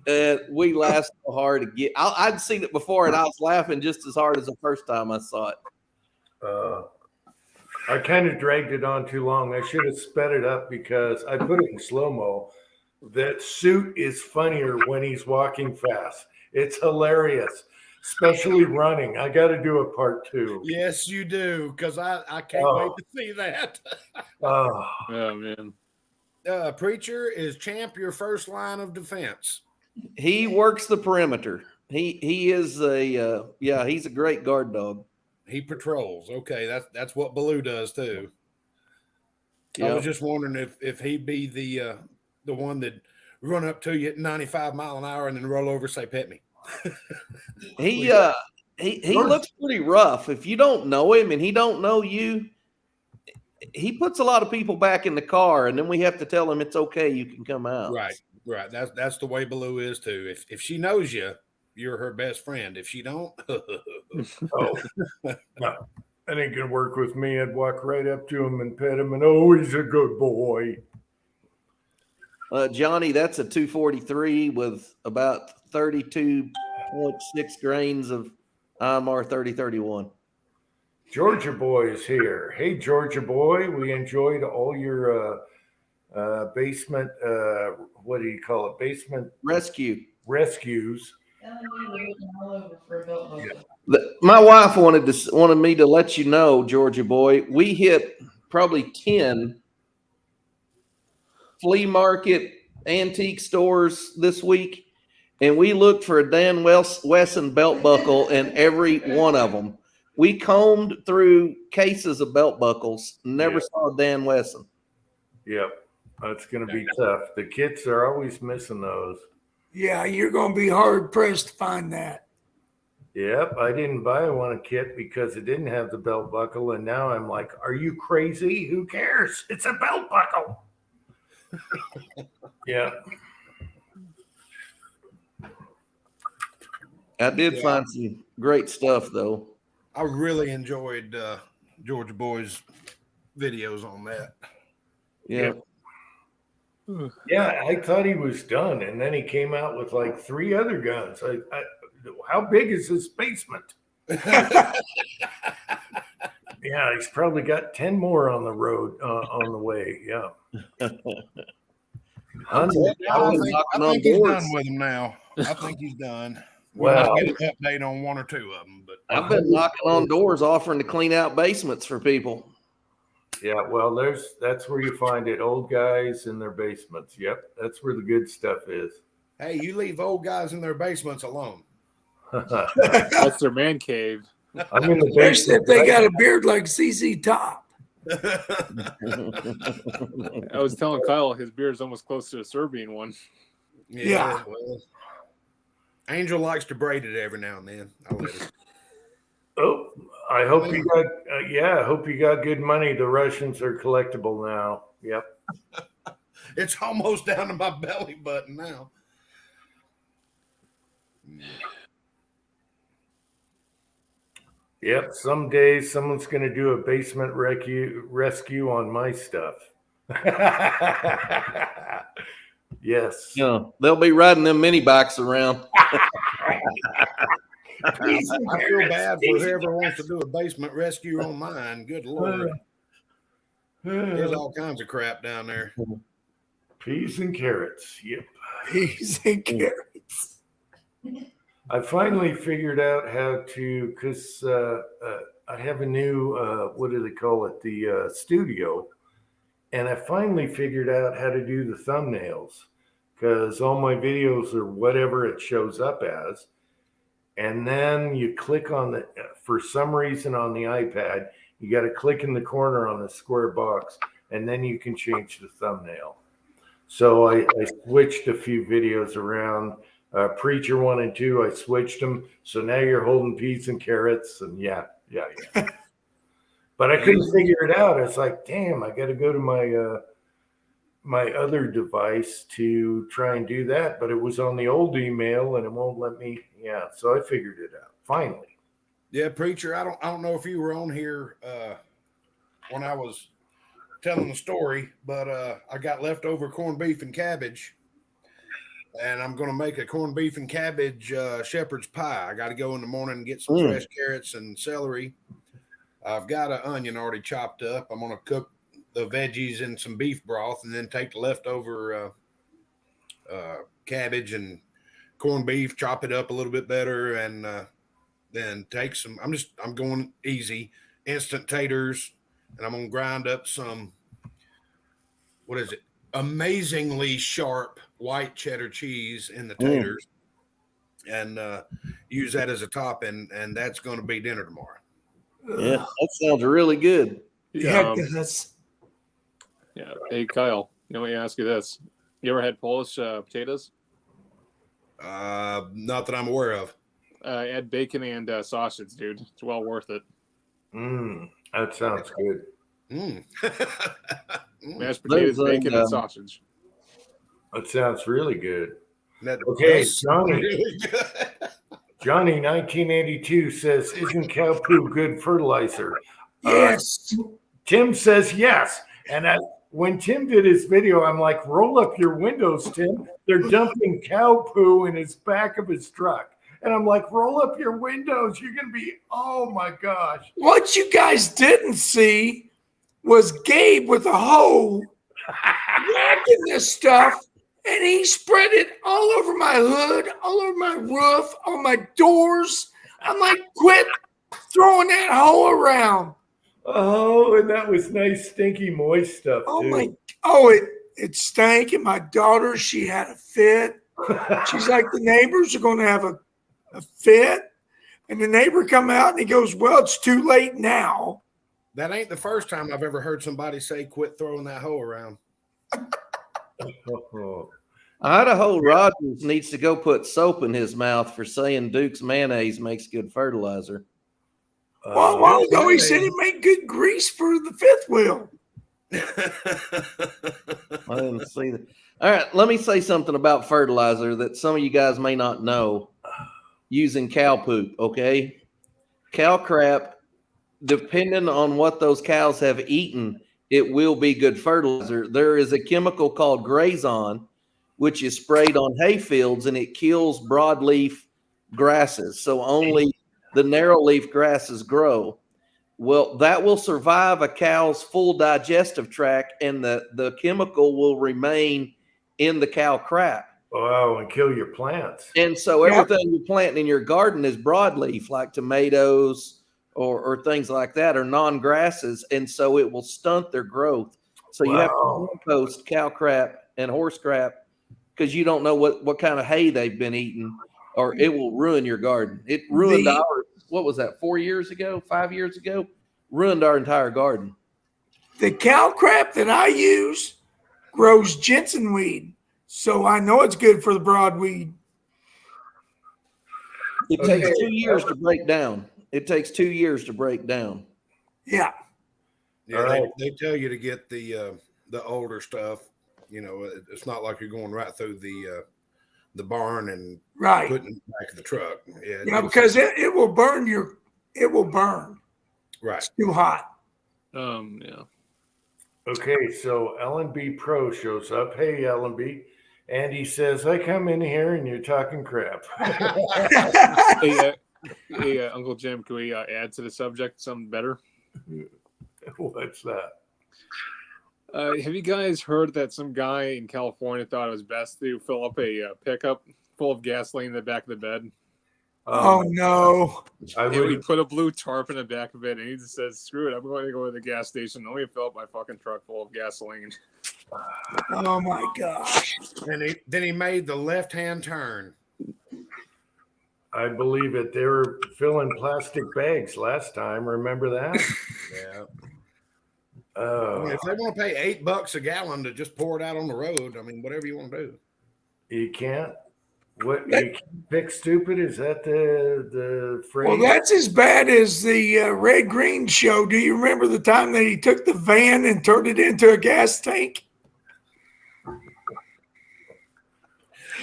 And we laughed so hard to get. I'd seen it before, and I was laughing just as hard as the first time I saw it. I kind of dragged it on too long. I should have sped it up because I put it in slow-mo that suit is funnier when he's walking fast. It's hilarious, especially running. I got to do a part 2. Yes, you do, because I can't wait to see that. Oh, Oh man. Preacher, is Champ your first line of defense? He works the perimeter. He is he's a great guard dog. He patrols. Okay, that's what Baloo does too. I was just wondering if he'd be the one that run up to you at 95 mile an hour and then roll over, say, "Pet me." He looks pretty rough. If you don't know him and he don't know you, he puts a lot of people back in the car, and then we have to tell him it's okay, you can come out. Right. That's the way Baloo is too. If she knows you, you're her best friend. If she don't, oh, no. That ain't gonna work with me. I'd walk right up to him and pet him, and oh, he's a good boy. Johnny, that's a 243 with about 32.6 grains of IMR 3031. Georgia boy is here. Hey, Georgia boy, we enjoyed all your basement. What do you call it? Basement rescues. My wife wanted me to let you know, Georgia boy, we hit probably 10 flea market antique stores this week, and we looked for a Dan Wesson belt buckle in every one of them. We combed through cases of belt buckles, never saw Dan Wesson. Yep, that's going to be tough. The kids are always missing those. Yeah, you're going to be hard pressed to find that. Yep, I didn't buy one kit because it didn't have the belt buckle, and now I'm like, are you crazy? Who cares? It's a belt buckle. Yeah. I did find some great stuff, though. I really enjoyed Georgia Boy's videos on that. Yeah. Yeah, I thought he was done, and then he came out with like 3 other guns. How big is his basement? Yeah, he's probably got 10 more on the road on the way. Yeah. I think he's done with them now. I think he's done. Well, we'll get an update on 1 or 2 of them. But I've been knocking on doors offering to clean out basements for people. Yeah, well, that's where you find it. Old guys in their basements. Yep, that's where the good stuff is. Hey, you leave old guys in their basements alone. That's their man cave. I'm in the Especially basement. if they got a beard like ZZ Top. I was telling Kyle his beard is almost close to a Serbian one. Yeah. Well, Angel likes to braid it every now and then. I'll let it. Oh, I hope you got. I hope you got good money. The Russians are collectible now. Yep. It's almost down to my belly button now. Yep. Someday someone's going to do a basement rescue on my stuff. Yes. Yeah, they'll be riding them mini bikes around. I feel bad for whoever wants to do a basement rescue on mine. Good Lord. There's all kinds of crap down there. Peas and carrots. Yep. Peas and carrots. I finally figured out how to, because I have a new, what do they call it? The studio. And I finally figured out how to do the thumbnails, because all my videos are whatever it shows up as. And then you click on for some reason on the iPad, you got to click in the corner on the square box, and then you can change the thumbnail. So I switched a few videos around. Preacher 1 and 2, I switched them. So now you're holding peas and carrots, and yeah. But I couldn't figure it out. It's like, damn, I got to go to my other device to try and do that. But it was on the old email, and it won't let me. Yeah, so I figured it out finally. Yeah, Preacher, I don't know if you were on here when I was telling the story, but I got leftover corned beef and cabbage, and I'm going to make a corned beef and cabbage shepherd's pie. I got to go in the morning and get some fresh carrots and celery. I've got an onion already chopped up. I'm going to cook the veggies in some beef broth and then take the leftover cabbage and corned beef, chop it up a little bit better, and then take some. I'm going easy, instant taters, and I'm gonna grind up some. What is it? Amazingly sharp white cheddar cheese in the taters, and use that as a topping, and that's going to be dinner tomorrow. Yeah, that sounds really good. Yeah, that's Yeah. Hey, Kyle, let me ask you this. You ever had Polish potatoes? Not that I'm aware of. Add bacon and sausage, dude. It's well worth it. That sounds good. Mashed potatoes, Those, bacon, and sausage. That sounds really good. That Okay, does Johnny. sound really good. Johnny 1982 says, "Isn't cow poo good fertilizer?" yes. Tim says yes. And when Tim did his video, I'm like, "Roll up your windows, Tim. They're dumping cow poo in his back of his truck." And I'm like, "Roll up your windows. You're going to be, oh my gosh." What you guys didn't see was Gabe with a hoe wrapping this stuff, and he spread it all over my hood, all over my roof, on my doors. I'm like, quit throwing that hoe around. Oh, and that was nice, stinky, moist stuff, too. It stank, and my daughter, she had a fit. She's like, the neighbors are going to have a fit. And the neighbor come out and he goes, "Well, it's too late now." That ain't the first time I've ever heard somebody say, "Quit throwing that hoe around." Idaho Rogers needs to go put soap in his mouth for saying Duke's mayonnaise makes good fertilizer. Well, a while ago, he said he made good grease for the fifth wheel. I didn't see that. All right, let me say something about fertilizer that some of you guys may not know using cow poop, okay? Cow crap, depending on what those cows have eaten, it will be good fertilizer. There is a chemical called Grazon, which is sprayed on hay fields, and it kills broadleaf grasses. So only the narrow leaf grasses grow. Well, that will survive a cow's full digestive tract, and the chemical will remain in the cow crap. Wow, and kill your plants. And so everything you're planting in your garden is broadleaf, like tomatoes or things like that, or non-grasses, and so it will stunt their growth. So you have to compost cow crap and horse crap because you don't know what kind of hay they've been eating, or it will ruin your garden. It ruined ours. What was that, 4 years ago, 5 years ago? Ruined our entire garden. The cow crap that I use grows Jensen weed, so I know it's good for the broadweed. It takes 2 years to break down. It takes 2 years to break down. Yeah. Yeah, they tell you to get the older stuff. You know, it's not like you're going right through the barn and putting it in the back of the truck. Yeah, because it will burn it will burn. Right. It's too hot. Yeah. Okay, so LNB Pro shows up. Hey, LNB. And he says, "I come in here and you're talking crap." Hey, Uncle Jim, can we add to the subject something better? What's that? Have you guys heard that some guy in California thought it was best to fill up a pickup full of gasoline in the back of the bed? Oh, no. He put a blue tarp in the back of it, and he just says, "Screw it, I'm going to go to the gas station. Let me fill up my fucking truck full of gasoline." Oh, my gosh. And then he made the left-hand turn. I believe it. They were filling plastic bags last time. Remember that? Yeah. I mean, if they want to pay $8 a gallon to just pour it out on the road, I mean, whatever you want to do. You can't. What you can't pick stupid? Is that the phrase? Well, that's as bad as the Red Green show. Do you remember the time that he took the van and turned it into a gas tank?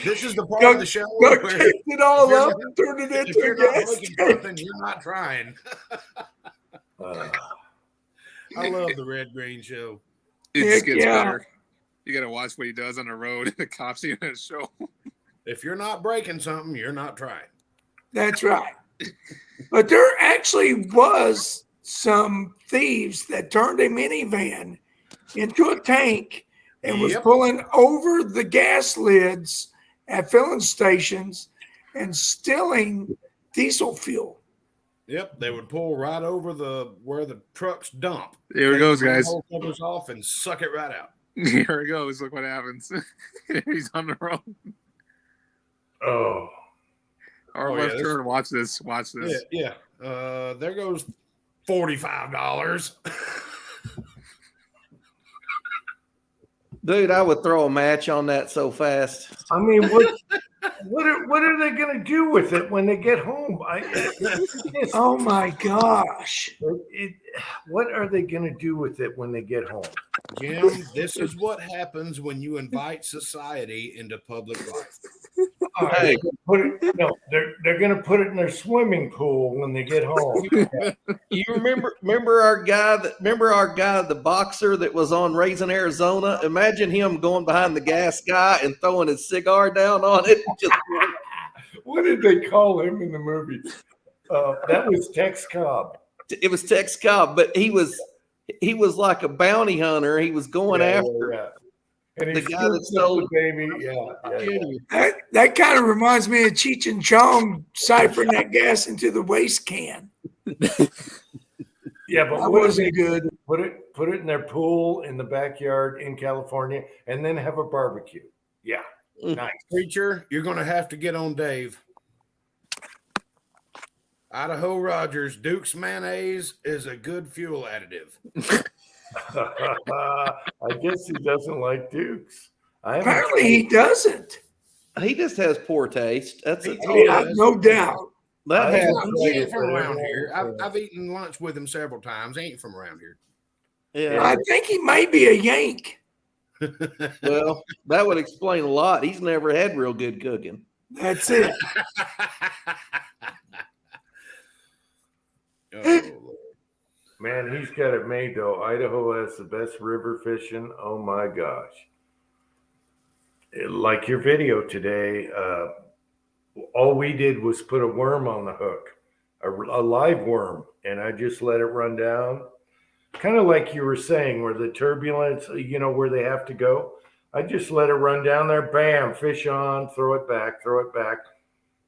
This is the part of the show where kicked it all up and turned it into a gas tank. You're not trying. I love the Red Green show. It just gets better. You got to watch what he does on the road. The cops see that show. If you're not breaking something, you're not trying. That's right. But there actually was some thieves that turned a minivan into a tank and was Yep. pulling over the gas lids at filling stations and stealing diesel fuel. Yep, they would pull right over where the trucks dump. Here it Take goes, the guys. manhole covers off and suck it right out. Here it goes. Look what happens. He's on the road. Oh, Our Oh, yeah, left this- turn. Watch this. Watch this. Yeah. There goes $45. Dude, I would throw a match on that so fast. I mean, what are they going to do with it when they get home? Oh my gosh. What are they going to do with it when they get home? Jim, this is what happens when you invite society into public life. Hey, They're going to put it in their swimming pool when they get home. you remember our guy, the boxer that was on Raising Arizona? Imagine him going behind the gas guy and throwing his cigar down on it. What did they call him in the movie? That was Tex Cobb. It was Tex Cobb, but he was like a bounty hunter. He was going after. Yeah. And he The guy that stole stole the baby. Yeah. That kind of reminds me of Cheech and Chong ciphering that gas into the waste can. Yeah, but That what if wasn't they good. put it in their pool in the backyard in California and then have a barbecue? Yeah. Nice. Preacher, you're going to have to get on Dave. Idaho Rogers, Duke's mayonnaise is a good fuel additive. I guess he doesn't like Dukes. Apparently he doesn't. He just has poor taste. That's it. Yeah, no doubt. That I has, haven't He tried ain't it, from but around everyone here. says- I've eaten lunch with him several times. He ain't from around here. yeah. I think he may be a Yank. Well, that would explain a lot. He's never had real good cooking. That's it. Oh, Lord. Man, he's got it made though. Idaho has the best river fishing. Oh my gosh. Like your video today, all we did was put a worm on the hook, a live worm, and I just let it run down. Kind of like you were saying, where the turbulence, where they have to go. I just let it run down there, bam, fish on, throw it back.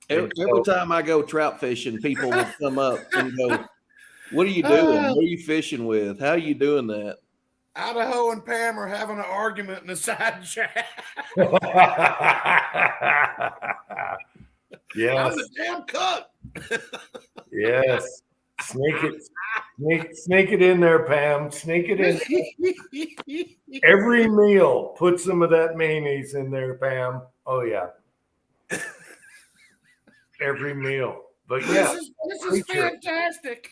Every time I go trout fishing, people will come up and go, "What are you doing? What are you fishing with? How are you doing that?" Idaho and Pam are having an argument in the side chat. Yes. I'm the damn cook. Yes. Sneak it in there, Pam. Sneak it in. Every meal, put some of that mayonnaise in there, Pam. Oh yeah. Every meal. But yeah, This is Preacher. fantastic.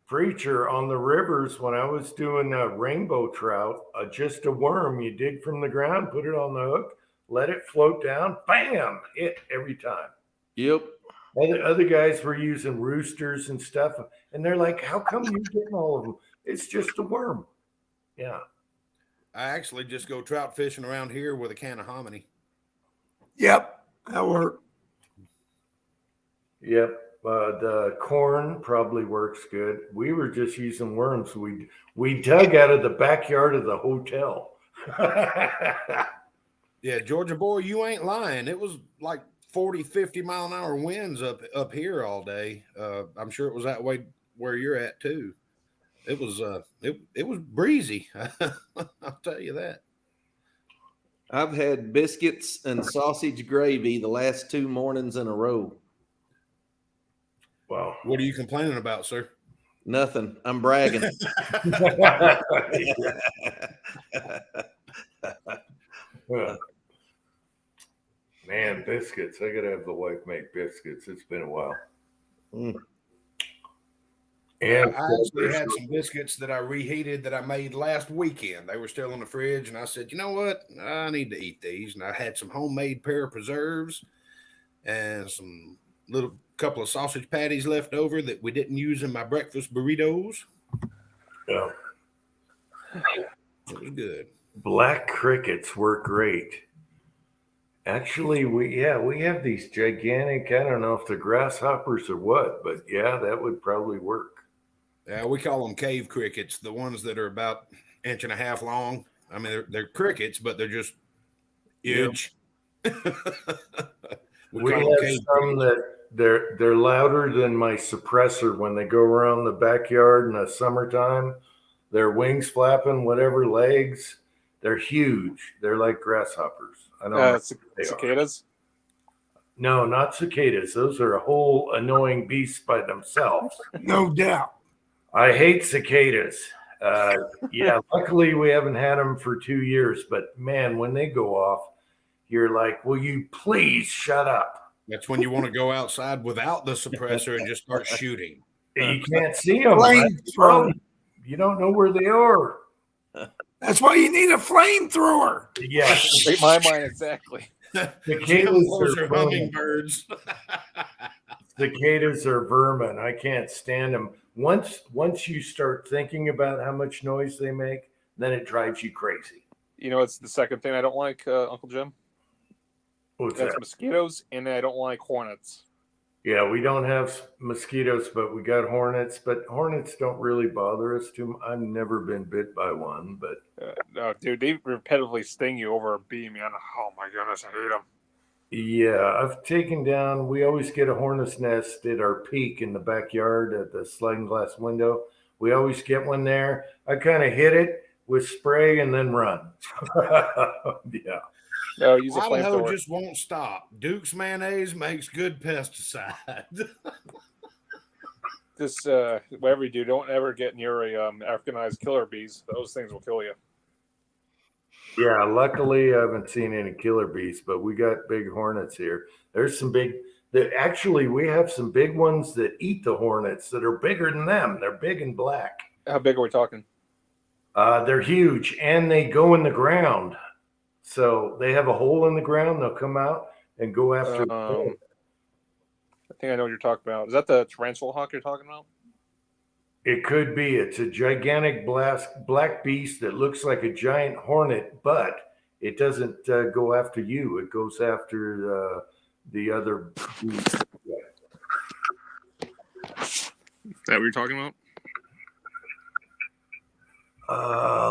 Preacher, on the rivers when I was doing rainbow trout, just a worm you dig from the ground, put it on the hook, let it float down, bam, hit every time. Yep. Other guys were using roosters and stuff, and they're like, "How come you're getting all of them? It's just a worm." Yeah. I actually just go trout fishing around here with a can of hominy. Yep, that worked. Yep. The corn probably works good. We were just using worms. We dug out of the backyard of the hotel. Yeah, Georgia boy, you ain't lying. It was like 40, 50 mile an hour winds up here all day. I'm sure it was that way where you're at too. It was it was breezy. I'll tell you that. I've had biscuits and sausage gravy the last 2 mornings in a row. Wow. What are you complaining about, sir? Nothing. I'm bragging. Man, biscuits. I gotta have the wife make biscuits. It's been a while. Mm. And I actually had some biscuits that I reheated that I made last weekend. They were still in the fridge, and I said, you know what? I need to eat these. And I had some homemade pear preserves and some little couple of sausage patties left over that we didn't use in my breakfast burritos. yeah, It was good. black crickets work great. Actually, we have these gigantic, I don't know if they're grasshoppers or what, but yeah, that would probably work. Yeah, we call them cave crickets, the ones that are about inch and a half long. I mean, they're crickets, but they're just huge. We call have them cage some that they're louder than my suppressor when they go around the backyard in the summertime. Their wings flapping, whatever legs, they're huge. They're like grasshoppers. I don't know. What they are. Cicadas. No, not cicadas. Those are a whole annoying beast by themselves. No doubt. I hate cicadas. Yeah, luckily we haven't had them for 2 years, but man, when they go off, you're like, will you please shut up? That's when you want to go outside without the suppressor and just start shooting. You can't see them. Flamethrower. You don't know where they are. That's why you need a flamethrower. Yeah, Read my mind exactly. cicadas Those are are vermin. hummingbirds. Cicadas are vermin. I can't stand them. Once you start thinking about how much noise they make, then it drives you crazy. You know, it's the second thing I don't like, Uncle Jim. What's That's that? mosquitoes, and I don't like hornets. Yeah, we don't have mosquitoes, but we got hornets. But hornets don't really bother us too much. I've never been bit by one, but No, dude, they repetitively sting you over a beam, man. Oh my goodness, I hate them. yeah, I've taken down. We always get a hornet's nest at our peak in the backyard at the sliding glass window. We always get one there. I kind of hit it with spray and then run. Yeah. No, use a Idaho flamethrower. just won't stop. Duke's mayonnaise makes good pesticide. Just whatever you do, don't ever get near a Africanized killer bees. Those things will kill you. Yeah, luckily I haven't seen any killer bees, but we got big hornets here. There's some big. Actually, we have some big ones that eat the hornets that are bigger than them. They're big and black. How big are we talking? They're huge, and they go in the ground. So they have a hole in the ground. They'll come out and go after. I think I know what you're talking about. Is that the Tarantula Hawk you're talking about? It could be. It's a gigantic black beast that looks like a giant hornet, but it doesn't go after you. It goes after the other beast. Is that what you're talking about?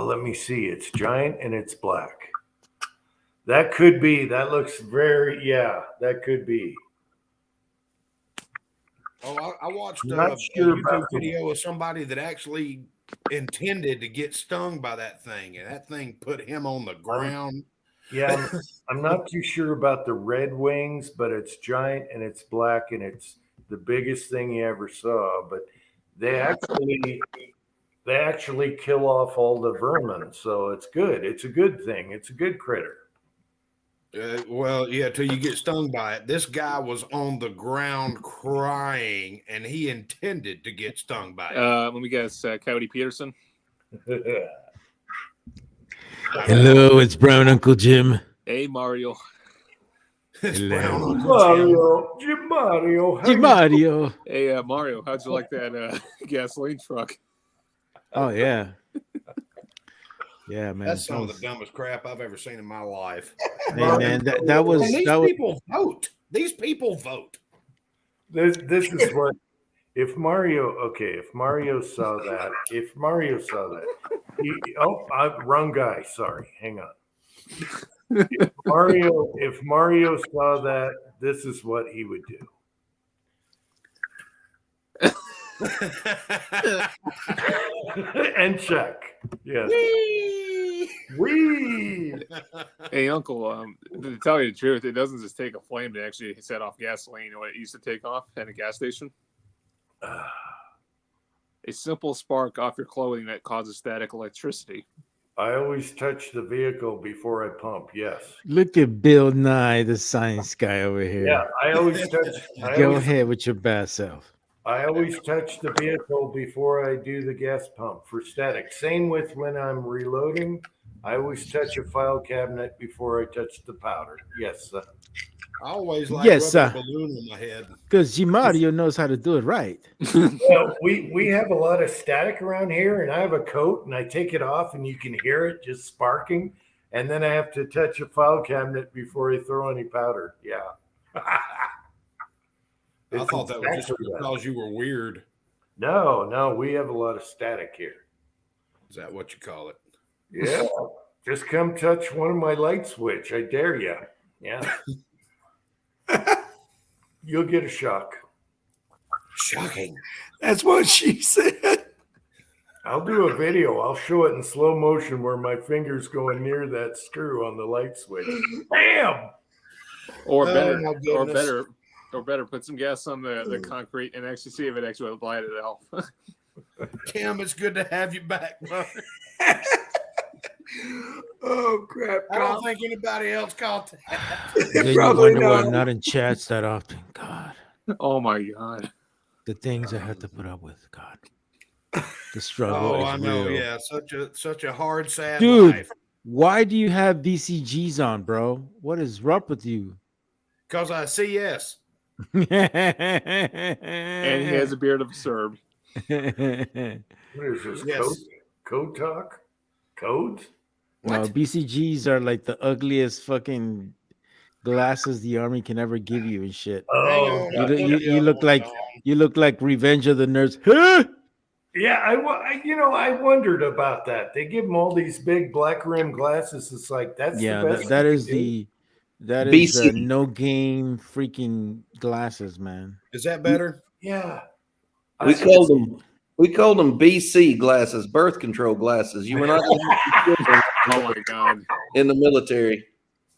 Let me see. It's giant and it's black. That could be. That looks very. Yeah, that could be. Oh, I watched a Not sure YouTube about video of somebody that actually intended to get stung by that thing, and that thing put him on the ground. Yeah, I'm not too sure about the red wings, but it's giant and it's black and it's the biggest thing you ever saw. But they actually kill off all the vermin, so it's good. It's a good thing. It's a good critter. Well, yeah, till you get stung by it. This guy was on the ground crying, and he intended to get stung by it. Let me guess, Coyote Peterson. Hello, it's Brown Uncle Jim. Hey, Mario. It's Hello. brown Uncle Jim. Mario. Jim Mario. Hey, Mario, how'd you like that gasoline truck? Oh yeah, yeah, man. That's some of the dumbest crap I've ever seen in my life. Hey, man, that was And these that was. people vote. These people vote. This is what if Mario saw that, wrong guy, sorry, hang on. If Mario saw that, this is what he would do. And check. Yes. Wee. Hey, Uncle, to tell you the truth, it doesn't just take a flame to actually set off gasoline. You know what it used to take off at a gas station? A simple spark off your clothing that causes static electricity. I always touch the vehicle before I pump. Yes. Look at Bill Nye, the science guy over here. Yeah, I always touch. Go ahead with your best self. I always touch the vehicle before I do the gas pump for static. Same with when I'm reloading. I always touch a file cabinet before I touch the powder. Yes, sir. I always like Yes, rubbing sir. a balloon on my head. Because Jim Mario knows how to do it right. Well, we have a lot of static around here, and I have a coat, and I take it off, and you can hear it just sparking. And then I have to touch a file cabinet before I throw any powder. Yeah. I thought that was just because you were weird. No, we have a lot of static here. Is that what you call it? Yeah. Just come touch one of my light switch. I dare you. Yeah. You'll get a shock. Shocking. That's what she said. I'll do a video. I'll show it in slow motion where my finger's going near that screw on the light switch. Bam! Or Oh, better, my or goodness. better, or better, put some gas on the concrete and actually see if it actually will light it off. Tim, it's good to have you back, brother. Oh crap! I don't think anybody else caught that. Then you Probably wonder why not. I'm not in chats that often. God, Oh my god! the things I have to put up with. God, the struggle Oh, is I know. real. Yeah, such a hard, sad Dude. life. Why do you have BCGs on, bro? What is up with you? Because I see yes. And he has a beard of a Serb. What is this? Yes. Code talk? Codes? No, What? BCGs are like the ugliest fucking glasses the army can ever give you and shit. Hang Oh, on, You I'll look- put you- the you other look one like- on. You look like Revenge of the Nerds. Huh? yeah. I wondered about that. They give them all these big black rim glasses. It's like that's Yeah, the best. that you is can do? that is BC. no game freaking glasses, man. Is that better? Yeah. We called them BC glasses, birth control glasses. You were not Oh my god! in the military.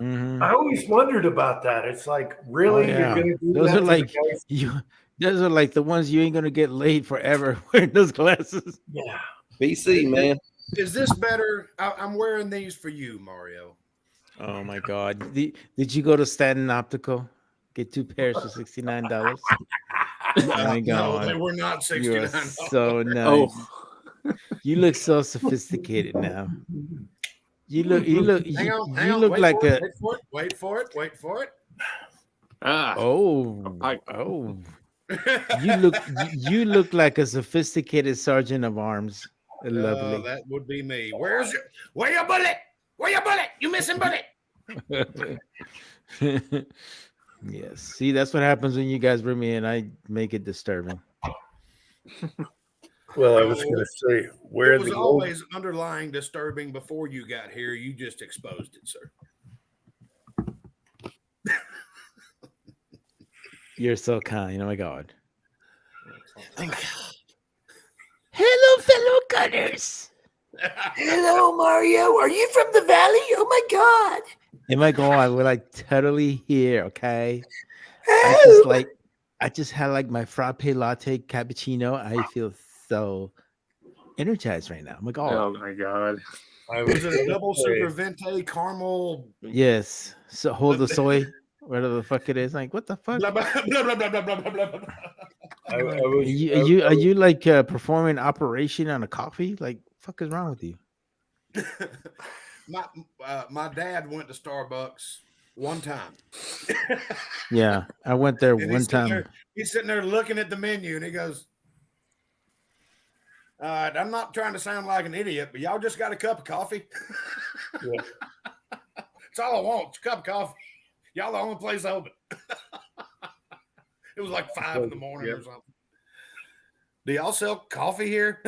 Mhm. I always wondered about that. It's like, really, Oh, yeah. you're going to do Those that are to like the guys? those are like the ones you ain't gonna get laid forever wearing those glasses. Yeah. BC, man. Is this better? I'm wearing these for you, Mario. Oh my god. Did you go to Stanton Optical? Get 2 pairs for $69? my No, God. they were not You are $69. so nice. Oh, You look so sophisticated now. You look Hang on, hang you on. look Wait like for a it, wait for it. oh I- oh you look like a sophisticated sergeant of arms. Lovely. That would be me. Where your bullet? Where your bullet? You missing bullet? Yes. See, that's what happens when you guys bring me in. I make it disturbing. Well, I was going to say, where It was the always underlying disturbing before you got here. You just exposed it, sir. You're so kind. Oh my God. Hello, fellow gunners. Hello, Mario. Are you from the valley? Oh my God. Oh my God, we're like totally here, okay? Oh, I just had like my frappe latte cappuccino. I feel so energized right now. Oh my God. oh my god! I Was it a double gonna super say, venti caramel? Yes. So hold the soy, whatever the fuck it is. Like, what the fuck? Blah, blah, blah, blah, blah, blah, blah, blah, blah. I Are was, you like performing operation on a coffee? Like, fuck is wrong with you? My dad went to Starbucks one time. Yeah, I went there And one time. He's sitting there looking at the menu and he goes, I'm not trying to sound like an idiot, but y'all just got a cup of coffee. Yeah. That's all I want, a cup of coffee. Y'all the only place open. It was like 5 in the morning or something. Do y'all sell coffee here?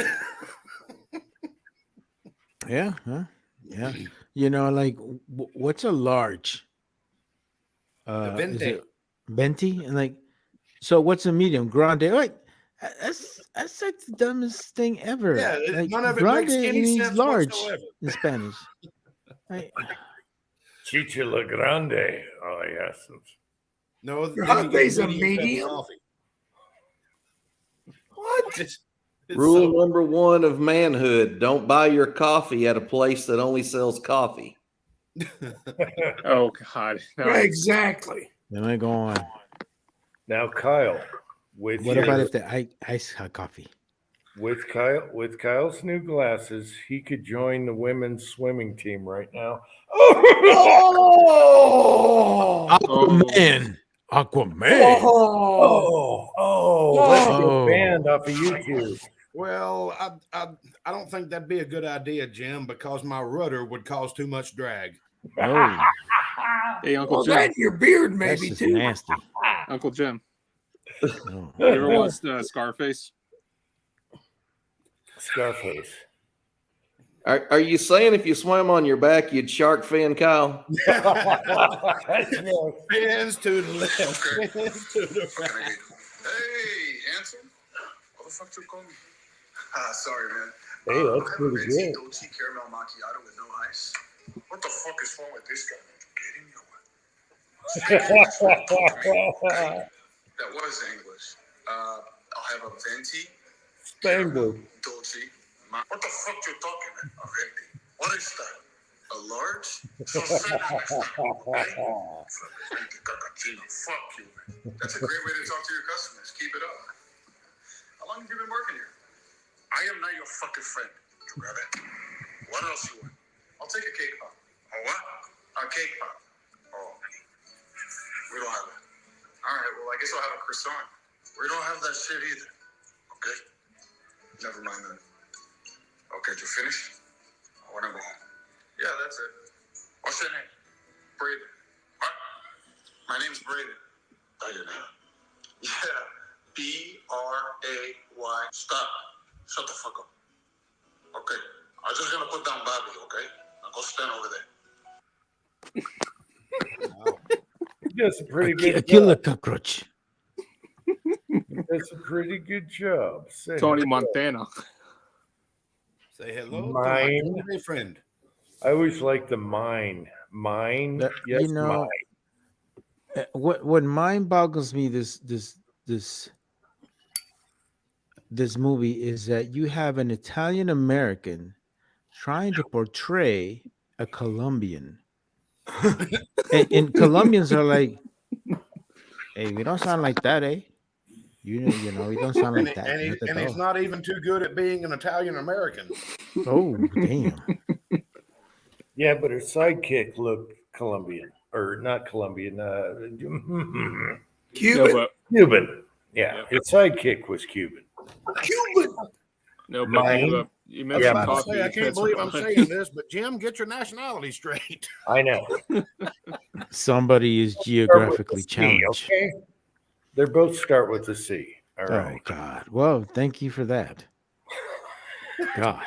Yeah, huh? Yeah. You know, like, what's a large? Is venti. it venti? And like, so what's a medium? Grande? Like, that's like the dumbest thing ever. Yeah, like, none of it grande makes any means sense large whatsoever. in Spanish. Like, Chicha La Grande. Oh, yes. No, Grande's a cup of medium? coffee. what? It's Rule so- number 1 of manhood: don't buy your coffee at a place that only sells coffee. Oh god! No. Yeah, exactly. am I going? Now, Kyle, with What your- about if the ice hot coffee? with Kyle's new glasses, he could join the women's swimming team right now. Oh, Aquaman. Aquaman. Let's Oh. get banned off of YouTube. Well, I don't think that'd be a good idea, Jim, because my rudder would cause too much drag. Oh, Hey, Uncle well, Jim. that and your beard that's maybe just too. nasty. Uncle Jim. Oh. You ever watched Scarface? Scarface. Are you saying if you swam on your back, you'd shark fin, Kyle? Fins to the left. Fins to the right. Hey, handsome. What the fuck you call me? Sorry, man. Hey, that's I have a pretty venti good. dolce caramel macchiato with no ice. What the fuck is wrong with this guy? Are you kidding me or what? Speak English when you talk to me, okay? That was English. I'll have a venti caramel Spangled. dolce. What the fuck you talking about? A venti? What is that? A large? So say that next time, okay? Venti cappuccino. Fuck you, man. That's a great way to talk to your customers. Keep it up. How long have you been working here? I am not your fucking friend. You got it? What else you want? I'll take a cake pop. A what? A cake pop. Oh. We don't have that. All right, well, I guess I'll have a croissant. We don't have that shit either. Okay? Never mind then. Okay, you finished? I want to go home. Yeah, that's it. What's your name? Braden. What? My name's Braden. Oh, your name? Yeah. B-R-A-Y. Stop. Shut the fuck up. Okay. I'm just gonna put down Bobby, okay? Now go stand over there. That's a pretty good Kill a job. cockroach. That's a pretty good job. Say Tony hello. Montana. Say hello to Mine. my good friend. I always like the mine. Mine. That- Yes, you know, mine. what mind boggles me this movie is that you have an Italian American trying to portray a Colombian, and Colombians are like, "Hey, we don't sound like that, eh? You know, we don't sound like that." not at He's all." not even too good at being an Italian American. Oh, damn! Yeah, but her sidekick looked Colombian. Or not Colombian. Cuban. No, but Cuban. Yeah, Yep. his sidekick was Cuban. Cuban. Mine? You I was mentioned Yeah, about to coffee. say, I can't That's believe I'm fine. saying this, but Jim, get your nationality straight. I know. Somebody is Start with geographically the C, challenged. okay? They both start with the C. All Oh right. God! Well, thank you for that. God.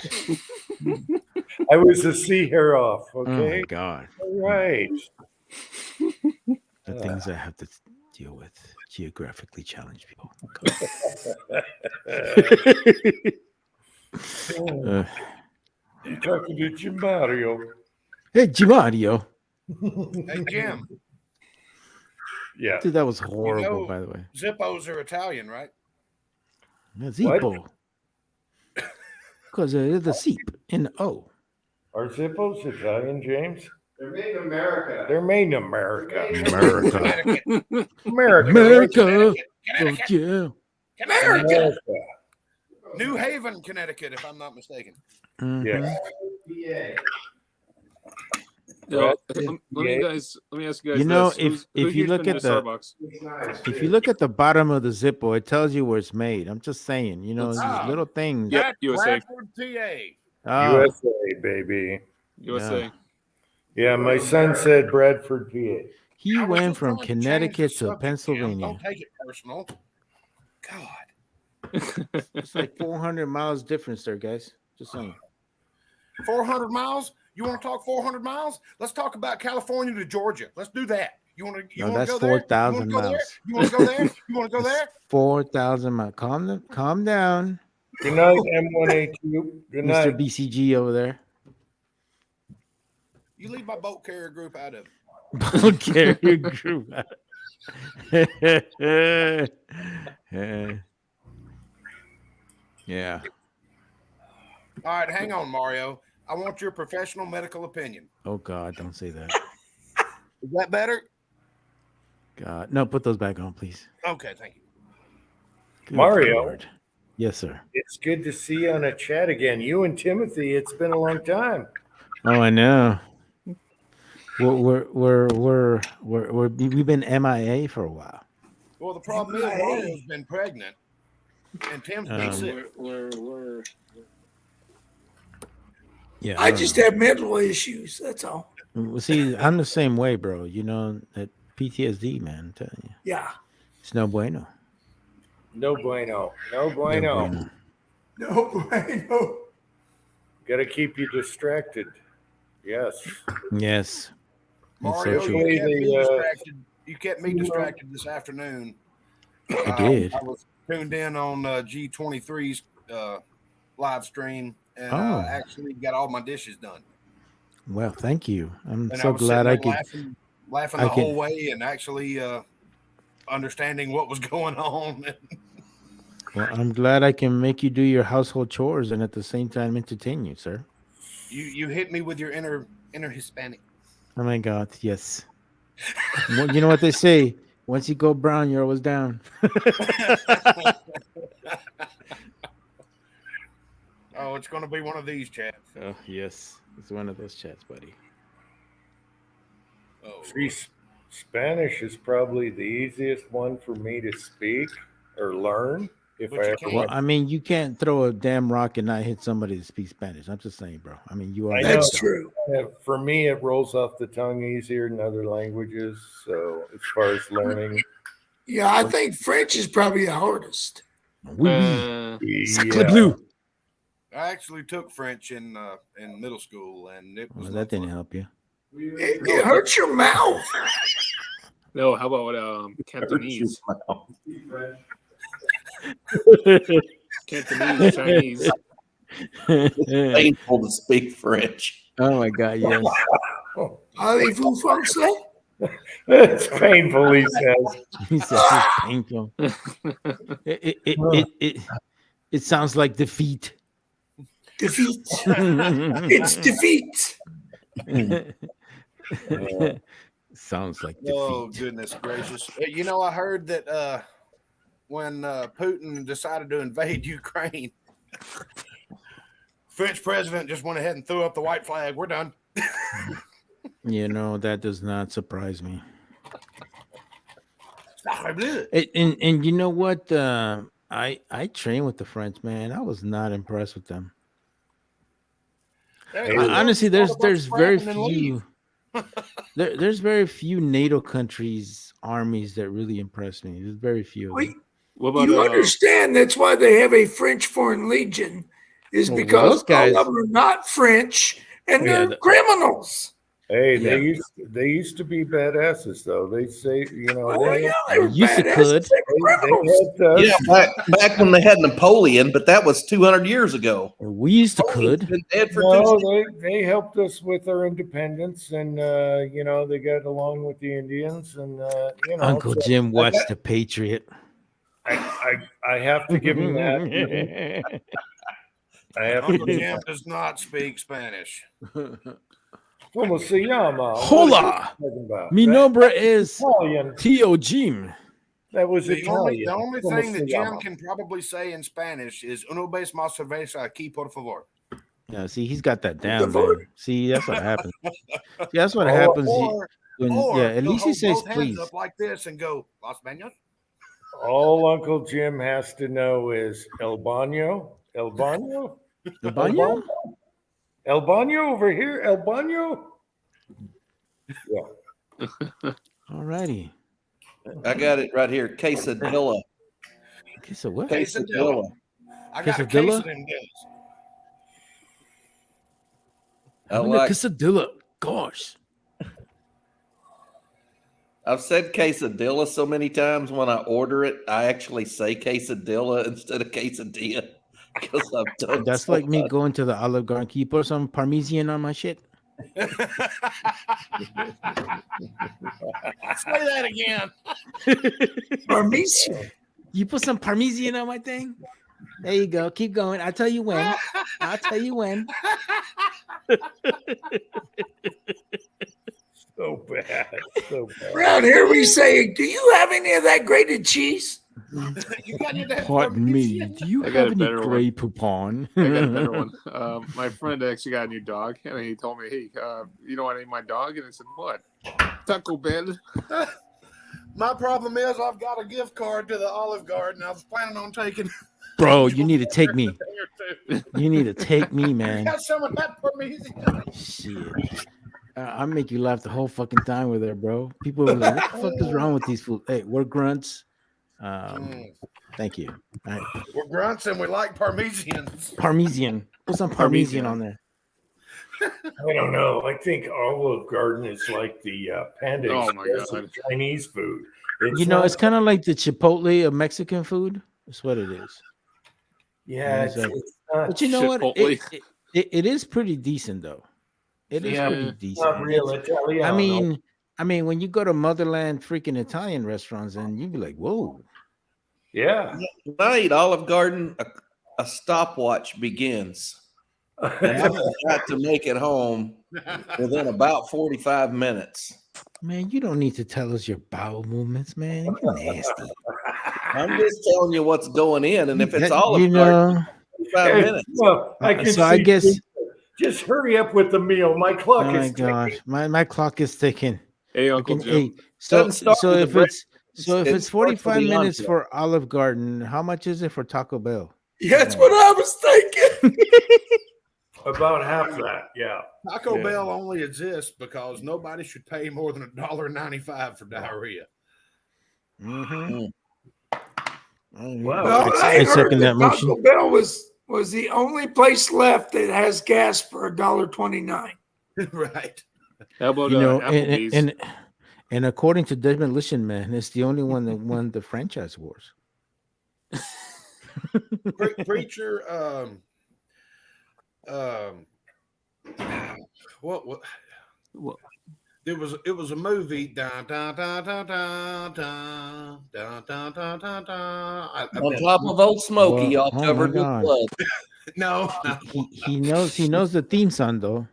I was a C hair off, Oh my okay? God! All right. The things I have to deal with geographically challenged people. Uh, You're talking to Jim Mario. hey, Gimario. Hey, Jim, Yeah. Dude, that was horrible, know- by the way. Zippos are Italian, right? Zippo. Because it's the seep in the O. Are Zippos Italian, James? They're made in America. They're made in America. Connecticut. America. America. Connecticut. Oh, yeah. Connecticut. America. New Haven, Connecticut, if I'm not mistaken. Mhm. Yes. No, Brett, let me ask you guys. You know, this. Who if you here's look been at to the Starbucks? if you look at the bottom of the Zippo, it tells you where it's made. I'm just saying, you know, Let's these see. little things. Yep, That's USA. Bradford, PA. Oh, USA, baby. USA. Yeah, my son said Bradford, PA. he I was went just from trying to change Connecticut the to subject, Jim. Pennsylvania. Don't take it personal. God. It's like 400 miles difference there, guys. Just saying. 400 miles? You want to talk 400 miles? Let's talk about California to Georgia. Let's do that. You want to No, go that's there? 4,000 You wanna go there? miles. You want to go there? You want to go there? 4,000 miles. Calm down, Good night, M1A2. Good Mr. night. BCG over there. You leave my boat carrier group out of it. Carrier group. Yeah. All right, hang on, Mario. I want your professional medical opinion. Oh God, don't say that. Is that better? God, no, put those back on, please. Okay, thank you. Good Mario. Lord. Yes, sir. It's good to see you on a chat again. You and Timothy, it's been a long time. Oh, I know. We've been MIA for a while. Well, the problem is Mario's been pregnant, and Tim's been sick. Yeah, I don't just know. have mental issues. That's all. Well, see, I'm the same way, bro. You know that PTSD, man. I'm telling you, Yeah. it's no bueno. No bueno. No No bueno. bueno. No bueno. Got to keep you distracted. Yes. Yes. Mario, true. you kept me The, distracted. You kept me distracted this afternoon. I did. I was tuned in on G23's live stream, and Oh. actually got all my dishes done. Well, thank you. I'm And I so was glad I sitting could. there laughing I the can- whole way, and actually understanding what was going on. Well, I'm glad I can make you do your household chores and at the same time entertain you, sir. You hit me with your inner Hispanic. Oh my God, yes. Well, you know what they say? Once you go brown, you're always down. Oh, it's going to be one of these chats. Oh yes, it's one of those chats, buddy. Oh, see, Spanish is probably the easiest one for me to speak or learn. If But I you ever can't. Well, went, I mean, you can't throw a damn rock and not hit somebody that speaks Spanish. I'm just saying, bro. I mean, you are. I That's know. true. for me, it rolls off the tongue easier than other languages. So as far as learning, Yeah, I think French is probably the hardest. Oui, oui. Sacre yeah. bleu. I actually took French in middle school, and it was Well, no that didn't fun. help you. It hurts your mouth. No, how about Cantonese? Cantonese, Chinese. Painful to speak French. Oh my God, yes. Parlez-vous français? It's painful, he says. He says it's painful. It sounds like defeat. Defeat. It's defeat. Sounds like Oh, defeat. goodness gracious. You know, I heard that when Putin decided to invade Ukraine, French president just went ahead and threw up the white flag. We're done. You know, that does not surprise me. Sacre bleu. And you know what? I trained with the French, man. I was not impressed with them. There Hey, you go. Honestly, there's All about very scrapping and leave. few there's very few NATO countries armies that really impress me. There's very few. Of Well, them. What about you understand that's why they have a French Foreign Legion, is Well, because those guys- all of them are not French and Yeah, they're criminals. Hey, Yeah. they used to be badasses though. They say, you know, Oh, they, yeah, they were Used to badasses. could. They were they criminals. helped us. Yeah, back when they had Napoleon, but that was 200 years ago. We used to Napoleon's could. been dead for No, 2 they helped us with our independence, and you know, they got along with the Indians, and you know, Uncle so Jim watched The Patriot. I have to give him that. I have to Uncle give Jim does not speak Spanish. Como se llama? Hola. What are you talking about? Mi nombre es Italian. Tio Jim. That was The Italian. only Como thing se that Jim llama? can probably say in Spanish is "Uno vez más cerveza aquí, por favor." Yeah, see, he's got that down, fuck? man. See, that's what happens. See, that's what Or- happens when, Or yeah, at he'll least he hold says both hands please. up like this and go Las Bañas. All Uncle Jim has to know is El Baño. El Baño? The baño? El Baño over here? El Baño? Yeah. Alrighty. I got it right here. Quesadilla. Okay, so what? Quesadilla. I got a Quesadilla? case of them deals. I Having like. a quesadilla. Gosh. I've said quesadilla so many times when I order it, I actually say quesadilla instead of quesadilla because I've done. That's so like me much. going to the Olive Garden. Can you put some Parmesan on my shit? Say that again. Parmesan. You put some Parmesan on my thing? There you go. Keep going. I'll tell you when. I'll tell you when. So bad. So bad. Around here we say, do you have any of that grated cheese? You got any of that Pardon me. Do you I got have a any better one. Grey Poupon? I got a better one. My friend actually got a new dog, and he told me, "Hey, you know what I named my dog?" And I said, "What? Taco Bell." My problem is I've got a gift card to the Olive Garden. I was planning on taking. Bro, you need to take me. there too. You need to take me, man. Got some of that Parmesan. Shit. I'll make you laugh the whole fucking time with her, bro. People are like, what the fuck is wrong with these fools? Hey, we're grunts. Thank you. All right. We're grunts and we like Parmesan. Parmesan. Put some Parmesan on there. I don't know. I think Olive Garden is like the Panda Oh my Express God. of Chinese food. It's kind of like the Chipotle of Mexican food. That's what it is. Yeah, It's like- it's not, But you know what? Chipotle. It is pretty decent though. It is Yeah. pretty it's decent. not real Italiano. I mean, when you go to motherland freaking Italian restaurants, and you'd be like, "Whoa, Yeah. When I eat Olive Garden, a stopwatch begins. And I've got to make it home within about 45 minutes. man, you don't need to tell us your bowel movements, man. You're nasty." I'm just telling you what's going in. And if it's That- Olive you Garden, know, 45 minutes. Well, I can so I see guess. people. Just hurry up with the meal. My clock Oh my is gosh, ticking. my clock is ticking. Hey, Uncle Okay, Jim. hey, so Doesn't start with if the bread. it's It starts with 45 the minutes entree. for Olive Garden, how much is it for Taco Bell? Yeah, that's what I was thinking. About half that. Yeah. Taco Yeah. Bell only exists because nobody should pay more than $1.95 for diarrhea. Mm-hmm. Wow. Well, I I heard second that that motion. Taco Bell was the only place left that has gas for $1.29. Right. How about You know, Applebee's? and according to Demolition Man, it's the only one that won the franchise wars. Preacher, what What? it was a movie. Dun, dun, dun, dun, dun, dun, dun, dun, dun, dun, dun. On top of Old Smoky, Well, all oh my covered with God. blood. No, He knows the theme song though.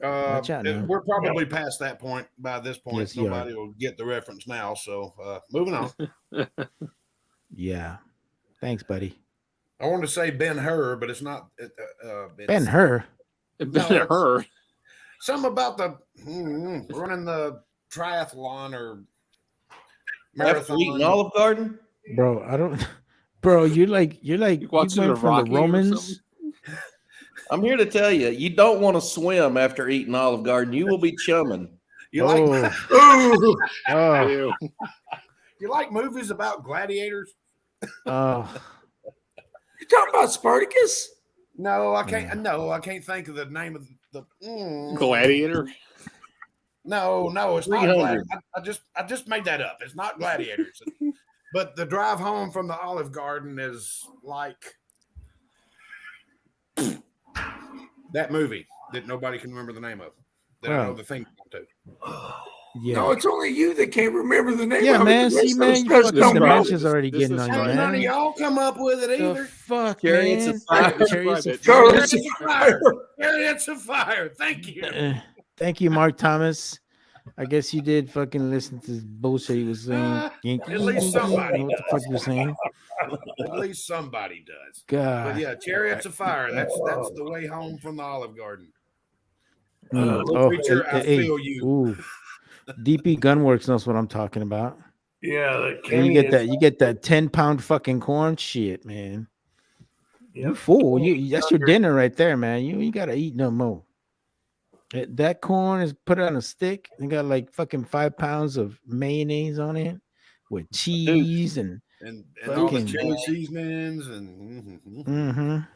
Watch out now. we're probably past that point by this point. Yes, you are. Nobody will get the reference now. So moving on. Yeah. Thanks, buddy. I want to say Ben-Hur, but it's not. It's Ben-Hur. No, Her. Something about the running the triathlon or After eating marathon. Olive Garden, Bro, I don't bro, you watching went the from Rocky the or Romans. I'm here to tell you, you don't want to swim after eating Olive Garden. You will be chumming. You like Oh, oh, Ew. you like movies about gladiators? oh. You talking about Spartacus? No, I can't. No, I can't think of the name of the. Gladiator. No, it's not. 300. I just made that up. It's not gladiators. But the drive home from the Olive Garden is like that movie that nobody can remember the name of. That I know Well. the thing to. Yeah. No, it's only you that can't remember the name Yeah, of it. man. The rest See, of man, us you just fucking don't know. dementia's already This getting is on you, how Ain't none of man. y'all come up with it The either. fuck, Chariots man. of Fire. Chariots of Describe it. Fire. Chariots of Fire. Chariots of Fire. Thank you. Thank you, Mark Thomas. I guess you did fucking listen to this bullshit he was saying. At least somebody What the fuck you were saying? At least somebody does. God. But yeah, Chariots of Fire. That's the way home from the Olive Garden. Preacher, I feel you. Ooh. DP Gunworks knows what I'm talking about. Yeah. The You Kenny get is- that. You get that 10-pound fucking corn shit, man. You Yep. fool. That's your dinner right there, man. You gotta eat no more. That corn is put on a stick. They got like fucking 5 pounds of mayonnaise on it with cheese and And all the Fucking- chili seasonings and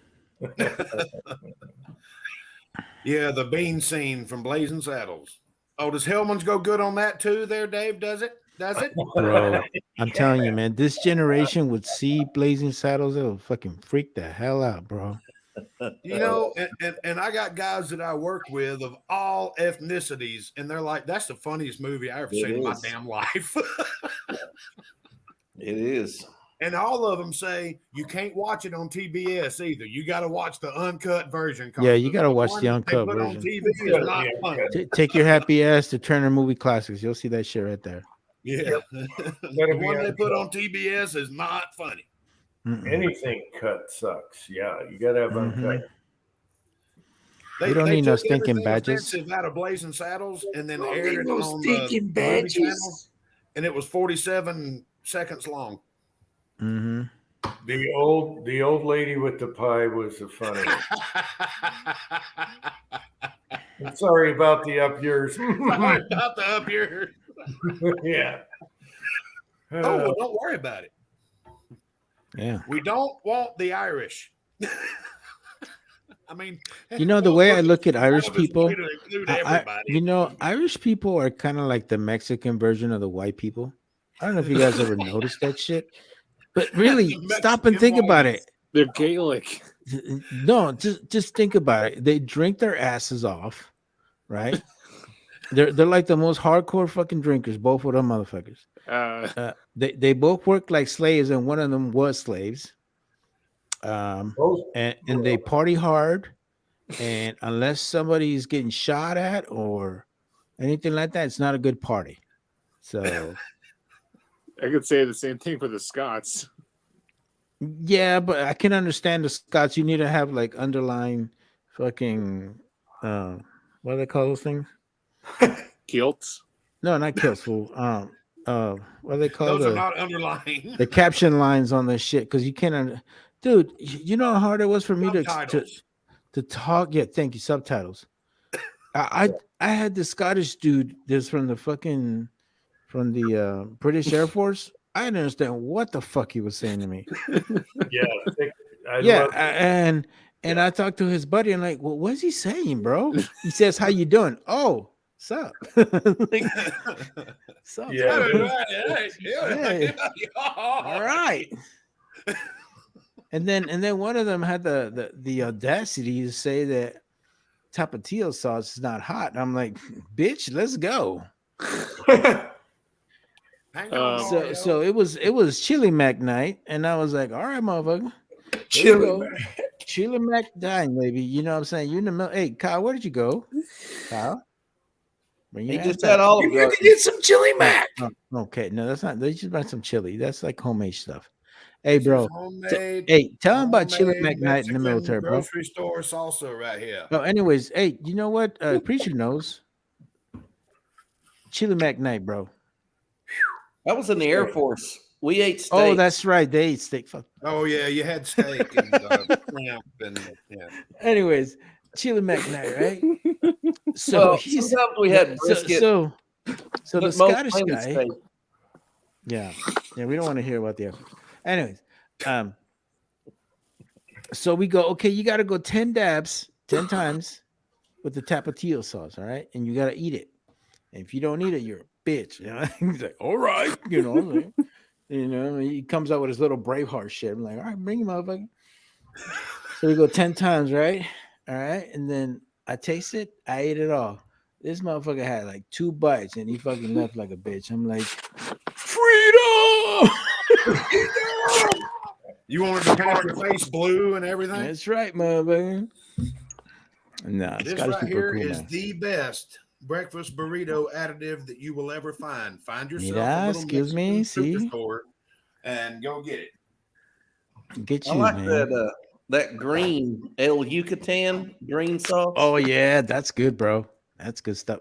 yeah, the bean scene from Blazing Saddles. Oh, does Hellman's go good on that too? There, Dave. Does it? bro. I'm telling you, man, this generation would see Blazing Saddles, it'll fucking freak the hell out, bro. You know, and I got guys that I work with of all ethnicities, and they're like, "That's the funniest movie I ever It seen in my is. damn life." It is. And all of them say you can't watch it on TBS either. You got to watch the uncut version. 'cause Yeah, you got to watch one the that they uncut put on version. TV is not funny. Take your happy ass to Turner Movie Classics. You'll see that shit right there. Yeah, the one they put on TBS is not funny. Mm-mm. Anything cut sucks. Yeah. You got to have Mhm. uncut. We don't need no took stinking everything badges. offensive out of Blazing Saddles and then Don't aired need it no on the stinking movie channel, badges. and it was 47 seconds long. Mm-hmm. The old lady with the pie was the funny. I'm sorry about the up yours. Sorry about the up here. Yeah. Oh, well, don't worry about it. Yeah. We don't want the Irish. I mean, You know, the we'll way I look look at at Irish this way people, to include everybody. Irish people are kind of like the Mexican version of the white people. I don't know if you guys ever noticed that shit, but really The stop and Mexican think about whiteys. it. They're Gaelic. No, just think about it. They drink their asses off, right? They're like the most hardcore fucking drinkers, both of them motherfuckers. They both work like slaves, and one of them was slaves. Both. And they party hard, and unless somebody's getting shot at or anything like that, it's not a good party. So I could say the same thing for the Scots. yeah, but I can understand the Scots. You need to have like underlying fucking what do they call those things? Kilts. No, not kills, fool. What do they call Those are not underlying. the caption lines on this shit? Because you can't, dude. You know how hard it was for me Subtitles. to talk. Yeah, thank you. Subtitles. I had this Scottish dude. This from the British Air Force. I didn't understand what the fuck he was saying to me. Yeah. And I talked to his buddy and like, well, what's he saying, bro? He says, "How you doing?" Oh, sup? Like, sup? Yeah. Hey. All right. And then one of them had the audacity to say that tapatio sauce is not hot. And I'm like, bitch, let's go. Hang on, So Mario. so it was chili mac night, and I was like, all right, motherfucker. Chili mac dying, baby. You know what I'm saying? You in the middle. Hey, Kyle, where did you go? Kyle? He just had all of You it. can get some chili mac. Oh, okay, no, that's not. They just buy some chili. That's like homemade stuff. Hey, This bro. is homemade, Hey, tell him about chili homemade mac night in the Mexican military, bro. grocery store salsa right here. Oh, anyways, hey, you know what? Preacher knows. Chili mac night, bro. That was in the Air Force. We ate steak. Oh, that's right. They eat steak. Fuck. Oh yeah, you had steak and shrimp and yeah. Anyways, chili mac night, right? So Well, he's sometimes we had brisket. so the but most Scottish plain guy. steak. Yeah, we don't want to hear about the effort. Anyways, so we go. Okay, you got to go 10 dabs, 10 times with the tapatio sauce. All right, and you got to eat it. And if you don't eat it, you're a bitch. You know, he's like, all right, you know. Like, he comes out with his little Braveheart shit. I'm like, all right, bring him, motherfucker. So we go 10 times, right? All right, and then I taste it. I ate it all. This motherfucker had like 2 bites, and he fucking left like a bitch. I'm like, freedom! You wanted to paint your face blue and everything? That's right, motherfucker. Nah, This Scottish right people here are cool, is man. the best breakfast burrito additive that you will ever find. Find yourself Mira, a little excuse me, Mexican see? superstore and go get it. Get I you, like man. that green El Yucatan green sauce. Oh yeah, that's good, bro. That's good stuff.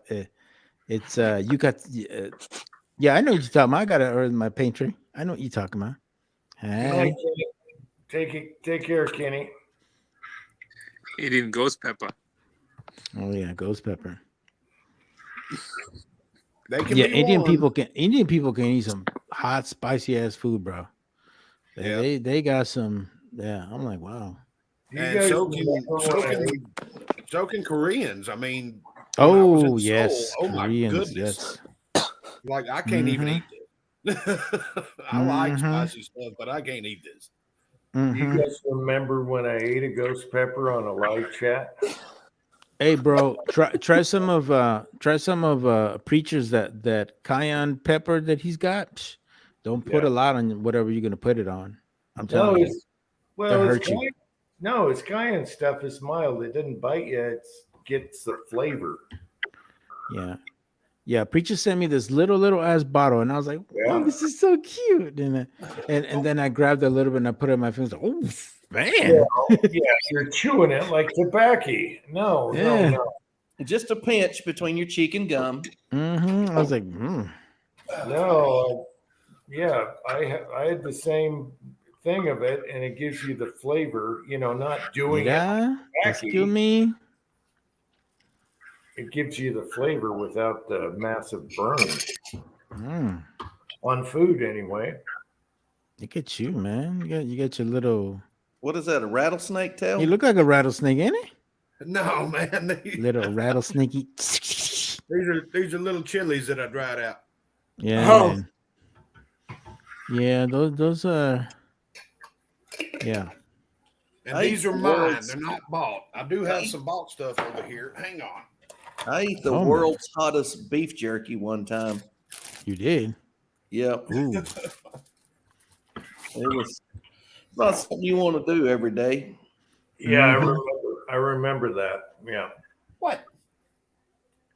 It's you got yeah, I know what you're talking about. I got it in my pantry. I know what you're talking about. Hey. Take care, Kenny. Eating ghost pepper. Oh yeah, ghost pepper. They can Yeah, be Indian warned. people can eat some hot, spicy ass food, bro. They got some. Yeah, I'm like, wow. You And guys so can Koreans. I mean, when I was in Oh Seoul, yes, oh my Koreans. goodness. Yes. Like I can't even eat this. I like Mhm. spicy stuff, but I can't eat this. You Mhm. guys remember when I ate a ghost pepper on a live chat? Hey, bro, try some of preachers that cayenne pepper that he's got. Psh, don't put a lot on whatever you're gonna put it on. I'm No, telling you, well, it'll it's hurt you. cayenne. No, it's cayenne stuff is mild. It didn't bite you. It gets the flavor. Yeah. Preacher sent me this little ass bottle, and I was like, "Oh, Yeah. this is so cute." And then I grabbed a little bit and I put it in my fingers. Oh man, Yeah, you're chewing it like tobacco. No, Yeah. no. Just a pinch between your cheek and gum. I was like, No, yeah, I had the same thing of it, and it gives you the flavor. Not doing "Mira, it. excuse me." It gives you the flavor without the massive burn Mm. on food, anyway. Look at you, man. You got your little. What is that? A rattlesnake tail? You look like a rattlesnake, ain't it? No, man. Little rattlesnakey. These are little chilies that I dried out. Yeah, Oh. man. Yeah, those are. Yeah. And I these eat are the mine. world's- They're not bought. I do have some bought stuff over here. Hang on. I ate the Oh, man. world's hottest beef jerky one time. You did. Yep. Ooh. It was not something you want to do every day. Yeah, Mhm. I remember that. Yeah. What?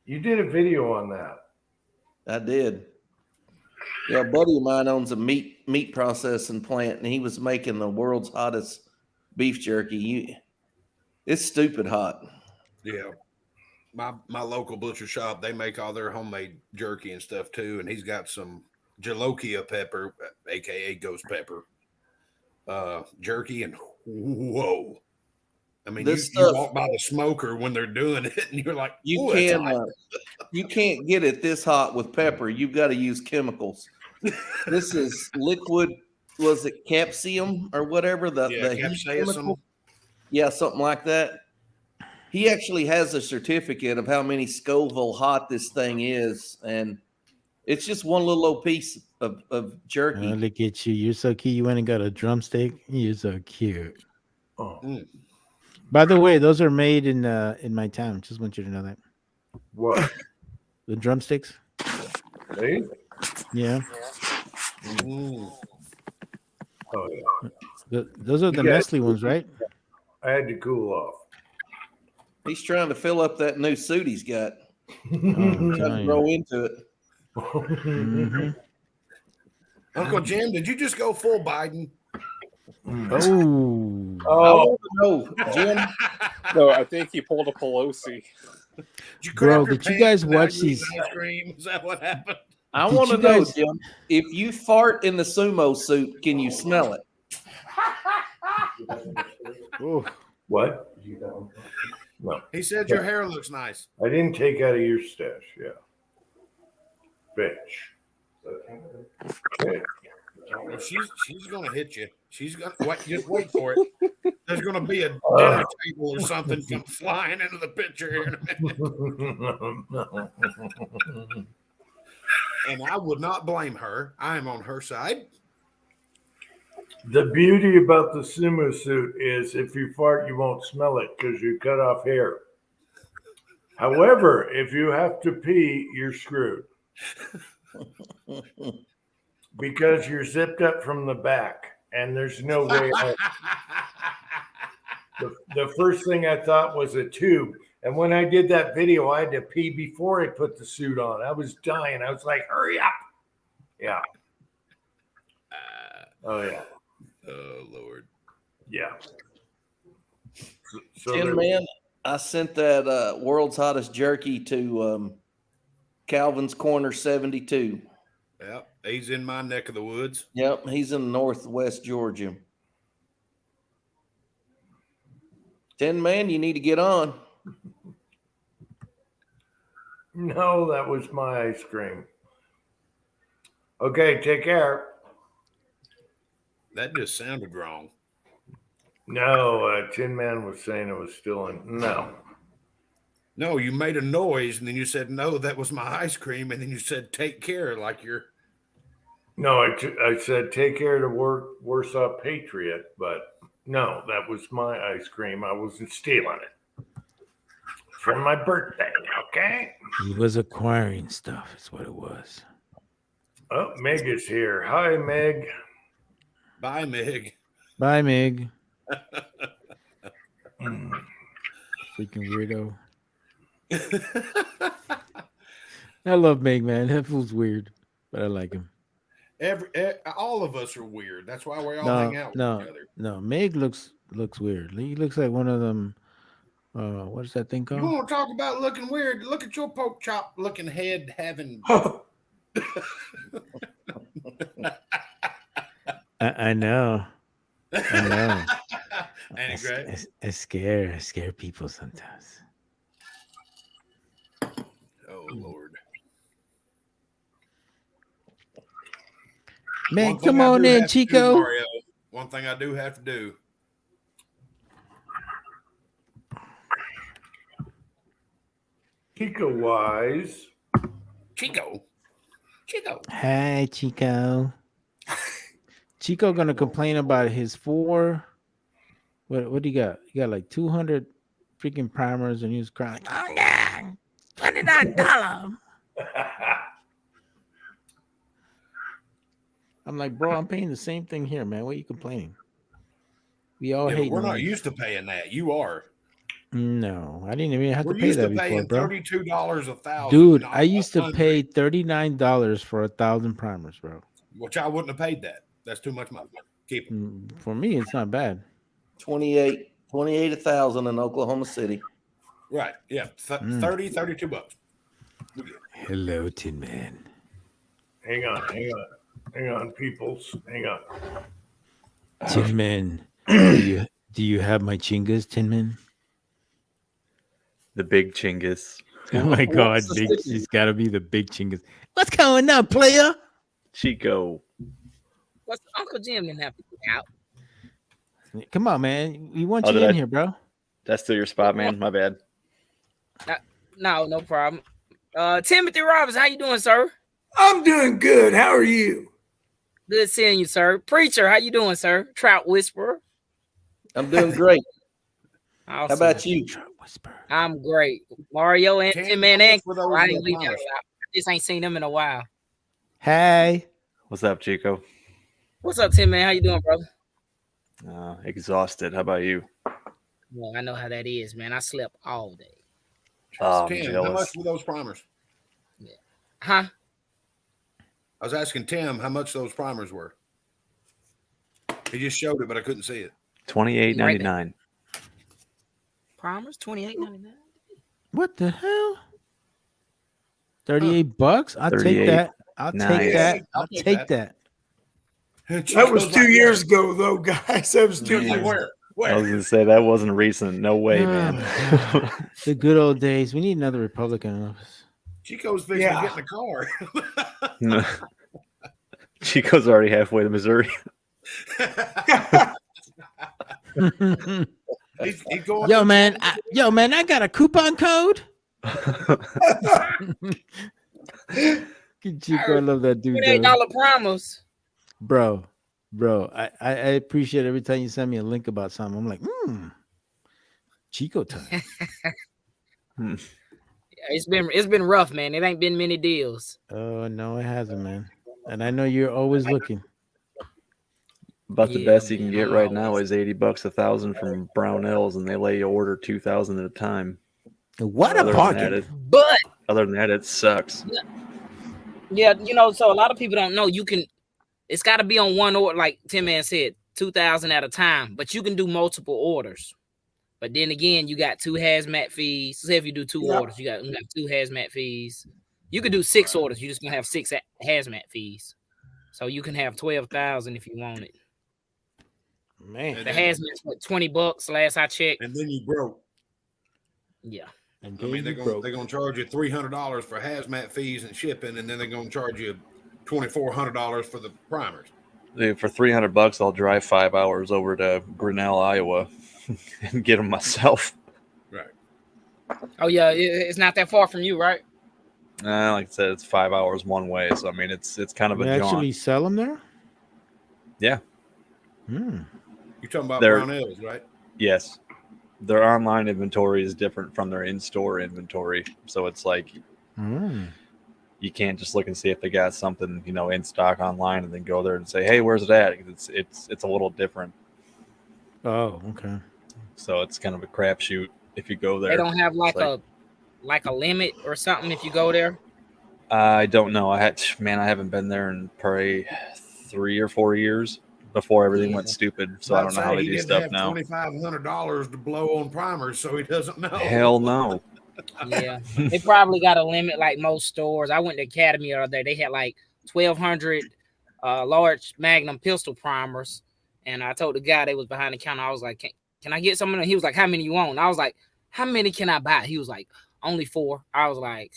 You did a video on that. I did. Yeah, a buddy of mine owns a meat processing plant, and he was making the world's hottest beef jerky. It's stupid hot. Yeah. My local butcher shop, they make all their homemade jerky and stuff too. And he's got some jalokia pepper, aka ghost pepper, jerky, and whoa. I mean, This you stuff- walk by the smoker when they're doing it, and you're like, You "Ooh, that's can hot." you can't get it this hot with pepper. You've got to use chemicals. This is liquid. Was it capsium or whatever? The heat capsaicin. chemical? Yeah, something like that. He actually has a certificate of how many Scoville hot this thing is, and it's just one little old piece of jerky. Oh, look at you. You're so cute. You went and got a drumstick. You're so cute. Oh, By the way, those are made in my town. Just want you to know that. what? The drumsticks. Hey? Yeah. Mm. Oh, yeah. Those are the You guys- Nestle ones, right? I had to cool off. He's trying to fill up that new suit he's got. I'm Trying to telling grow you. into it. Mhm. Uncle Jim, did you just go full Biden? Oh. I Oh, want to know, Jim. No, I think he pulled a Pelosi. Did you Bro, crap your did you pants guys and now watch you eat these- ice cream? Is that what happened? I Did want to you know, guys- Jim. If you fart in the sumo suit, can you smell it? Oh. what? No, He said your hair looks nice. I didn't take out of your stash. Yeah. Bitch. Okay. Well, she's gonna hit you. She's gonna just wait for it. There's gonna be a dinner table or something come flying into the picture here in a minute. And I would not blame her. I am on her side. The beauty about the sumo suit is if you fart, you won't smell it because you cut off hair. However, if you have to pee, you're screwed because you're zipped up from the back and there's no way out. The first thing I thought was a tube. And when I did that video, I had to pee before I put the suit on. I was dying. I was like, hurry up. Yeah. Oh, yeah. Oh Lord. Yeah. So Jim, there- man, I sent that world's hottest jerky to Calvin's Corner 72. Yep. He's in my neck of the woods. Yep, he's in northwest Georgia. Tin Man, you need to get on. No, that was my ice cream. Okay, take care. That just sounded wrong. No, Tin Man was saying it was still in. No. No, you made a noise and then you said, no, that was my ice cream. And then you said, take care, like you're. No, I said take care to Warsaw Patriot, but no, that was my ice cream. I wasn't stealing it. For my birthday, okay? He was acquiring stuff, is what it was. Oh, Meg is here. Hi, Meg. Bye, Meg. Bye, Mig. Mm. Freaking weirdo. I love Mig, man. That fool's weird, but I like him. All of us are weird. That's why we all No, hang out with no. each other. No, Mig looks weird. He looks like one of them. What is that thing You called? want to talk about looking weird? Look at your pork chop looking head having. I know. I know. Ain't it great? I scare people sometimes. Oh Lord. Man, One thing come I on do in, have to do, Chico. Mario. One thing I do have to do. Chico wise. Chico. Hi, Chico. Chico gonna complain about his 4. What do you got? You got like 200 freaking primers, and he was crying. Oh yeah, $29. I'm like, bro, I'm paying the same thing here, man. What are you complaining? We all Yeah, but hate. we're not used to paying that. You are. No, I didn't even have We're to pay used that to before, paying bro. $32 a thousand. Dude, not I used to 100, pay $39 for 1,000 primers, bro. which I wouldn't have paid that. That's too much money. Keep it. For me, it's not bad. 28,000 in Oklahoma City. Right. Yeah. 30, $32. Hello, Tin Man. Hang on, peoples. Hang on. Tin Man, do you have my chingas, Tin Man? The big Chingus. Oh my God, it's got to be the big chingas. What's going on, player? Chico. What's Uncle Jim didn't have to get out? Come on, man. We want Oh, you did in I- here, bro. That's still your spot, man. My bad. No problem. Timothy Robbins, how you doing, sir? I'm doing good. How are you? Good seeing you, sir. Preacher, how you doing, sir? Trout Whisperer. I'm doing great. Awesome. How about you? I'm great. Mario and Tim, Tim Man how and much were those I didn't leave that out. primers? I just ain't seen them in a while. Hey. What's up, Chico? What's up, Tim Man? How you doing, brother? Exhausted. How about you? Well, I know how that is, man. I slept all day. Oh, I'm Tim, how jealous. much were those primers? Huh? I was asking Tim how much those primers were. He just showed it, but I couldn't see it. $28.99. Primers, $28.99. What the hell? $38? I'll take 38. that. I'll Nice. take that. I'll I'll take take that. That was 2 years ago, though, guys. That was 2 Like, years. where? I was Where? gonna say that wasn't recent. No way, Oh, man. God. The good old days. We need another Republican in office. Chico's fixing to get in the car. Chico's already halfway to Missouri. He's going Yo, to- man. I got a coupon code. Chico, I love that dude, $28 though. primers. Bro, I appreciate every time you send me a link about something. I'm like, Chico time. It's been rough, man. It ain't been many deals. Oh no, it hasn't, man. And I know you're always looking. But the Yeah, best you can man, get I'm right now always- is $80 a thousand from Brownells, and they let you order 2,000 at a time. What a Other than bargain! that, But it sucks. yeah, so a lot of people don't know it's got to be on one order, like Tim Man said, 2,000 at a time, but you can do multiple orders. But then again, you got 2 hazmat fees. Say if you do 2 orders, you got 2 hazmat fees. You could do 6 orders. You're just gonna have 6 hazmat fees. So you can have 12,000 if you want it. Man, And The then- hazmat's what, $20 last I checked. and then you broke. Yeah. I mean, they're gonna charge you $300 for hazmat fees and shipping, and then they're gonna charge you $2,400 for the primers. Dude, for $300, I'll drive 5 hours over to Grinnell, Iowa, and get them myself. Right. Oh yeah, it's not that far from you, right? Like I said, it's 5 hours one way, so I mean, it's kind of they a jaunt. actually sell them there. Yeah. You're talking about They're- Brownells, right? Yes. Their online inventory is different from their in-store inventory, so it's like you can't just look and see if they got something, in stock online, and then go there and say, "Hey, where's it at?" It's a little different, Oh, okay. so it's kind of a crapshoot if you go there. They don't have It's like a limit or something if you go there. I don't know. I haven't been there in probably 3 or 4 years before everything went stupid. So I don't know how they do stuff now. $2,500 to blow on primers, so he doesn't know. Hell no. Yeah, they probably got a limit like most stores. I went to Academy the other day. They had like 1,200 large Magnum pistol primers, and I told the guy they was behind the counter. I was like, "Can I get some of them?" He was like, "How many you want?" I was like, "How many can I buy?" He was like, "Only 4." I was like,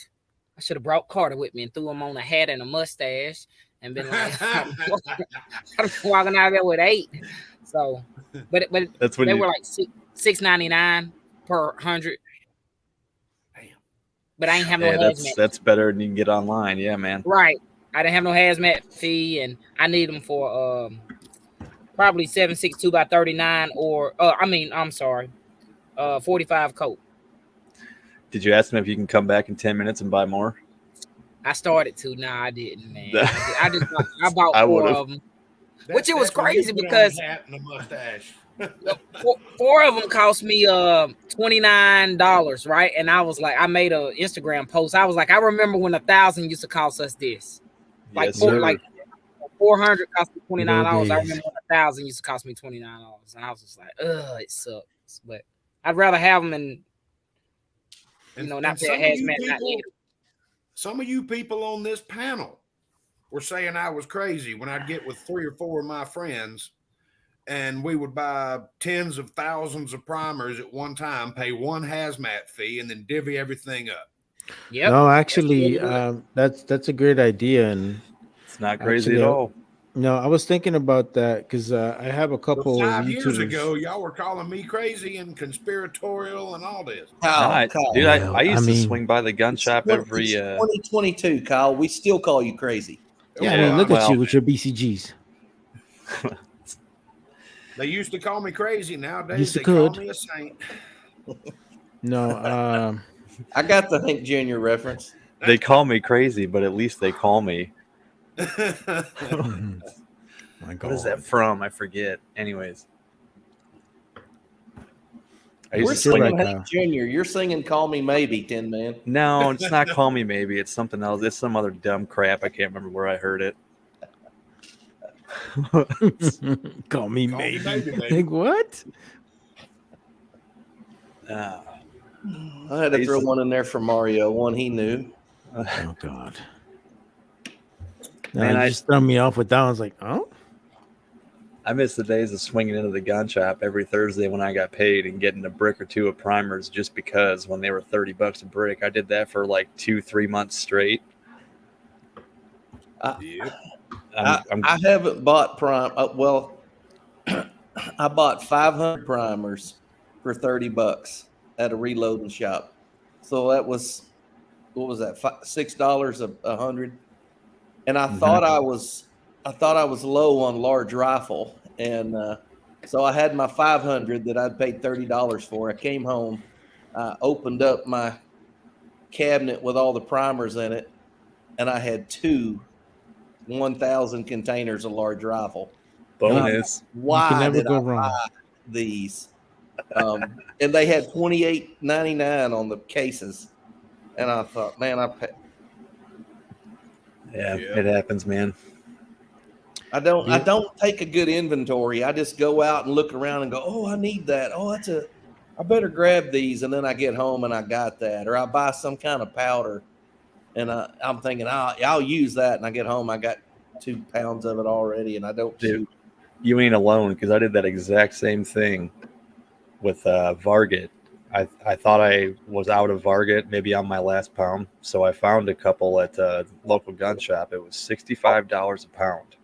I should have brought Carter with me and threw him on a hat and a mustache and been like, I'm walking out there with 8. So, but That's when they you, were like $6.99 per 100. Damn. But I ain't have no yeah, hazmat. that's better than you can get online. Yeah, man. Right. I didn't have no hazmat fee, and I need them for probably 762 by 39, or I'm sorry, 45 coat. Did you ask them if you can come back in 10 minutes and buy more? I started to. Nah, I didn't, man. I bought I 4 would've. of them, which it was That's when you crazy put on a because hat and a mustache. 4 of them cost me $29, right? And I was like, I made a Instagram post. I was like, I remember when 1,000 used to cost us this. Like Yes, sir. 400 cost me Good $29. old I days. remember when 1,000 used to cost me $29, and I was just like, ugh, it sucks. But I'd rather have them and not pay a hazmat, not need them. Some of you people on this panel were saying I was crazy when I'd get with 3 or 4 of my friends, and we would buy tens of thousands of primers at one time, pay one hazmat fee, and then divvy everything up. Yep. No, actually, that's a great idea, and It's not crazy actually, at all. no, I was thinking about that because I have a couple But of 5 years YouTubers. ago, y'all were calling me crazy and conspiratorial and all this. Kyle, Dude, Well, I used I to mean- swing by the gun shop every. 2022, Kyle. We still call you crazy. Yeah, I mean, look at well- you with your BCGs. They used to call me crazy. Nowadays, Used to they call could. me a saint. No, I got the Hank Jr. reference. They call me crazy, but at least they call me. my What is that God. from? I forget. Anyways, I We're used to still swing. singing like Hank Jr. You're singing "Call Me Maybe," Tin Man. No, it's not Call Me Maybe. It's something else. It's some other dumb crap. I can't remember where I heard it. Call me Call me maybe. maybe, baby. Like what? Uh, I had to I throw used to- one in there for Mario, one he knew. Oh God. Man, No, I- you just throw me off with that. I was like, oh, I miss the days of swinging into the gun shop every Thursday when I got paid and getting a brick or 2 of primers just because when they were $30 a brick. I did that for like 2-3 months straight. Yep. I haven't bought prime. Well, I bought 500 primers for $30 at a reloading shop. So that was, what was that? $6 a 100. And I thought I was low on large rifle, and so I had my 500 that I'd paid $30 for. I came home, I opened up my cabinet with all the primers in it, and I had 2 1,000 containers of large rifle. Bonus. Why never did go I wrong. buy these? And they had $28.99 on the cases, and I thought, man, Yeah, Yeah. it happens, man. I don't take a good inventory. I just go out and look around and go, oh, I need that. Oh, I better grab these. And then I get home and I got that. Or I buy some kind of powder and I'm thinking, I'll use that. And I get home, I got 2 pounds of it already, and I don't Dude, shoot. you ain't alone because I did that exact same thing with Varget. I thought I was out of Varget, maybe on my last pound. So I found a couple at a local gun shop. It was $65 a pound.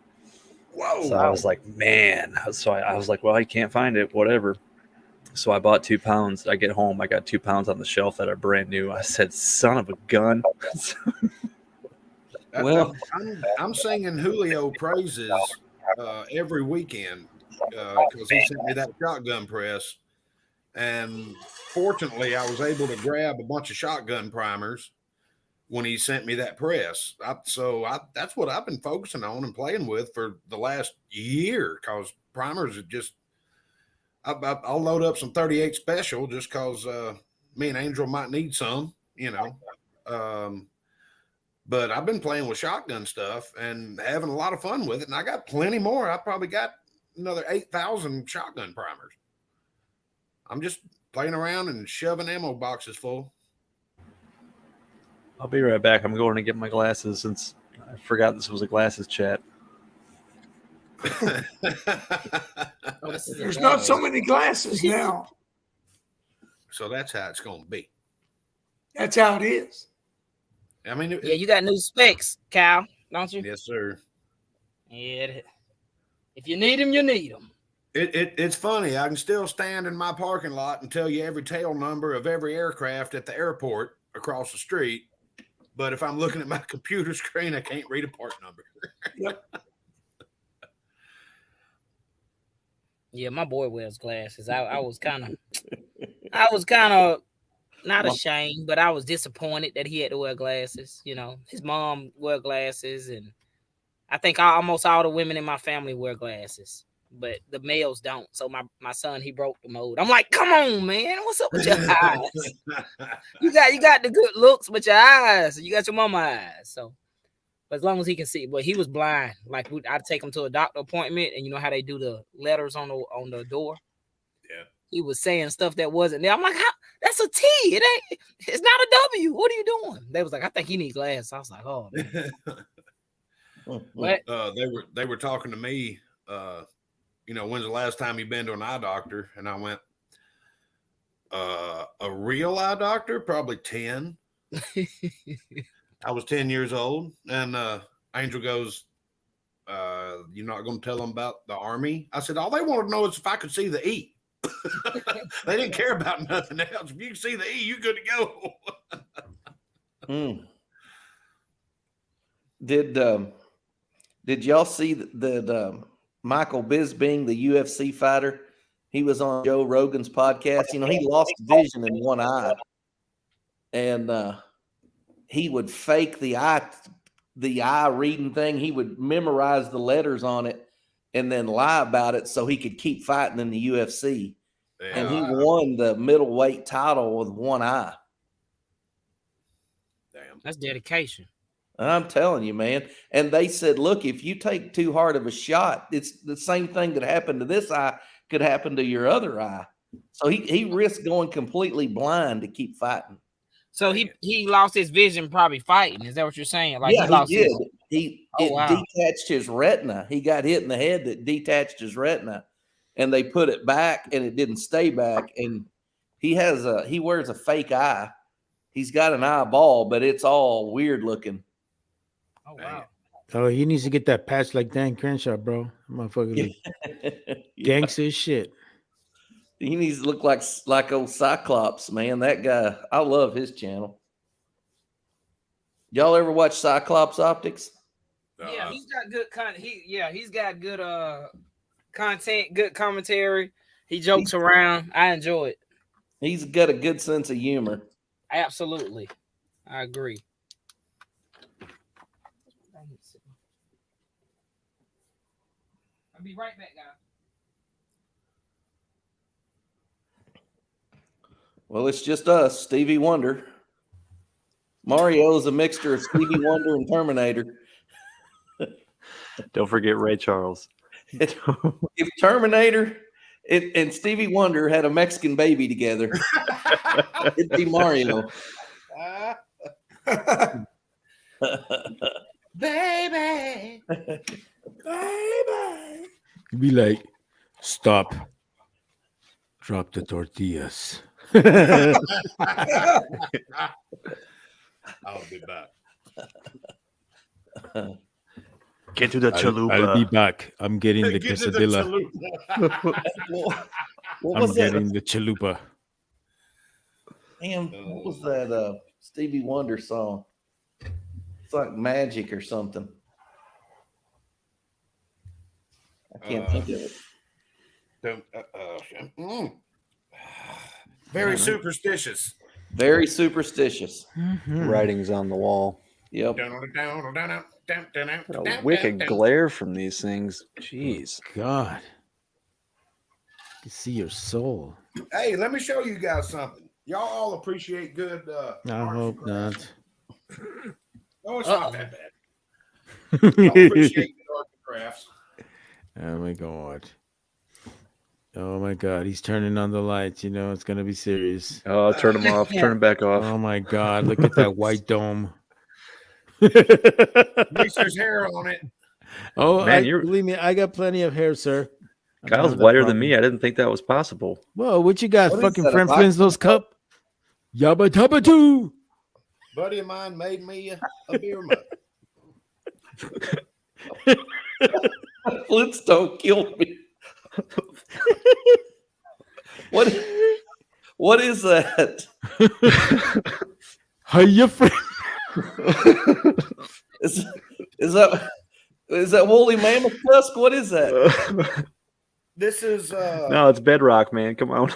Whoa. So I was like, man. So I was like, well, I can't find it, whatever. So I bought 2 pounds. I get home, I got 2 pounds on the shelf that are brand new. I said, son of a gun. Well, I'm singing Julio praises every weekend because he sent me that shotgun press. And fortunately, I was able to grab a bunch of shotgun primers when he sent me that press. That's what I've been focusing on and playing with for the last year, because primers are just, I'll load up some 38 special just because me and Angel might need some, but I've been playing with shotgun stuff and having a lot of fun with it. And I got plenty more. I probably got another 8,000 shotgun primers. I'm just playing around and shoving ammo boxes full. I'll be right back. I'm going to get my glasses since I forgot this was a glasses chat. There's not so many glasses now. So that's how it's going to be. That's how it is. I mean, Yeah, you got new specs, Kyle, don't you? Yes, sir. Yeah. If you need them, you need them. It's funny. I can still stand in my parking lot and tell you every tail number of every aircraft at the airport across the street. But if I'm looking at my computer screen, I can't read a part number. Yep. Yeah, my boy wears glasses. I was kind of not ashamed, but I was disappointed that he had to wear glasses. You know, his mom wear glasses, and I think almost all the women in my family wear glasses, but the males don't. So my son, he broke the mold. I'm like, come on, man, what's up with your eyes? You got the good looks, but your eyes, you got your mama eyes. So, but as long as he can see, but he was blind. Like I'd take him to a doctor appointment, and you know how they do the letters on the door. Yeah. He was saying stuff that wasn't there. I'm like, how? That's a T. It's not a W. What are you doing? They was like, I think he needs glasses. I was like, oh, man. But they were talking to me, when's the last time you've been to an eye doctor? And I went, a real eye doctor, probably 10. I was 10 years old, and Angel goes, you're not going to tell them about the Army? I said, all they want to know is if I could see the E. They didn't care about nothing else. If you can see the E, you're good to go. Did y'all see that Michael Bisping, the UFC fighter, he was on Joe Rogan's podcast? You know, he lost vision in one eye, and he would fake the eye reading thing. He would memorize the letters on it and then lie about it so he could keep fighting in the UFC. Yeah. And he won the middleweight title with one eye. Damn, that's dedication. I'm telling you, man. And they said, look, if you take too hard of a shot, it's the same thing that happened to this eye could happen to your other eye. So he risked going completely blind to keep fighting. So he lost his vision probably fighting. Is that what you're saying? Like, yeah, he did. Detached his retina. He got hit in the head that detached his retina, and they put it back, and it didn't stay back. And he wears a fake eye. He's got an eyeball, but it's all weird looking. Oh wow! Oh, he needs to get that patch like Dan Crenshaw, bro. Motherfucker, gangster as shit. He needs to look like old Cyclops, man. That guy, I love his channel. Y'all ever watch Cyclops Optics? Yeah, he's got good content. He's got good content, good commentary. He jokes around. I enjoy it. He's got a good sense of humor. Absolutely, I agree. I'll be right back, guys. Well, it's just us, Stevie Wonder. Mario is a mixture of Stevie Wonder and Terminator. Don't forget Ray Charles. If Terminator and Stevie Wonder had a Mexican baby together, it'd be Mario. Baby. Baby. You'd be like, stop. Drop the tortillas. I'll be back. Get to the chalupa. I'll be back. I'm getting the quesadilla. I'm getting the chalupa. Damn, what was that Stevie Wonder song? It's like Magic or something. I can't think of it. Very superstitious. Very superstitious. Mm-hmm. Writings on the wall. Yep. A wicked glare from these things. Jeez. God. You see your soul. Hey, let me show you guys something. Y'all all appreciate good. I hope not. No, it's not that bad. Y'all appreciate good art and crafts. Oh my God. Oh my God. He's turning on the lights. You know, it's going to be serious. Oh, turn them off. Turn them back off. Oh my God. Look at that white dome. There's hair on it. Oh, Man, believe me, I got plenty of hair, sir. Kyle's whiter than me. I didn't think that was possible. Whoa, what you got? What Fucking is that, Friend a Flintstone's cup? Yabba tabba doo. Buddy of mine made me a beer mug. Flintstone killed me. What is that? Hiya, friend. Is that woolly mammoth tusk? What is that? This is No, it's bedrock, man. Come on.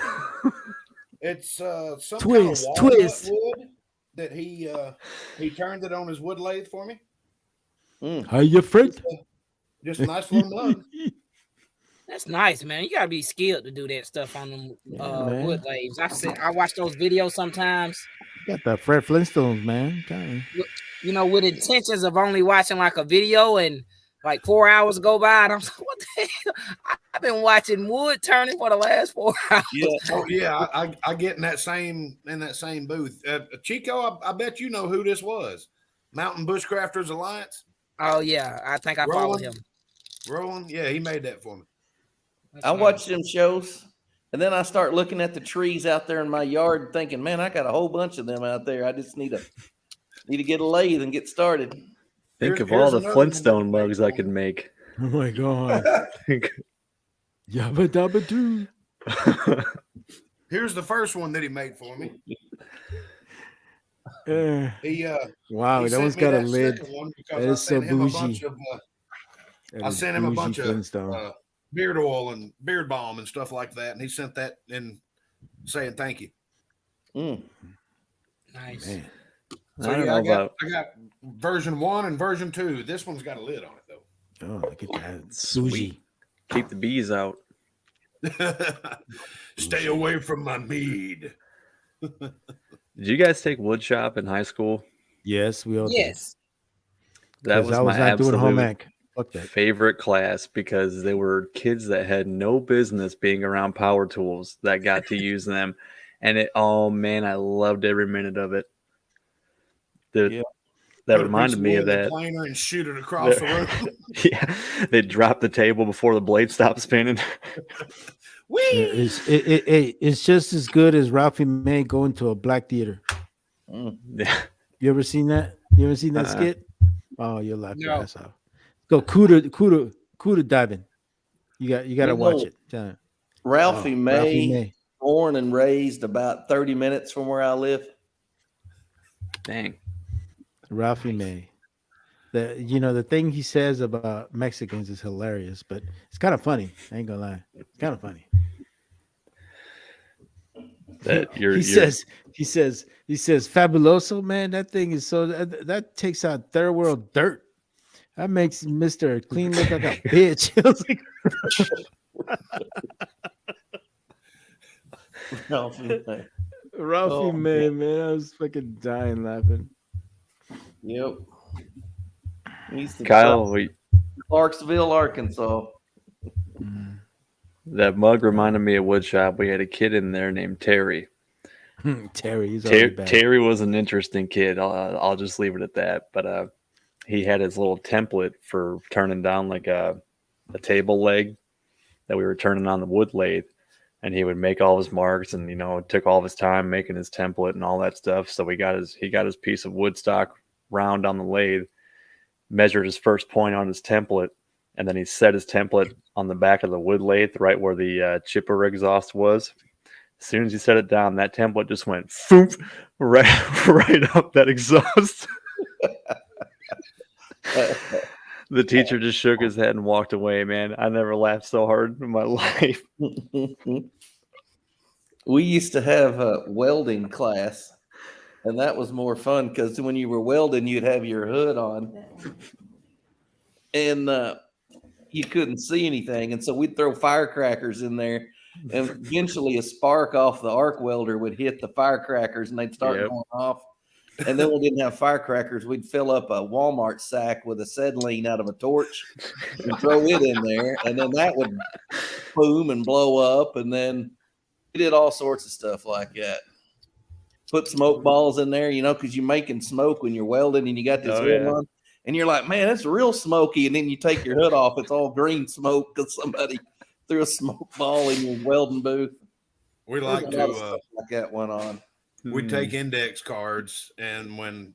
it's some Twist, kind of walnut twist. wood that he turned it on his wood lathe for me. Hiya, friend. Just a nice little mug. That's nice, man. You gotta be skilled to do that stuff on them man. wood lathes. I watch those videos sometimes. Got the Fred Flintstones, man. Kinda. You know, with intentions of only watching like a video and like 4 hours go by, and I'm like, what the hell? I've been watching wood turning for the last 4 hours. Yeah. Oh yeah, I get in that same booth. Chico, I bet you know who this was. Mountain Bushcrafters Alliance. Oh yeah, I think I followed him. Roland, yeah, he made that for me. I watch them shows, and then I start looking at the trees out there in my yard, thinking, "Man, I got a whole bunch of them out there. I just need to get a lathe and get started." Think of all the Flintstone mugs I could make. Oh my god. Yabba dabba doo. Here's the first one that he made for me. He wow, he that one's sent me got a that lid. second one That because is so bougie. I sent him a bunch of Flintstone. beard oil and beard balm and stuff like that, and he sent that in saying thank you. Nice. Man. So I don't yeah, know I got version 1 and version 2. This one's got a lid on it though. Oh, look at that. Sweet. Bougie. Keep the bees out. Stay away from my mead. Did you guys take wood shop in high school? Yes, we all did. Yes. That was I was my not doing home absolute ec. Fuck that. favorite class because they were kids that had no business being around power tools that got to use them. And oh man, I loved every minute of it. That reminded me of that. Planer and shoot it across the room. Yeah, they dropped the table before the blade stopped spinning. It's just as good as Ralphie May going to a black theater. Yeah. You ever seen that? You ever seen that skit? Oh, you'll laugh your No. ass off. Go Cuda diving. You got to watch it. Ralphie May, Ralphie May. born and raised about 30 minutes from where I live. Dang. Ralphie May. The thing he says about Mexicans is hilarious, but it's kind of funny. I ain't gonna lie. It's kind of funny. He says fabuloso, man. That thing is so that takes out third world dirt. That makes Mr. Clean look like a bitch. I was like, Ralphie May, man. I was fucking dying laughing. Yep. Kyle, Clarksville, Arkansas. That mug reminded me of woodshop. We had a kid in there named Terry. Terry, he's already bad. Terry was an interesting kid. I'll just leave it at that. But he had his little template for turning down like a table leg that we were turning on the wood lathe, and he would make all his marks, and it took all of his time making his template and all that stuff. So he got his piece of wood stock round on the lathe, measured his first point on his template, and then he set his template on the back of the wood lathe right where the chipper exhaust was. As soon as he set it down, that template just went foop right up that exhaust. The teacher just shook his head and walked away, man. I never laughed so hard in my life. We used to have a welding class, and that was more fun because when you were welding, you'd have your hood on, and you couldn't see anything. And so we'd throw firecrackers in there, and eventually a spark off the arc welder would hit the firecrackers, and they'd start going off. And then we didn't have firecrackers. We'd fill up a Walmart sack with acetylene out of a torch and throw it in there. And then that would boom and blow up. And then we did all sorts of stuff like that. Put smoke balls in there, because you're making smoke when you're welding and you got this hood on. And you're like, man, it's real smoky. And then you take your hood off. It's all green smoke because somebody threw a smoke ball in your welding booth. We like to like that went on. We take index cards, and when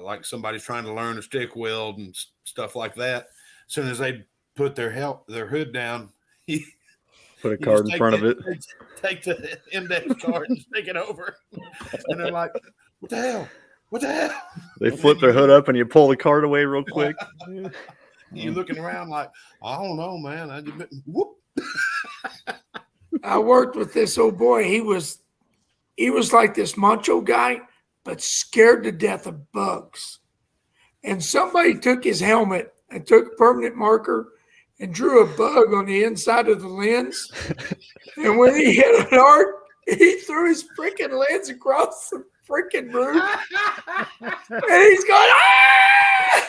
like somebody's trying to learn a stick weld and stuff like that, as soon as they put their hood down. Put a You card just in front of it. Take the index card and stick it over. And they're like, what the hell? What the hell? They flip their hood up and you pull the card away real quick. You looking around like, I don't know, man. I just whoop. I worked with this old boy. He was like this macho guy, but scared to death of bugs. And somebody took his helmet and took a permanent marker and drew a bug on the inside of the lens. And when he hit it hard, he threw his freaking lens across the freaking roof. And he's going, ah!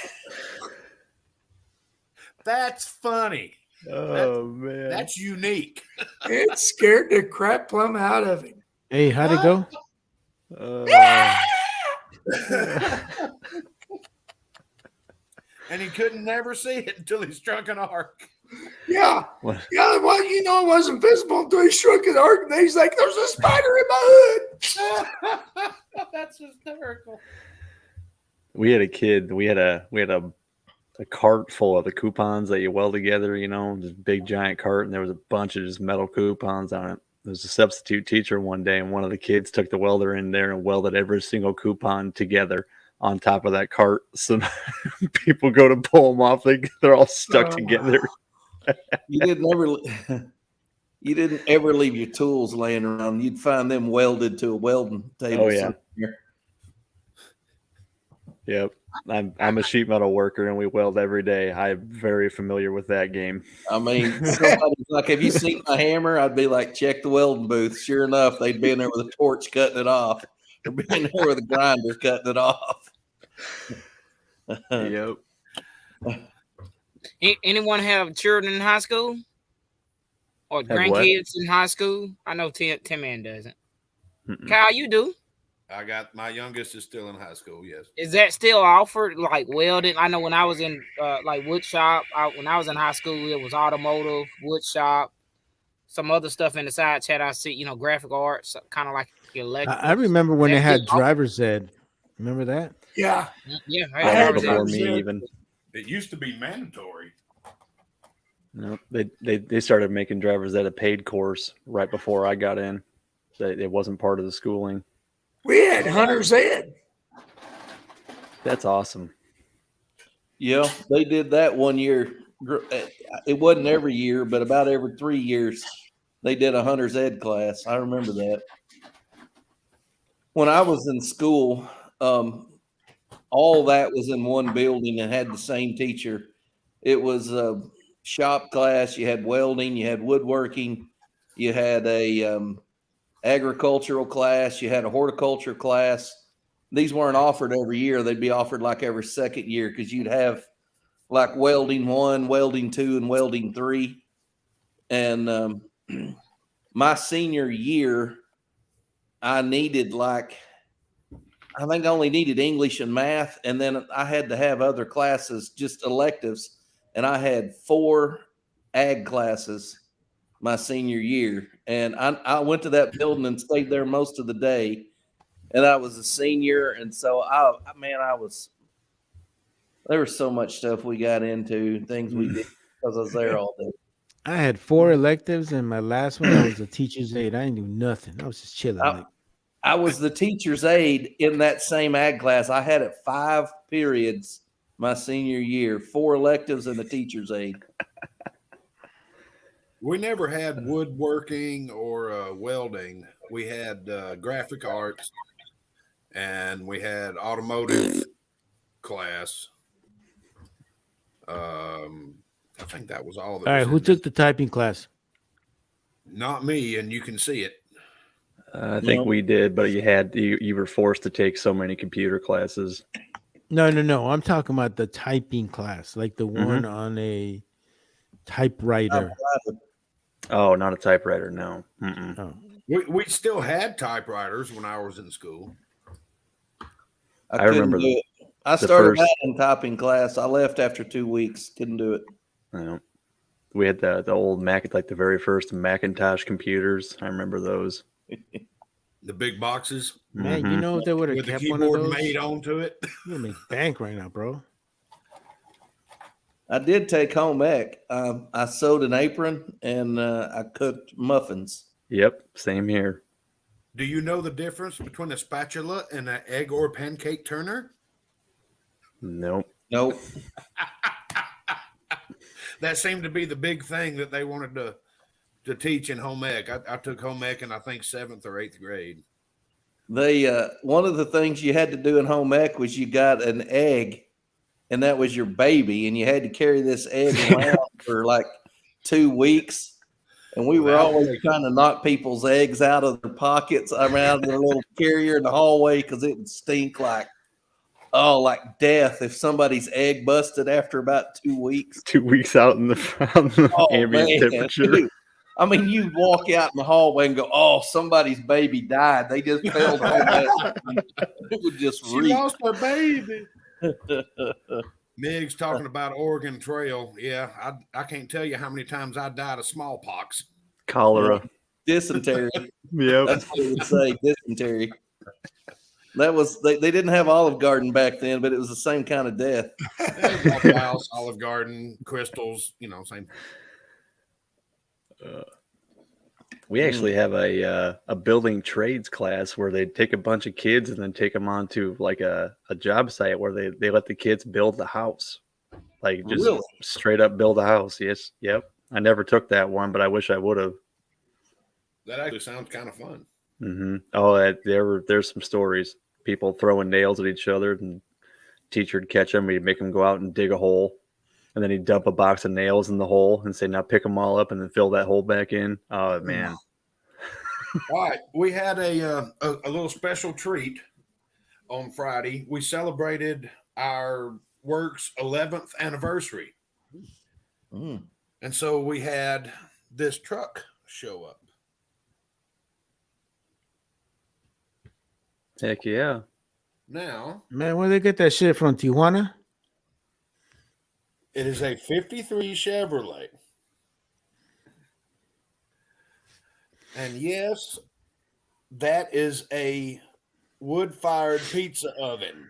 That's funny. Oh, man. That's unique. It scared the crap plumb out of him. Hey, how'd it go? And he couldn't never see it until he struck an arc. Yeah. What? Yeah, well, you know, it wasn't visible until he struck an arc. And then he's like, there's a spider in my hood. That's hysterical. We had a kid. We had a cart full of the coupons that you weld together, you know, this big giant cart, and there was a bunch of just metal coupons on it. There was a substitute teacher one day, and one of the kids took the welder in there and welded every single coupon together on top of that cart. So people go to pull them off, they're all stuck together. You didn't ever leave your tools laying around. You'd find them welded to a welding table. Oh, yeah. Yep. I'm a sheet metal worker and we weld every day. I'm very familiar with that game. I mean, somebody's like, have you seen my hammer? I'd be like, check the welding booth. Sure enough, they'd be in there with a torch cutting it off. Or be in there with a grinder cutting it off. Yep. Anyone have children in high school? Or grandkids in high school? I know Tim Man doesn't. Mm-mm. Kyle, you do. I got my youngest is still in high school. Yes. Is that still offered, like welding? I know when I was in like wood shop, when I was in high school, it was automotive, wood shop, some other stuff in the side chat. I see, you know, graphic arts, kind of like electric. I remember when they had still driver's ed. Remember that? Yeah. Yeah, I had Before driver's me ed. even. It used to be mandatory. No, they started making drivers ed a paid course right before I got in. It wasn't part of the schooling. We had hunter's ed. That's awesome. Yeah, they did that one year. It wasn't every year, but about every 3 years, they did a hunter's ed class. I remember that. When I was in school, all that was in one building and had the same teacher. It was a shop class. You had welding, you had woodworking, you had a agricultural class, you had a horticulture class. These weren't offered every year. They'd be offered like every second year because you'd have like welding 1, welding 2, and welding 3. And my senior year, I needed I only needed English and math. And then I had to have other classes, just electives. And I had 4 ag classes my senior year. And I went to that building and stayed there most of the day. And I was a senior. And so there was so much stuff we got into, things we did because I was there all day. I had 4 electives, and my last one I was a teacher's aide. I didn't do nothing. I was just chilling. I was the teacher's aide in that same ag class. I had it 5 periods my senior year, 4 electives and a teacher's aide. We never had woodworking or welding. We had graphic arts, and we had automotive class. I think that was all. All right, who took the typing class? Not me, and you can see it. I think we did, but you were forced to take so many computer classes. No. I'm talking about the typing class, like the one on a typewriter. Oh, not a typewriter. No. Oh. We still had typewriters when I was in school. I remember that. I started out in typing class. I left after 2 weeks. Couldn't do it. I We had the old Mac, like the very first Macintosh computers. I remember those. The big boxes. Man, you know if they would have kept one of those made onto it. you would make bank right now, bro. I did take home ec. I sewed an apron and I cooked muffins. Yep, same here. Do you know the difference between a spatula and an egg or pancake turner? Nope. Nope. That seemed to be the big thing that they wanted to teach in home ec. I took home ec in I think 7th or 8th grade. They one of the things you had to do in home ec was you got an egg, and that was your baby, and you had to carry this egg around for like 2 weeks. And we were always trying to knock people's eggs out of their pockets around their little carrier in the hallway because it would stink like death if somebody's egg busted after about 2 weeks. 2 weeks out in the ambient temperature. Dude. I mean, you walk out in the hallway and go, "Oh, somebody's baby died. They just fell home." It would just She lost her baby. Miggs talking about Oregon Trail. Yeah, I can't tell you how many times I died of smallpox. Cholera. Dysentery. Yep. That's what they would say, dysentery. That was they didn't have Olive Garden back then, but it was the same kind of death. Waffle House, Olive Garden, Crystals, same. We actually have a building trades class where they take a bunch of kids and then take them onto like a job site where they let the kids build the house, like just Really? straight up build a house. Yes, yep. I never took that one, but I wish I would have. That actually sounds kind of fun. Mm-hmm. Oh, there's some stories. People throwing nails at each other, and teacher would catch them. He'd make them go out and dig a hole, and then he'd dump a box of nails in the hole and say, "Now pick them all up and then fill that hole back in." Oh man! All right, we had a little special treat on Friday. We celebrated our work's 11th anniversary, and so we had this truck show up. Heck yeah! Now, Man, where they get that shit from? Tijuana? it is a 53 Chevrolet. And yes, that is a wood-fired pizza oven.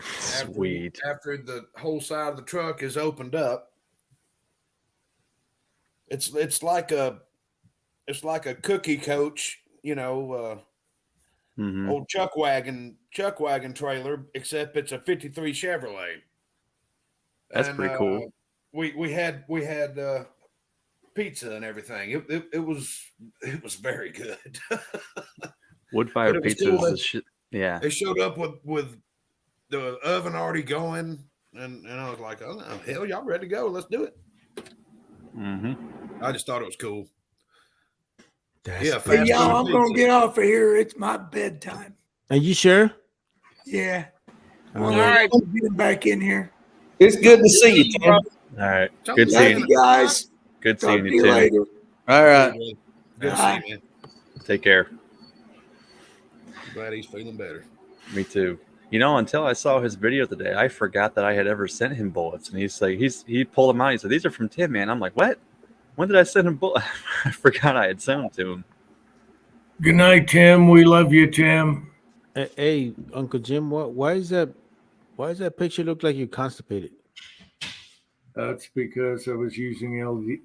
Sweet. After the whole side of the truck is opened up, it's like a cookie coach, old chuck wagon trailer, except it's a 53 Chevrolet. That's pretty cool. We had pizza and everything. It was very good. Wood fired pizza is the shit. Yeah. They showed up with the oven already going, and I was like, "Oh no, hell, y'all ready to go? Let's do it." I just thought it was cool. Hey, y'all, I'm gonna get off of here. It's my bedtime. Are you sure? Yeah. All right. I'm getting back in here. It's good to see you, Tim. All right. Good Thank seeing you, you. guys. Good Talk seeing to you, you Tim. later. All right. Good to see you, man. Take care. Glad he's feeling better. Me too. Until I saw his video today, I forgot that I had ever sent him bullets. And he's like, he pulled them out. He said, "These are from Tim, man." I'm like, "What? When did I send him bullets?" I forgot I had sent them to him. Good night, Tim. We love you, Tim. Hey, Uncle Jim, why is that picture look like you're constipated? That's because I was using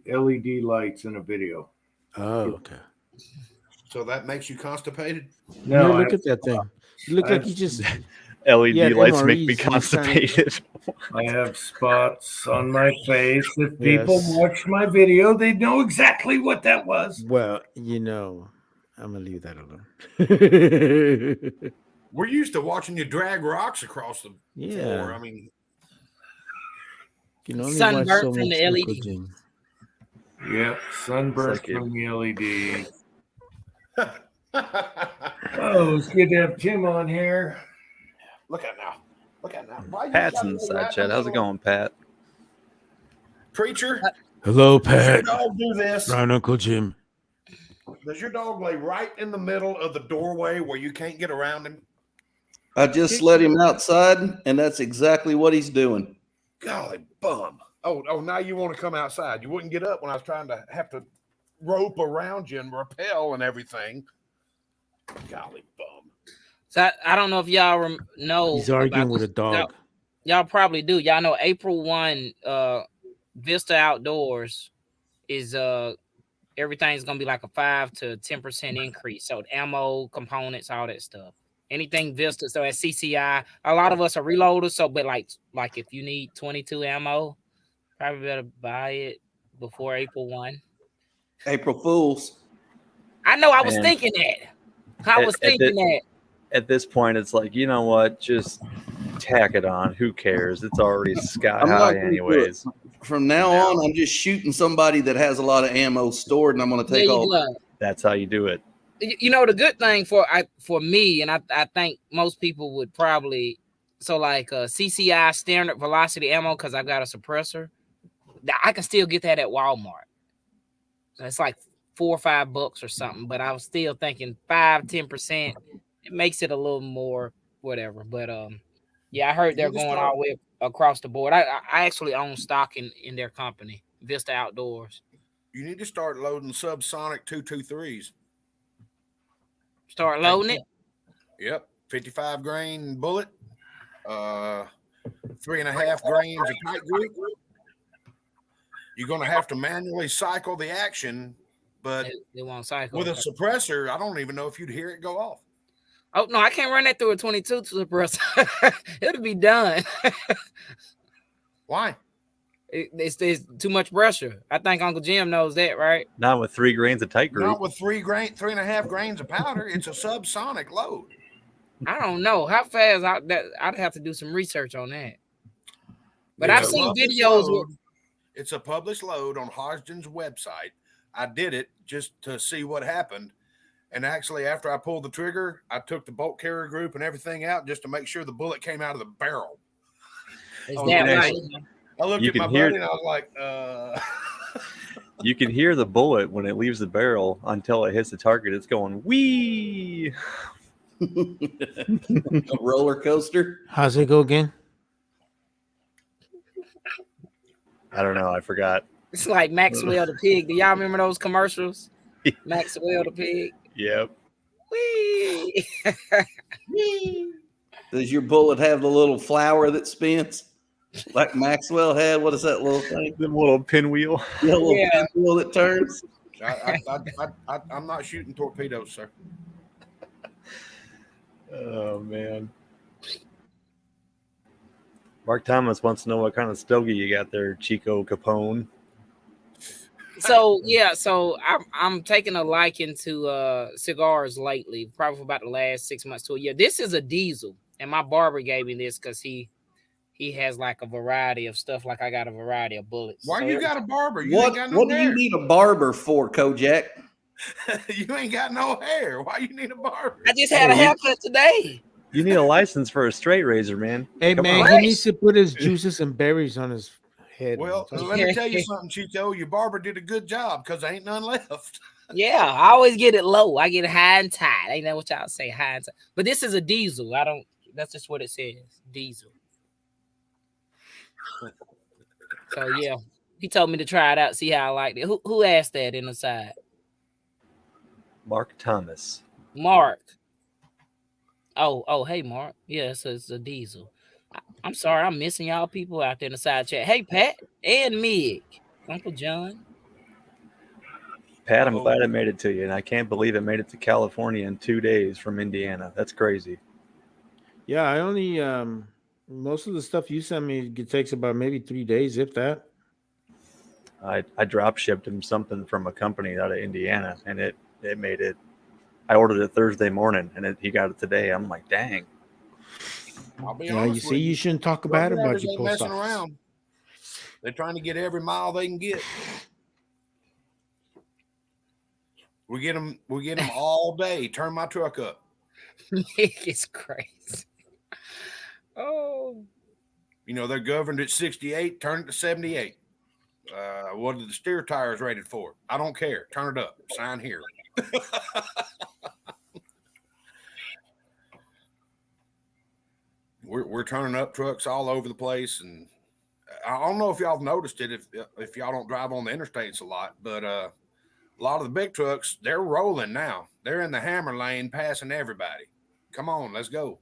LED lights in a video. Oh, okay. So that makes you constipated? No, No, look at that thing. You look like you just LED Yeah, lights make MREs me and trying to- constipated. I have spots on my face. If people watch my video, they know exactly what that was. Well, I'm gonna leave that alone. We're used to watching you drag rocks across the Yeah. floor. I mean, You can only Sunburnt watch so from much the Uncle LED. Jim. Yep, sunburst It's like from the LED. Oh, it's good to have Tim on here. look at now. Why you Pat's gotta in the go side right chat. in the How's it middle? going, Pat? Preacher? Hello, Does your Pat. dog do this? Brown Uncle Jim. Does your dog lay right in the middle of the doorway where you can't get around him? I just let him outside, and that's exactly what he's doing. Golly bum. Oh, now you want to come outside. You wouldn't get up when I was trying to have to rope around you and rappel and everything. Golly bum. So I don't know if y'all know. He's arguing about with a this. dog. Y'all probably do. Y'all know April 1, Vista Outdoors is everything's gonna be like a 5 to 10% increase. So ammo, components, all that stuff. Anything Vista. So at CCI, a lot of us are reloaders. So, but like if you need 22 ammo, probably better buy it before April 1. April Fools. I know. I was Man. thinking that. I was At thinking that. At this point, it's like, you know what? Just tack it on. Who cares? It's already sky I'm not high, gonna do it. anyways. From now on, I'm just shooting somebody that has a lot of ammo stored, and I'm going to There take you all. go. That's how you do it. You know, the good thing for me, and I think most people would probably, so like CCI standard velocity ammo, because I've got a suppressor, I can still get that at Walmart. So it's like $4 or $5 or something, but I was still thinking 5-10%. It makes it a little more whatever. But yeah, I heard they're going all the way across the board. I actually own stock in their company, Vista Outdoors. You need to start loading subsonic 223s. Start loading it. Yep, 55 grain bullet, 3.5 grains of tight group. You're going to have to manually cycle the action, but they won't cycle with a suppressor. I don't even know if you'd hear it go off. Oh no, I can't run that through a 22 suppressor. It'll be done. Why? It's too much pressure. I think Uncle Jim knows that, right? Not with 3 grains of tight group. Not with 3.5 grains of powder. It's a subsonic load. I don't know how fast. I'd have to do some research on that. But I've seen videos. It's a published load on Hodgdon's website. I did it just to see what happened. And actually, after I pulled the trigger, I took the bolt carrier group and everything out just to make sure the bullet came out of the barrel. Is that right? I looked at my buddy and I was like, You can hear the bullet when it leaves the barrel until it hits the target. It's going, wee. A roller coaster. How's it go again? I don't know. I forgot. It's like Maxwell the pig. Do y'all remember those commercials? Maxwell the pig. Yep. Whee! Does your bullet have the little flower that spins like Maxwell had? What is that little thing? The little pinwheel. The little pinwheel that turns. I'm not shooting torpedoes, sir. Oh, man. Mark Thomas wants to know what kind of stogie you got there, Chico Capone. So I'm taking a liking to cigars lately, probably for about the last 6 months to a year. This is a diesel, and my barber gave me this because he has like a variety of stuff. Like I got a variety of bullets. Why you got a barber? What do you need a barber for, Kojak? You ain't got no hair. Why you need a barber? I just had a haircut today. You need a license for a straight razor, man. Hey, Come man, on. he needs to put his juices and berries on his head. Well, let me tell you something, Chico. Your barber did a good job because there ain't none left. Yeah, I always get it low. I get it high and tight. Ain't that what y'all say? High and tight. But this is a diesel. That's just what it says. Diesel. So yeah, he told me to try it out, see how I liked it. Who asked that in the side? Mark Thomas. Mark. Oh, hey, Mark. Yeah, it's a diesel. I'm sorry, I'm missing y'all people out there in the side chat. Hey, Pat and Mig, Uncle John. Pat, I'm glad it made it to you, and I can't believe it made it to California in 2 days from Indiana. That's crazy. Yeah, I only most of the stuff you sent me it takes about maybe 3 days, if that. I drop shipped him something from a company out of Indiana, and it made it. I ordered it Thursday morning, and he got it today. I'm like, dang. I'll be Yeah, honest you see, with you shouldn't talk bad about Drug your ain't post messing office. around. They're trying to get every mile they can get. We get them all day. Turn my truck up. It's crazy. Oh. You know, they're governed at 68. Turn it to 78. What are the steer tires rated for? I don't care. Turn it up. Sign here. We're turning up trucks all over the place, and I don't know if y'all have noticed it if y'all don't drive on the interstates a lot, but a lot of the big trucks, they're rolling now. They're in the hammer lane passing everybody. Come on, let's go.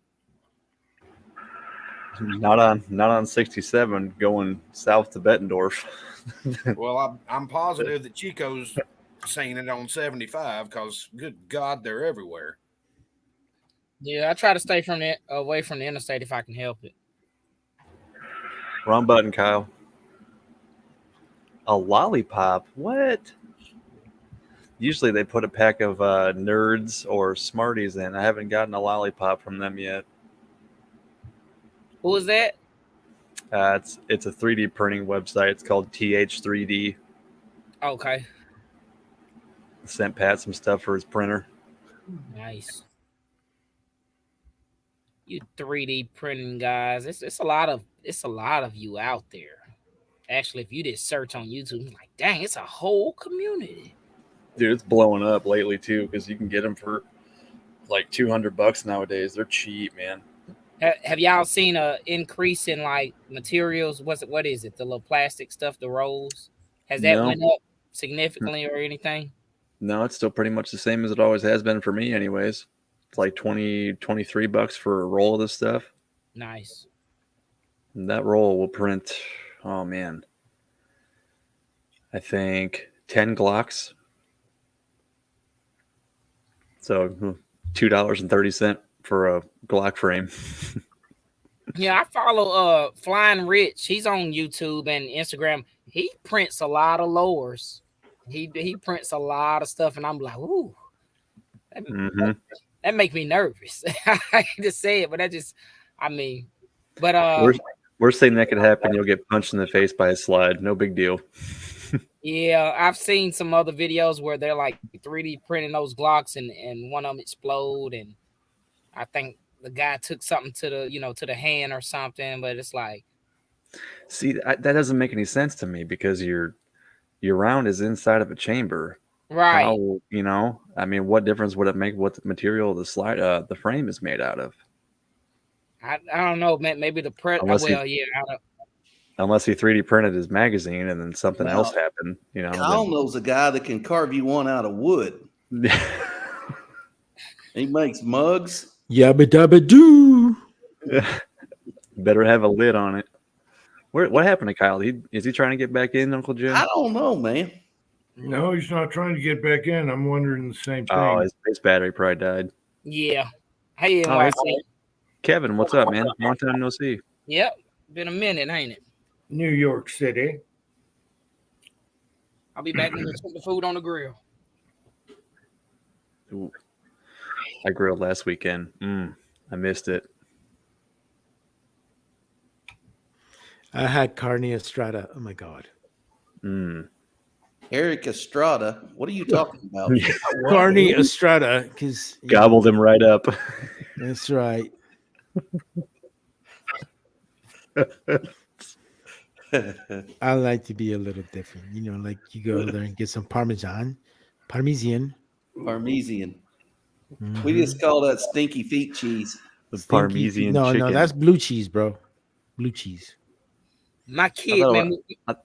Not on 67 going south to Bettendorf. Well, I'm positive that Chico's seen it on 75 because, good God, they're everywhere. Yeah, I try to stay from it away from the interstate if I can help it. Wrong button, Kyle. A lollipop? What? Usually they put a pack of nerds or Smarties in. I haven't gotten a lollipop from them yet. Who is that? It's a 3D printing website. It's called TH3D. Okay. Sent Pat some stuff for his printer. Nice. You 3D printing guys. It's a lot of you out there. Actually, if you did search on YouTube, it's like, dang, it's a whole community. Dude, it's blowing up lately too because you can get them for like $200 nowadays. They're cheap, man. Have y'all seen a increase in like materials? What is it? The little plastic stuff, the rolls? Has that went up significantly or anything? No, it's still pretty much the same as it always has been for me anyways. It's like $23 for a roll of this stuff. Nice. And that roll will print, oh man, I think 10 Glocks. So $2.30 for a Glock frame. Yeah, I follow Flying Rich. He's on YouTube and Instagram. He prints a lot of lowers. He prints a lot of stuff, and I'm like, ooh, that makes me nervous. I hate to say it, but Worst thing that could happen, you'll get punched in the face by a slide. No big deal. Yeah, I've seen some other videos where they're like 3D printing those Glocks and one of them explode, and I think the guy took something to the hand or something, but it's like, see, that doesn't make any sense to me because your round is inside of a chamber, right? How, I mean, what difference would it make what the material the frame is made out of? I don't know, man. Maybe the unless he 3D printed his magazine and then something else happened, Kyle knows a guy that can carve you one out of wood. He makes mugs. Yabba dabba doo. Better have a lid on it. What happened to Kyle? Is he trying to get back in, Uncle Jim? I don't know, man. No, he's not trying to get back in. I'm wondering the same thing. Oh, his battery probably died. Yeah. Hey, Kevin, what's up, man? Long time no see. Yep. Been a minute, ain't it? New York City. I'll be back when we put the food on the grill. Ooh. I grilled last weekend. I missed it. I had carne estrada. Oh my God. Eric Estrada. What are you talking about? Carne estrada, because gobbled him right up. That's right. I like to be a little different. Like you go there and get some Parmesan. Mm-hmm. We just call that stinky feet cheese. The Parmesan No, chicken. No, that's blue cheese, bro. Blue cheese. My kid, I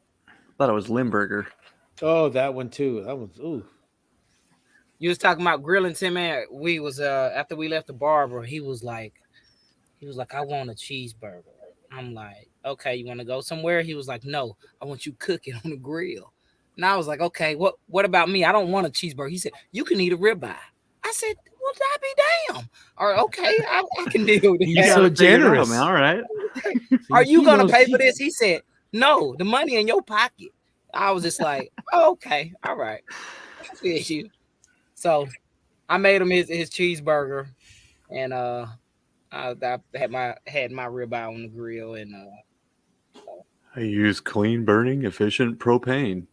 thought it was Limburger. Oh, that one too. That one's You was talking about grilling, Tim, man. We was after we left the barber, he was like, I want a cheeseburger. I'm like, okay, you want to go somewhere? He was like, no, I want you to cook it on the grill. And I was like, okay, what about me? I don't want a cheeseburger. He said, you can eat a ribeye. I said, well, I be damn. Or okay, I can deal with He's so generous. All right. Are you gonna pay for this? He said, no, the money in your pocket. I was just like, oh, okay, all right. So I made him his cheeseburger, and I had my ribeye on the grill, and I use clean burning, efficient propane.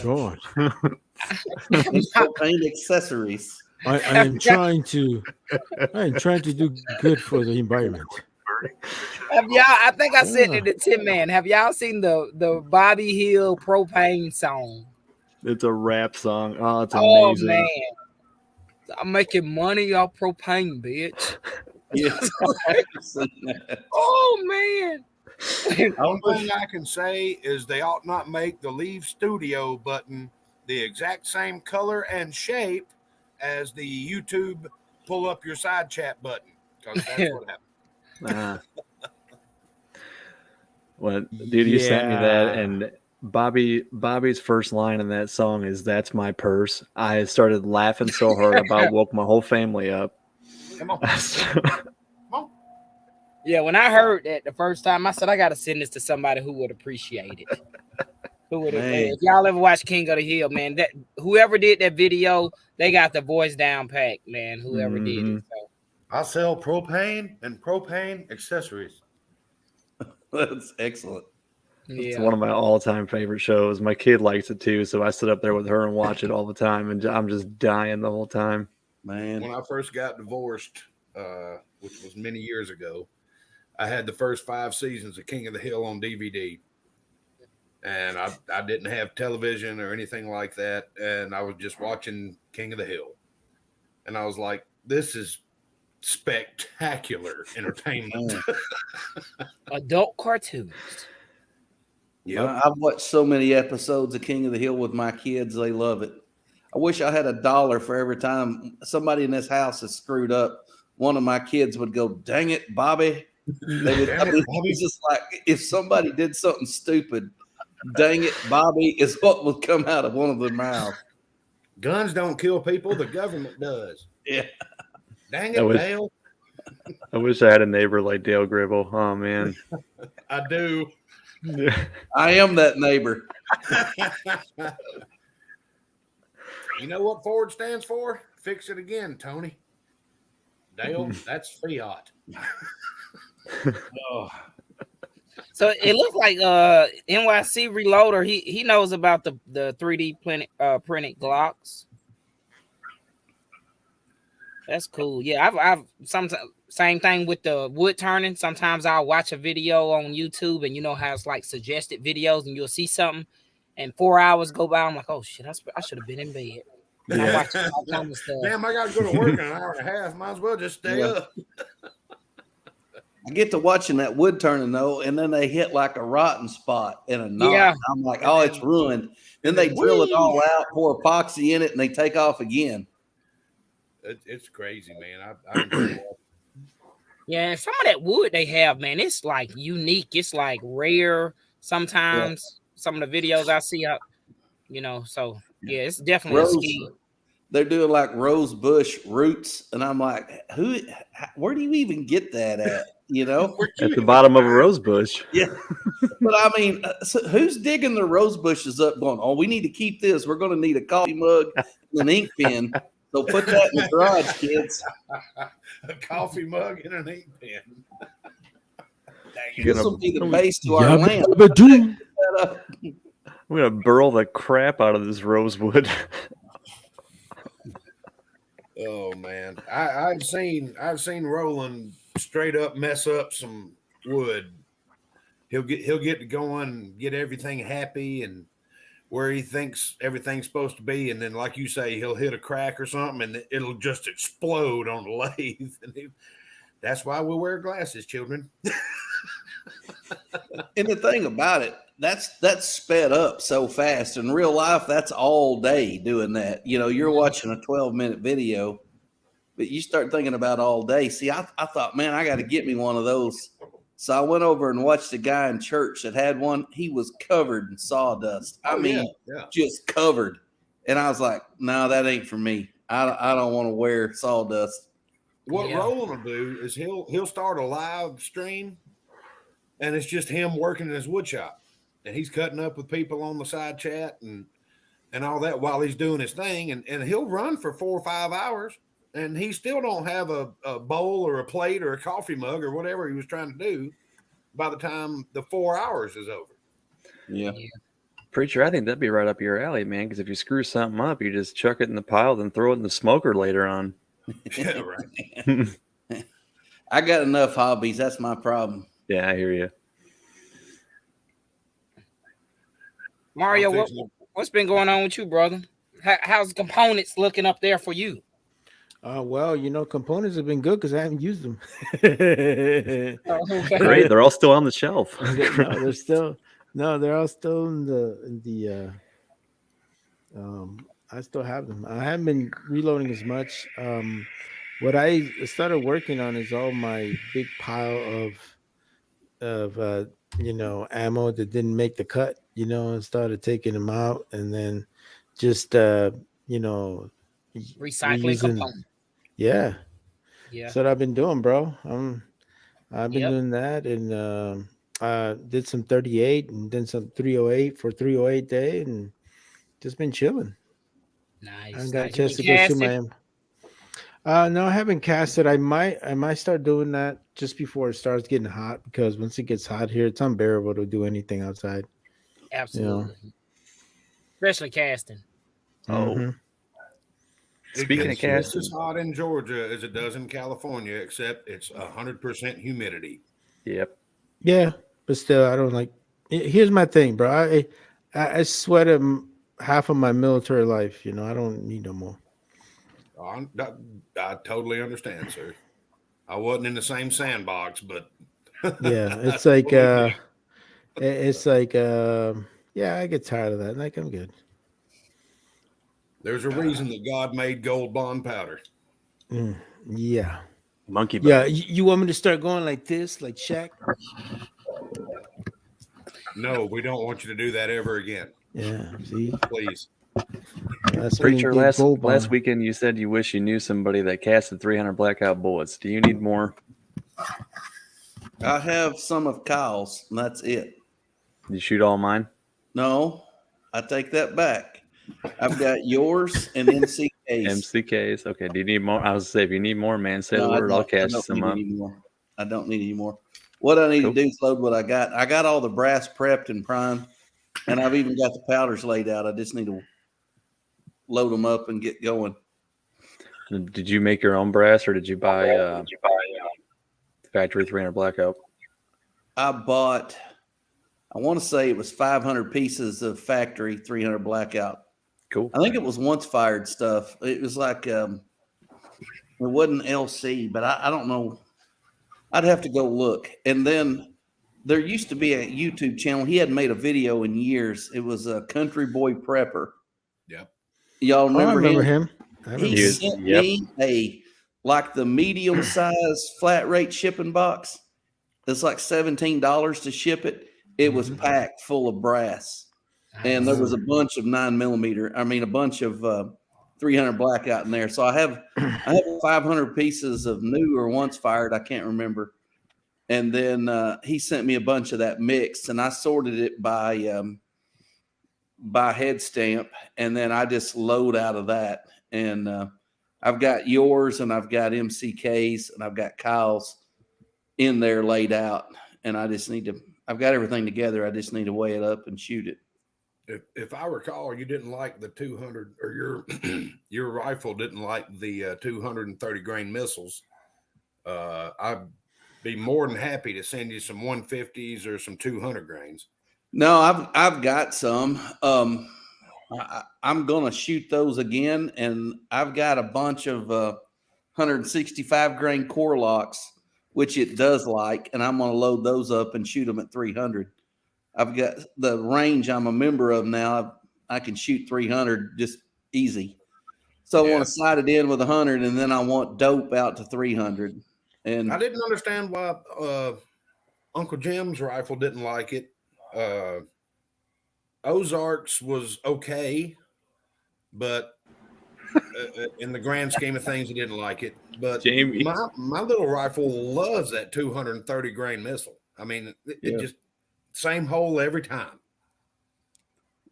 God. Propane accessories. I am trying to do good for the environment. Have y'all? I think I said it to Tim Man. Have y'all seen the Bobby Hill propane song? It's a rap song. Oh, it's amazing. Oh man, I'm making money off propane, bitch. Oh man. The only thing I can say is they ought not make the leave studio button the exact same color and shape as the YouTube pull up your side chat button, because that's what happened. When dude, you sent me that, Yeah. and Bobby's first line in that song is "That's my purse." I started laughing so hard about woke my whole family up. Come on. Yeah, when I heard that the first time, I said I gotta send this to somebody who would appreciate it. Who would? Man. If y'all ever watch King of the Hill, man, that whoever did that video, they got the voice down pat, man. Whoever did it. So. I sell propane and propane accessories. That's excellent. It's Yeah. one of my all-time favorite shows. My kid likes it too, so I sit up there with her and watch it all the time, and I'm just dying the whole time. Man. When I first got divorced, which was many years ago, I had the first 5 seasons of King of the Hill on DVD. And I didn't have television or anything like that. And I was just watching King of the Hill. And I was like, this is spectacular entertainment. Adult cartoons. Yep. I've watched so many episodes of King of the Hill with my kids. They love it. I wish I had $1 for every time somebody in this house is screwed up. One of my kids would go, "Dang it, Bobby." They would, Damn it, Bobby. it's just like if somebody did something stupid, "Dang it, Bobby," is what would come out of one of their mouths. Guns don't kill people, the government does. Yeah. Dang it, Dale. I wish I had a neighbor like Dale Gribble. Oh man. I do. I am that neighbor. You know what Ford stands for? Fix it again, Tony. Dale, that's Fiat. Oh. So it looks like NYC Reloader. He knows about the 3D printed Glocks. That's cool. Yeah, I've sometimes same thing with the wood turning. Sometimes I'll watch a video on YouTube, and you know how it's like suggested videos, and you'll see something, and 4 hours go by. I'm like, oh shit, I should have been in bed. And I'm watching all kind of stuff. Damn, I got to go to work in an hour and a half. Might as well just stay up. I get to watching that wood turning though, and then they hit like a rotten spot in a knot. Yeah. I'm like, oh, it's ruined. Then they drill it all out, pour epoxy in it, and they take off again. It's crazy, man. I enjoy it. Yeah, and some of that wood they have, man, it's like unique. It's like rare. Sometimes some of the videos I see, so yeah, it's definitely a ski. They're doing like rose bush roots, and I'm like, where do you even get that at? You know, at the bottom of a rose bush. Yeah, but I mean, so who's digging the rose bushes up? Going, oh, we need to keep this. We're going to need a coffee mug and an ink pen. So put that in the garage, kids. A coffee mug and an ink pen. This will be the base to our lamp. I'm gonna burl the crap out of this rosewood. Oh man, I've seen Roland straight up mess up some wood. He'll get to going and get everything happy and where he thinks everything's supposed to be, and then like you say, he'll hit a crack or something and it'll just explode on the lathe. And that's why we wear glasses, children. And the thing about it, that's sped up so fast. In real life, that's all day doing that. You know, you're watching a 12-minute video, but you start thinking about all day. See, I thought, man, I got to get me one of those. So I went over and watched a guy in church that had one. He was covered in sawdust. I mean, just covered. And I was like, no, that ain't for me. I don't want to wear sawdust. What Roland will do is he'll start a live stream, and it's just him working in his wood shop, and he's cutting up with people on the side chat and all that while he's doing his thing, and he'll run for 4 or 5 hours, and he still don't have a bowl or a plate or a coffee mug or whatever he was trying to do by the time the 4 hours is over. Yeah. Preacher, I think that'd be right up your alley, man, because if you screw something up, you just chuck it in the pile, then throw it in the smoker later on. Yeah, right. I got enough hobbies. That's my problem. Yeah, I hear you. Mario, what's been going on with you, brother? How's the components looking up there for you? Well, components have been good because I haven't used them. Great, they're all still on the shelf. They're all still in the I still have them. I haven't been reloading as much. What I started working on is all my big pile of ammo that didn't make the cut, and started taking them out, and then just reusing. Recycling component. Yeah, Yeah. that's what I've been doing, bro. I've been Yep. doing that, and did some 38 and then some 308 for 308 day, and just been chilling. I Nice. haven't got a Nice. You chance been to go shoot casting? my no, I haven't casted. I might start doing that just before it starts getting hot, because once it gets hot here, it's unbearable to do anything outside. Absolutely. Especially casting. Oh, Mhm. speaking of It gets just casting, as hot in Georgia as it does in California, except it's 100% humidity. yep. Yeah, but still, I don't like. Here's my thing, bro. I sweated half of my military life. I don't need no more. I totally understand, sir. I wasn't in the same sandbox, but Yeah, it's like believe me. it's like yeah, I get tired of that. Like, I'm good. There's a reason that God made gold bond powder. Yeah. Monkey Yeah, bone. you want me to start going like this, like Shaq? No, we don't want you to do that ever again. Yeah, see, Please. that's why you Preacher, did gold last bond. weekend you said you wish you knew somebody that casted 300 blackout bullets. Do you need more? I have some of Kyle's, and that's it. Did you shoot all mine? No, I take that back. I've got yours and MCK's. MCKs. Okay. Do you need more? I was say, if you need more, man, say No, the I word. I'll don't. I catch don't some need up. any more. I don't need any more. What I need Cool. to do is load what I got. I got all the brass prepped and primed, and I've even got the powders laid out. I just need to load them up and get going. Did you make your own brass, or did you buy factory 300 blackout? I bought, I want to say it was 500 pieces of factory 300 blackout. Cool. I think it was once fired stuff. It was like, it wasn't LC, but I don't know. I'd have to go look. And then there used to be a YouTube channel. He hadn't made a video in years. It was a Country Boy Prepper. Yep. Y'all Oh, I remember remember him. He He was- sent yep. me like the medium size flat rate shipping box. It's like $17 to ship it. It was packed full of brass. And there was a bunch of 9mm. I mean, a bunch of 300 blackout in there. So I have 500 pieces of new or once fired. I can't remember. And then he sent me a bunch of that mix, and I sorted it by head stamp, and then I just load out of that. And I've got yours, and I've got MCK's, and I've got Kyle's in there laid out. And I just need to. I've got everything together. I just need to weigh it up and shoot it. If I recall, you didn't like the 200, or your rifle didn't like the 230 grain missiles. I'd be more than happy to send you some 150s or some 200 grains. No, I've got some. I'm gonna shoot those again, and I've got a bunch of 165 grain core locks, which it does like, and I'm gonna load those up and shoot them at 300. I've got the range I'm a member of now. I can shoot 300 just easy. So I want to slide it in with 100, and then I want dope out to 300. And I didn't understand why Uncle Jim's rifle didn't like it. Ozark's was okay, but in the grand scheme of things, he didn't like it. But Jamie. my little rifle loves that 230 grain missile. I mean, it just same hole every time.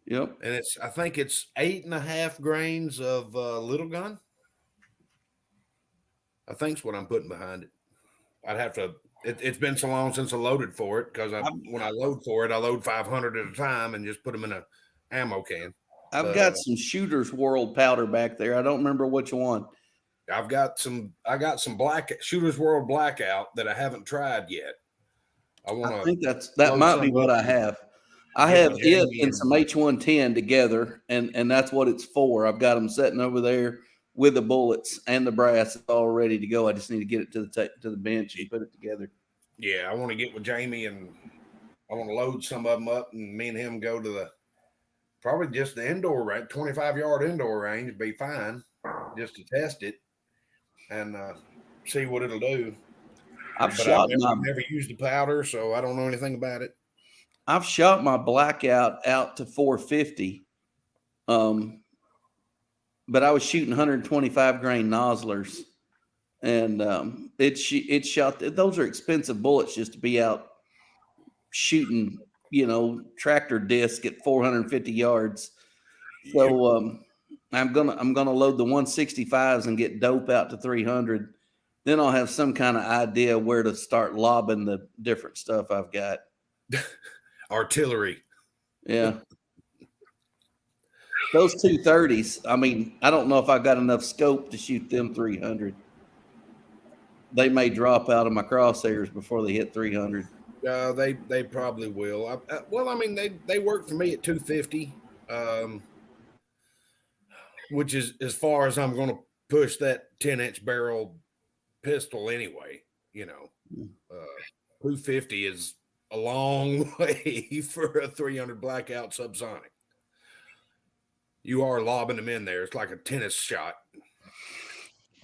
Yep. And I think it's 8.5 grains of little gun. I think's what I'm putting behind it. I'd have to. It's been so long since I loaded for it, because when I load for it, I load 500 at a time and just put them in a ammo can. I've got some Shooter's World powder back there. I don't remember which one. I got some Shooter's World Blackout that I haven't tried yet. I think that might be what I have. I have it and some H110 together, and that's what it's for. I've got them sitting over there with the bullets and the brass all ready to go. I just need to get it to the bench and put it together. Yeah, I want to get with Jamie, and I want to load some of them up, and me and him go to probably just the indoor range, 25-yard indoor range, be fine, just to test it and see what it'll do. I've never used the powder, so I don't know anything about it. I've shot my blackout out to 450. But I was shooting 125 grain nozzlers, and it shot. Those are expensive bullets just to be out shooting, tractor disc at 450 yards. So I'm gonna load the 165s and get dope out to 300. Then I'll have some kind of idea where to start lobbing the different stuff I've got. Artillery. Yeah. Those 230s, I mean, I don't know if I got enough scope to shoot them 300. They may drop out of my crosshairs before they hit 300. They probably will. Well, I mean, they work for me at 250, which is as far as I'm going to push that 10-inch barrel pistol anyway. 250 is a long way for a 300 blackout subsonic. You are lobbing them in there. It's like a tennis shot.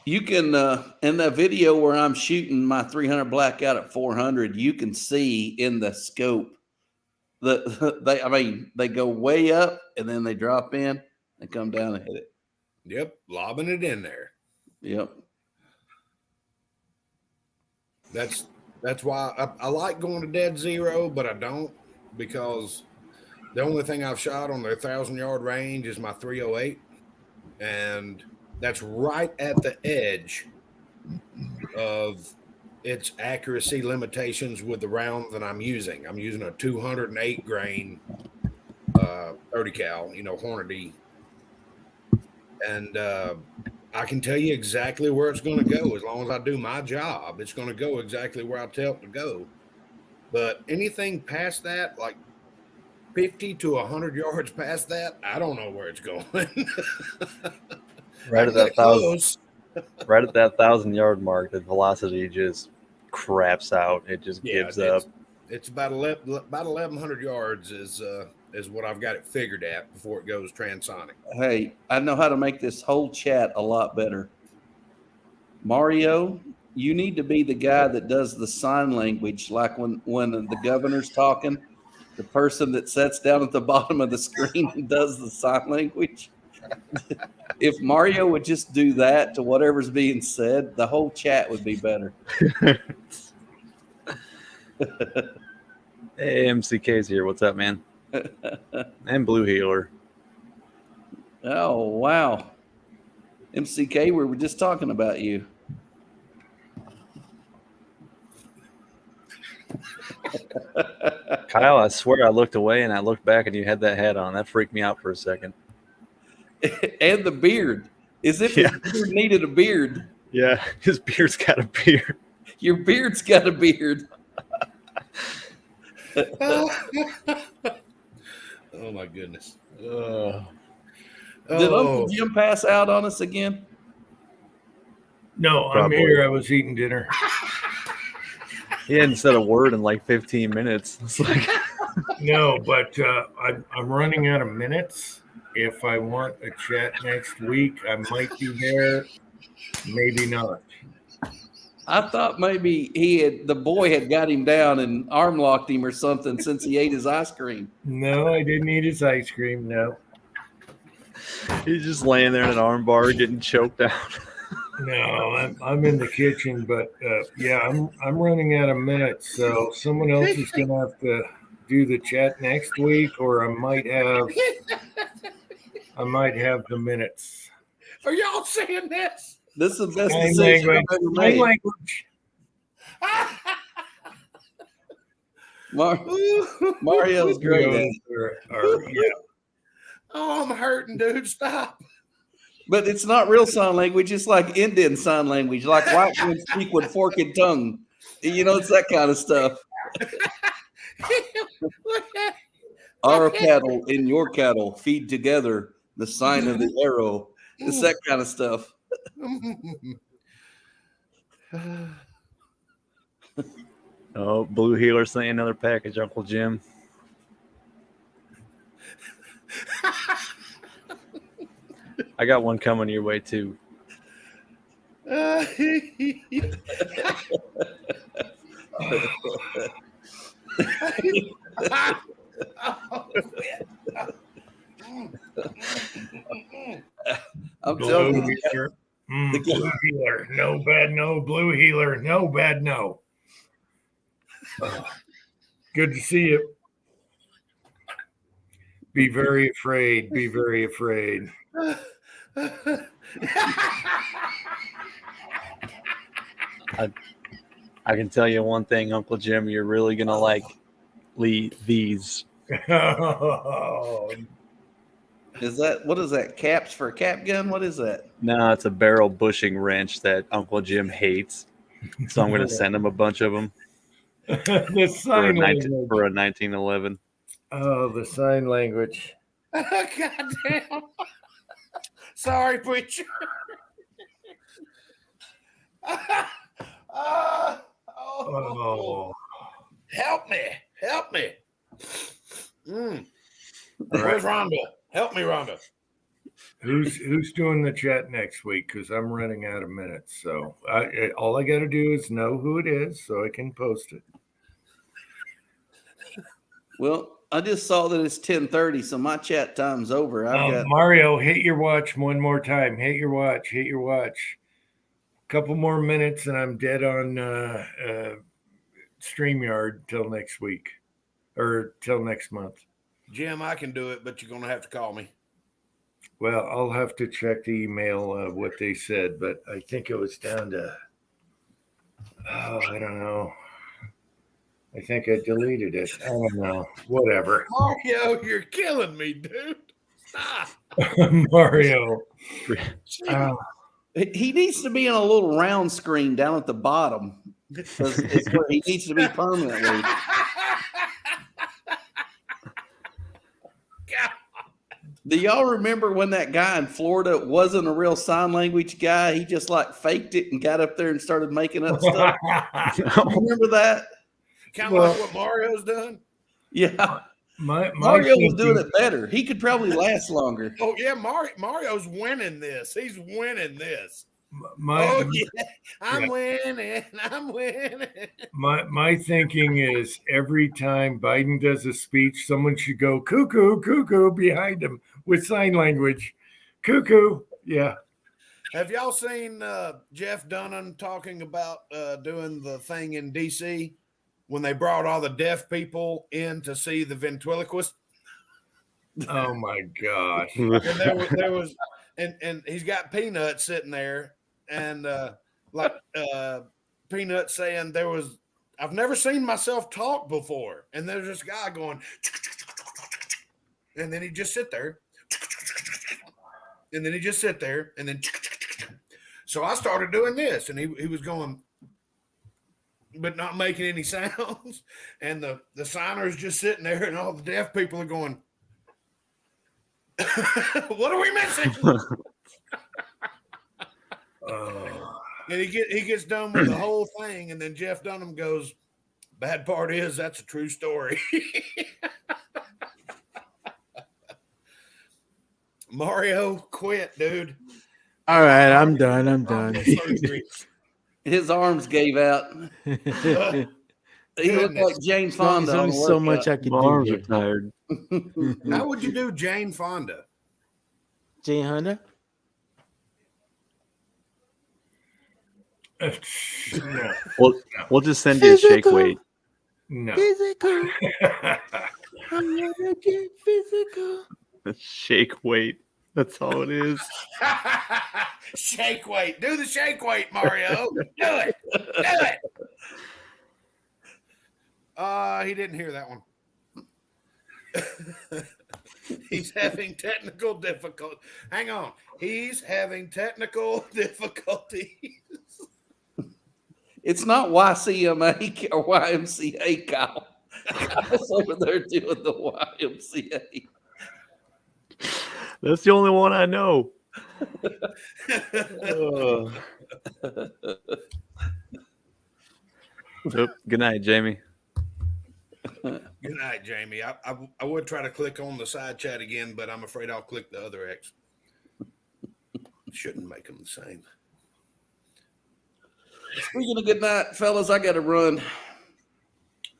You can, in that video where I'm shooting my 300 blackout at 400, you can see in the scope they go way up and then they drop in and come down and hit it. Yep, lobbing it in there. Yep. That's why I like going to dead zero, but I don't, because the only thing I've shot on their 1,000-yard range is my 308, and that's right at the edge of its accuracy limitations with the round that I'm using. I'm using a 208 grain 30 cal, Hornady, and I can tell you exactly where it's going to go. As long as I do my job, it's going to go exactly where I tell it to go. But anything past that, like 50 to 100 yards past that, I don't know where it's going. Right at that 1,000-yard mark, the velocity just craps out. It just gives up. It's about 1,100 yards is what I've got it figured at before it goes transonic. Hey, I know how to make this whole chat a lot better. Mario, you need to be the guy that does the sign language, like when the governor's talking, the person that sits down at the bottom of the screen and does the sign language. If Mario would just do that to whatever's being said, the whole chat would be better. Hey, MCK's here. What's up, man? And Blue Healer. Oh, wow. MCK, we were just talking about you. Kyle, I swear I looked away and I looked back and you had that hat on. That freaked me out for a second. And the beard. As if his beard needed a beard. Yeah, his beard's got a beard. Your beard's got a beard. Oh my goodness. Did Uncle Jim pass out on us again? No, Probably. I'm here. I was eating dinner. He hadn't said a word in like 15 minutes. It's like No, but I'm running out of minutes. If I want a chat next week, I might be there. Maybe not. I thought maybe the boy had got him down and arm locked him or something since he ate his ice cream. No, I didn't eat his ice cream. No. he's just laying there in an arm bar getting choked out. No, I'm in the kitchen, but yeah, I'm running out of minutes, so someone else is gonna have to do the chat next week, or I might have the minutes. Are y'all saying this? This is the best Sign decision language. I've ever Sign made. language. Mario's great at it. Yeah. Oh, I'm hurting, dude. Stop. But it's not real sign language. It's like Indian sign language, like white men speak with forked tongue. It's that kind of stuff. Our cattle and your cattle feed together, the sign of the arrow. It's that kind of stuff. Oh, Blue Healer sent you another package, Uncle Jim. I got one coming your way too. I'm telling Blue you. healer. Blue healer. No bad no. Blue healer. No bad no. Good to see you. Be very afraid. Be very afraid. I can tell you one thing, Uncle Jim, you're really gonna like these. Is that what is that? Caps for a cap gun? What is that? No, it's a barrel bushing wrench that Uncle Jim hates. So I'm gonna send him a bunch of them The sign language. for a 1911. Oh, the sign language. God damn. Sorry, preacher. Oh. Help me. Help me. Where's Rhonda? Help me, Rhonda. Who's doing the chat next week? Because I'm running out of minutes. So all I got to do is know who it is, so I can post it. Well, I just saw that it's 10:30, so my chat time's over. I've got Mario. Hit your watch one more time. Hit your watch. Hit your watch. Couple more minutes, and I'm dead on StreamYard till next week or till next month. Jim, I can do it, but you're going to have to call me. Well, I'll have to check the email of what they said, but I think it was down to, I don't know. I think I deleted it. I don't know. Whatever. Mario, you're killing me, dude. Stop. Mario. he needs to be on a little round screen down at the bottom. It's where he needs to be permanently. Do y'all remember when that guy in Florida wasn't a real sign language guy? He just like faked it and got up there and started making up stuff. Remember that? Kind of like what Mario's done? Yeah. My Mario was doing it better. He could probably last longer. Oh, yeah. Mario's winning this. He's winning this. I'm winning. I'm winning. My thinking is every time Biden does a speech, someone should go cuckoo, cuckoo behind him with sign language. Cuckoo. Yeah. Have y'all seen Jeff Dunham talking about doing the thing in D.C. when they brought all the deaf people in to see the ventriloquist? Oh my gosh. And there was and he's got Peanut sitting there and Peanut saying I've never seen myself talk before. And there's this guy going, and then he just sit there. And then he just sit there and then so I started doing this and he was going but not making any sounds. And the signer's just sitting there and all the deaf people are going, what are we missing? And he gets done with the whole thing, and then Jeff Dunham goes, bad part is that's a true story. Mario, quit, dude. All right, I'm done. His arms gave out. He looked like Jane Fonda. There's only so much I can do. Arms Here. are tired. How would you do Jane Fonda? Jane Honda? No. We'll just send you a shake weight. No. Physical. I'm gonna get physical. A shake weight. That's all it is. Shake weight. Do the shake weight, Mario. Do it. Do it. He didn't hear that one. He's having technical difficulty. Hang on. He's having technical difficulties. It's not YCMA or YMCA, Kyle. Kyle's over there doing the YMCA. That's the only one I know. Good night, Jamie. Good night, Jamie. I would try to click on the side chat again, but I'm afraid I'll click the other X. Shouldn't make them the same. Speaking of good night, fellas, I got to run.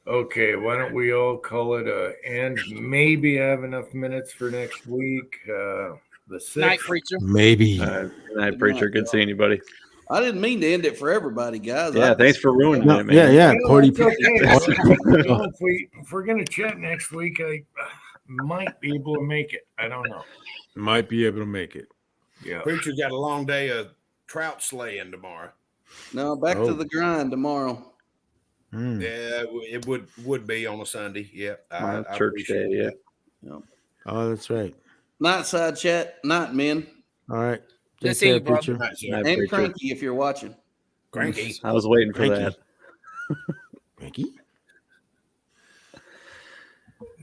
Okay, why don't we all call it and maybe I have enough minutes for next week. The Night 6th. preacher. Maybe. Good night, preacher. Good seeing you, buddy. I didn't mean to end it for everybody, guys. Yeah, thanks for ruining No, it, man. yeah. Well, Party that's okay. people. If we're gonna chat next week, I might be able to make it. I don't know. Might be able to make it. Yeah. Preacher's got a long day of trout slaying tomorrow. No, back to the grind tomorrow. Mm. Yeah, it would be on a Sunday. Yeah, I Church appreciate day. Yeah. that. Oh, that's right. Night side chat, night men. All right. Good Take seeing care, you, brother. preacher. Night, sir. Night, And preacher. Cranky if you're watching. Cranky. I was waiting for Cranky. that. Cranky?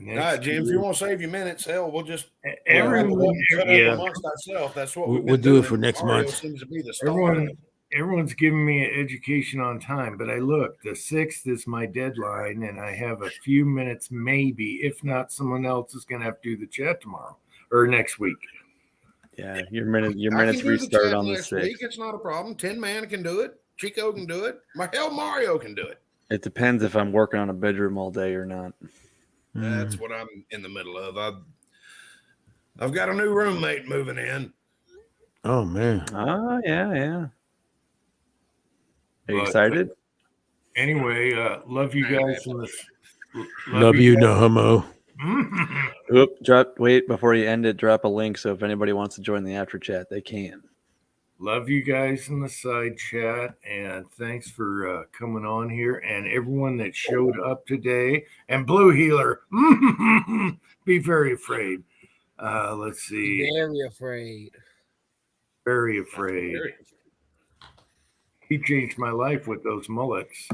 All right, Jim, if you want to save your minutes, hell, we'll just Everyone, cut up yeah. amongst ourselves. That's what We'll do it for next Mario month. seems to be the star. Everyone's giving me an education on time, but I look, the 6th is my deadline, and I have a few minutes, maybe. If not, someone else is going to have to do the chat tomorrow or next week. Yeah, your minutes I can do the restart chat on the next 6th. week. It's not a problem. 10 Man can do it. Chico can do it. Hell, Mario can do it. It depends if I'm working on a bedroom all day or not. That's what I'm in the middle of. I've got a new roommate moving in. Oh, man. Oh, yeah. Are you But, excited? Anyway, love you guys. Love you, no homo. Wait, before you end it, drop a link so if anybody wants to join the after chat, they can. Love you guys in the side chat, and thanks for coming on here, and everyone that showed up today. And Blue Healer, be very afraid. Let's see. Very afraid. Very afraid. He changed my life with those mullets.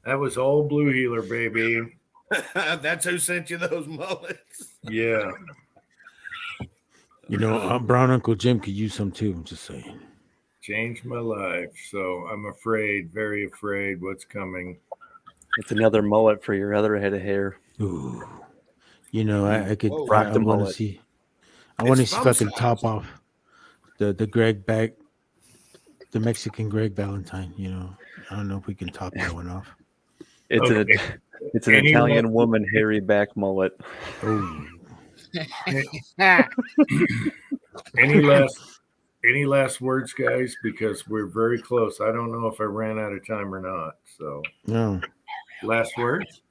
That was all Blue Healer, baby. That's who sent you those mullets. Yeah. You know, Brown Uncle Jim could use some too. I'm just saying. Changed my life. So I'm afraid, very afraid what's coming. It's another mullet for your other head of hair. Ooh. You know, I could rock the I want to mullet. see. I want to It's see if I can thumb top size. off the Greg back, the Mexican Greg Valentine. You know, I don't know if we can top that one off. It's an Anyone- Italian woman hairy back mullet. Oh, Any last words, guys? Because we're very close. I don't know if I ran out of time or not. So no, last words.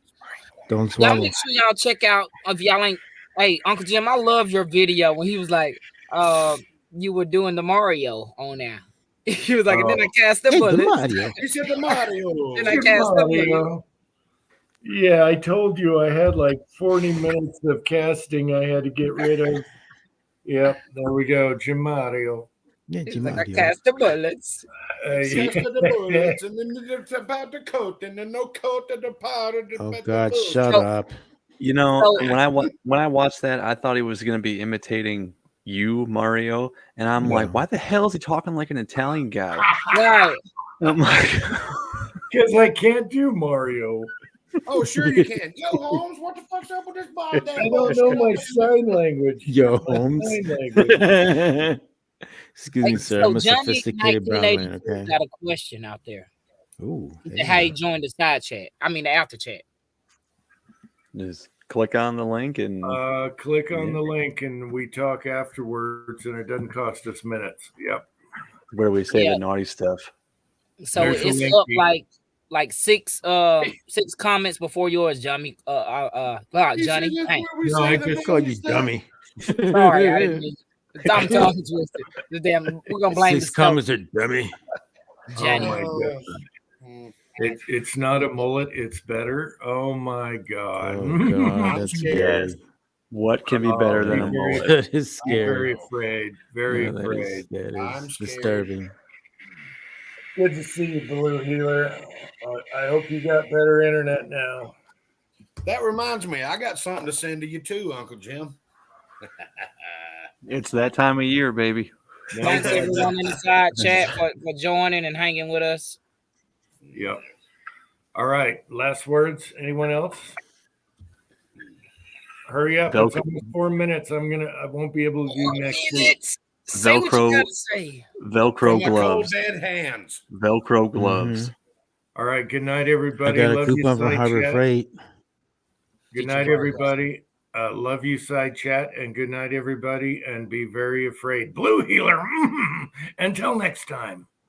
don't Y'all swallow. make sure y'all check out if y'all ain't. Hey, Uncle Jim, I love your video when he was like, you were doing the Mario on there. He was like, and then I cast the Hey, the bullet. Mario. He said the Mario. Then I cast the bullet. Mario. Yeah, I told you I had like 40 minutes of casting I had to get rid of. Yep, there we go. Jim Mario. Yeah, He's Jim like, I Mario. cast the bullets. Cast of the bullets, and then it's about the coat, and then no coat of the powder. Oh God, shut So- up. You know, So- when I watched that, I thought he was going to be imitating you, Mario, and I'm No. like, why the hell is he talking like an Italian guy? Right. I'm like, Because I can't do Mario. Oh, sure you can. Yo, Holmes, what the fuck's up with this ball? I don't know my sign language. Yo, My Holmes. sign language. Excuse me, Hey, sir. so I'm a Johnny sophisticated brown man. 1982 Okay. got a question out there. Ooh. He said, how he joined the side chat. I mean, the after chat. just click on the link and Click on Yeah. the link and we talk afterwards, and it doesn't cost us minutes. Yep. where we say Yeah. the naughty stuff. So There's a it's link, up Pete. like six comments before yours, Johnny. Johnny. Hey, No, I just Call you dummy. sorry, I didn't mean. I'm tongue twisted. The damn, we're gonna blame Six the comments are dummy. Johnny. Oh my God. It's not a mullet. It's better. Oh my God. Oh God, that's scared. scary. What can be better than a very- mullet? That is I'm very scary. afraid. Very Yeah, that afraid. is, that I'm is scared. disturbing. Good to see you, Blue Healer. I hope you got better internet now. That reminds me, I got something to send to you too, Uncle Jim. It's that time of year, baby. Thanks everyone in the side chat for joining and hanging with us. Yep. All right. Last words. Anyone else? Hurry up. It's Velcro- almost 4 minutes. I won't be able to do next week. Minutes. Say what you Velcro- gotta say. Velcro From my cold gloves. dead hands. Velcro gloves. All right. Good night, I everybody. got a Love you, coupon for Side Harbor Chat. Freight. Good Get your night, burgers. everybody. Love you, Side Chat, and good night, everybody. And be very afraid. Blue Healer. Until next time.